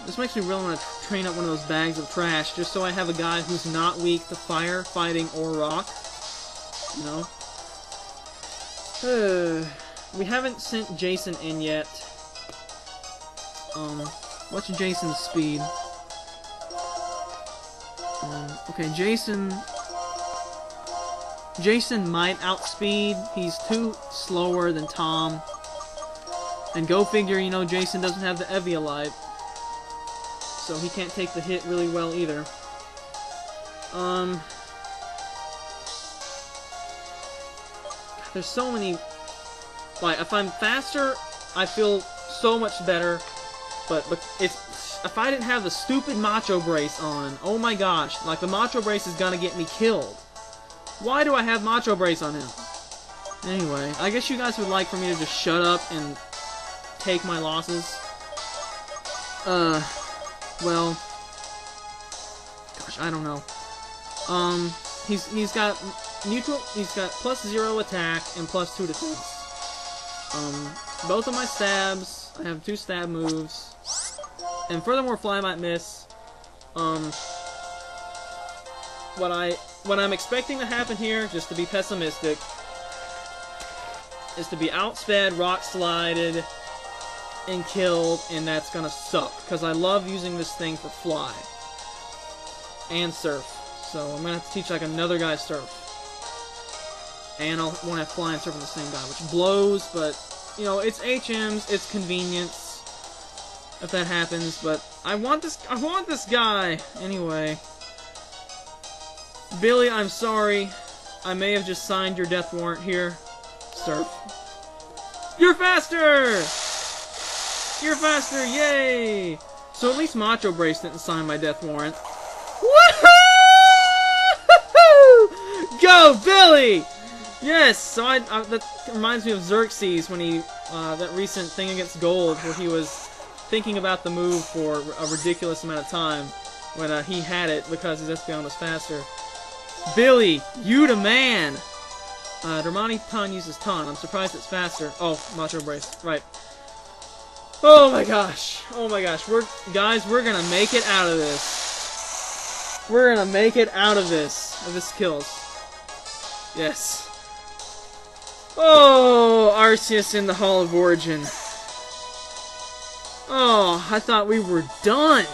This makes me really want to train up one of those bags of trash, just so I have a guy who's not weak to fire, fighting, or rock. You know? We haven't sent Jason in yet. What's Jason's speed? Okay, Jason might outspeed. He's 2 slower than Tom. And go figure, you know, Jason doesn't have the Eviolite. So he can't take the hit really well either. There's so many... Like, if I'm faster, I feel so much better. But if I didn't have the stupid Macho Brace on, oh my gosh, like the Macho Brace is gonna get me killed. Why do I have Macho Brace on him? Anyway, I guess you guys would like for me to just shut up and take my losses. Well, gosh, I don't know. He's got +0 attack and +2 defense. Both of my stabs, I have 2 stab moves. And furthermore, Fly might miss. What I'm expecting to happen here, just to be pessimistic, is to be outsped, rock slided, and killed, and that's gonna suck. Because I love using this thing for Fly. And Surf. So I'm gonna have to teach like another guy Surf. And I'll want to have Fly and Surf on the same guy, which blows, but, you know, it's HMs, it's convenience. If that happens, but I want this guy anyway. Billy, I'm sorry. I may have just signed your death warrant here. Surf. You're faster! You're faster, yay! So at least Macho Brace didn't sign my death warrant. Woohoo! Go, Billy! Yes, so that reminds me of Xerxes when he, that recent thing against Gold, where he was thinking about the move for a ridiculous amount of time when he had it because his Espeon was faster. Billy, you the man! Darmani Ton uses Ton. I'm surprised it's faster. Oh, Macho Brace. Right. Oh my gosh. Oh my gosh. We're gonna make it out of this. We're gonna make it out of this. If this kills. Yes. Oh, Arceus in the Hall of Origin. Oh, I thought we were done.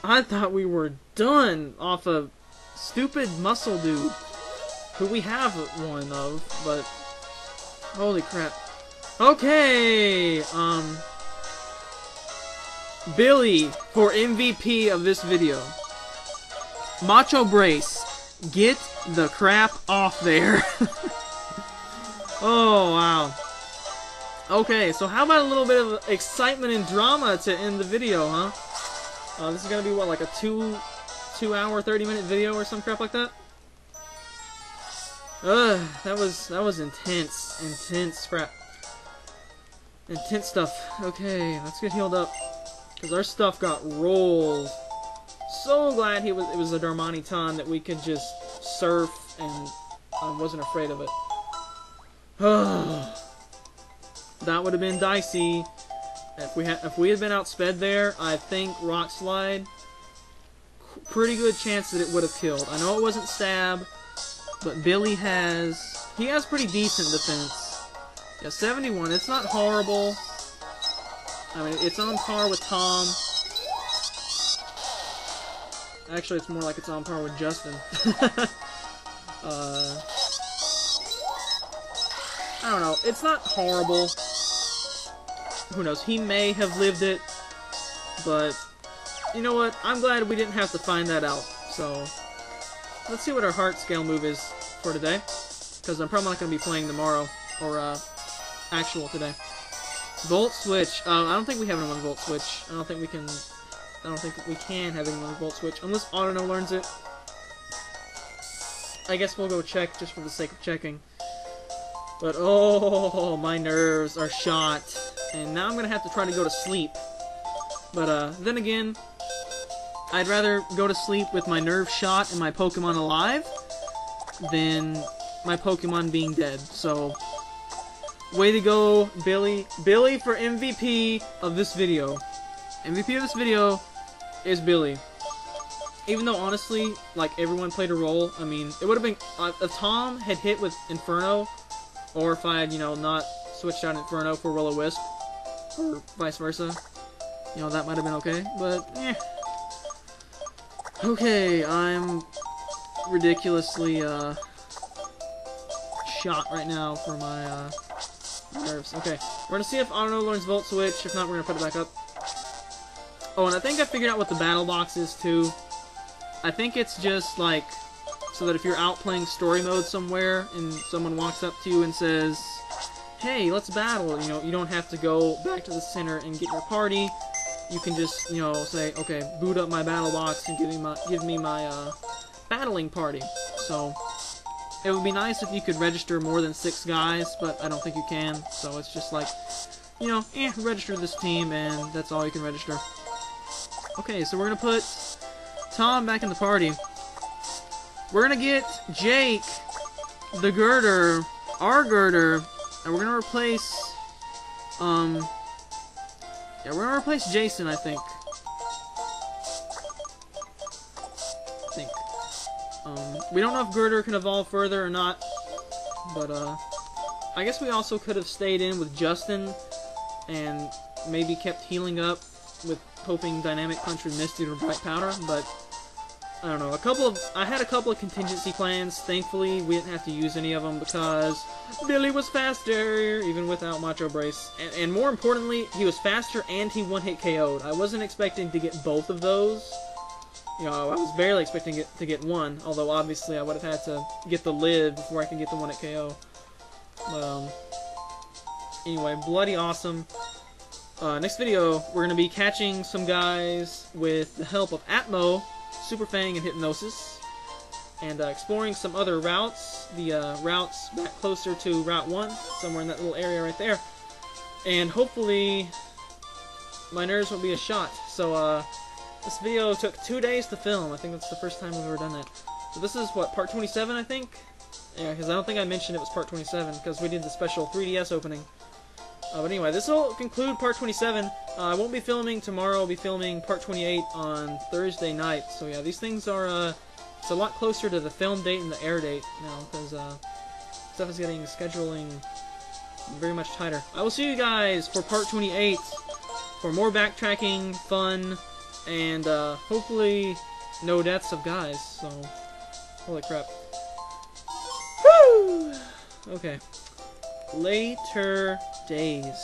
I thought we were done off of stupid muscle dude, who we have one of, but holy crap. Okay, Billy for MVP of this video. Macho Brace, get the crap off there. Oh, wow. Okay, so how about a little bit of excitement and drama to end the video, huh? This is gonna be what, like a 2 hour, 30-minute video or some crap like that? That was intense crap. Intense stuff. Okay, let's get healed up. Because our stuff got rolled. So glad it was a Darmani Ton that we could just surf and I wasn't afraid of it. That would have been dicey. If we had been outsped there, I think Rock Slide, pretty good chance that it would have killed. I know it wasn't stab, but Billy has pretty decent defense. Yeah, 71. It's not horrible. I mean, it's on par with Tom. Actually, it's more like it's on par with Justin. I don't know. It's not horrible. Who knows? He may have lived it, but you know what? I'm glad we didn't have to find that out. So let's see what our heart scale move is for today, because I'm probably not going to be playing tomorrow or actual today. Volt Switch. I don't think we have anyone Volt Switch. I don't think we can have anyone Volt Switch unless Autono learns it. I guess we'll go check just for the sake of checking. But oh, my nerves are shot. and now I'm gonna have to try to go to sleep. But then again, I'd rather go to sleep with my nerve shot and my Pokemon alive than my Pokemon being dead. So, way to go, Billy. Billy for MVP of this video. MVP of this video is Billy. Even though, honestly, like, everyone played a role. I mean, it would have been... if Tom had hit with Inferno, or if I had, you know, not switched out Inferno for Will-O-Wisp, or vice versa, you know, that might have been okay, but, eh. Okay, I'm ridiculously, shot right now for my, nerves. Okay, we're gonna see if Auto learns Volt Switch. If not, we're gonna put it back up. Oh, and I think I figured out what the battle box is, too. I think it's just, like, so that if you're out playing story mode somewhere, and someone walks up to you and says, hey, let's battle, you know, you don't have to go back to the center and get your party. You can just, you know, say, okay, boot up my battle box and give me my battling party. So, it would be nice if you could register more than 6 guys, but I don't think you can. So it's just like, you know, register this team, and that's all you can register. Okay, so we're gonna put Tom back in the party. We're gonna get Jake, the Girder, our Girder, and we're gonna replace, yeah, we're gonna replace Jason, I think. We don't know if Girder can evolve further or not, but, I guess we also could have stayed in with Justin and maybe kept healing up with hoping Dynamic Punch would miss due to Bright Powder, but I don't know. I had a couple of contingency plans. Thankfully, we didn't have to use any of them because Billy was faster, even without Macho Brace. And more importantly, he was faster and he one-hit KO'd. I wasn't expecting to get both of those. You know, I was barely expecting to get one, although obviously I would have had to get the live before I could get the one-hit KO. But, anyway, bloody awesome. Next video, we're going to be catching some guys with the help of Atmo, Super Fang, and Hypnosis, and exploring some other routes, the routes back closer to Route 1, somewhere in that little area right there, and hopefully my nerves won't be a shot. So this video took 2 days to film. I think that's the first time we've ever done that. So this is, what, part 27, I think? Yeah, because I don't think I mentioned it was part 27, because we did the special 3DS opening. But anyway, this will conclude part 27. I won't be filming tomorrow. I'll be filming part 28 on Thursday night. So yeah, these things are, it's a lot closer to the film date and the air date now, because stuff is getting scheduling very much tighter. I will see you guys for part 28 for more backtracking, fun, and hopefully no deaths of guys. So, holy crap. Woo! Okay. Later days.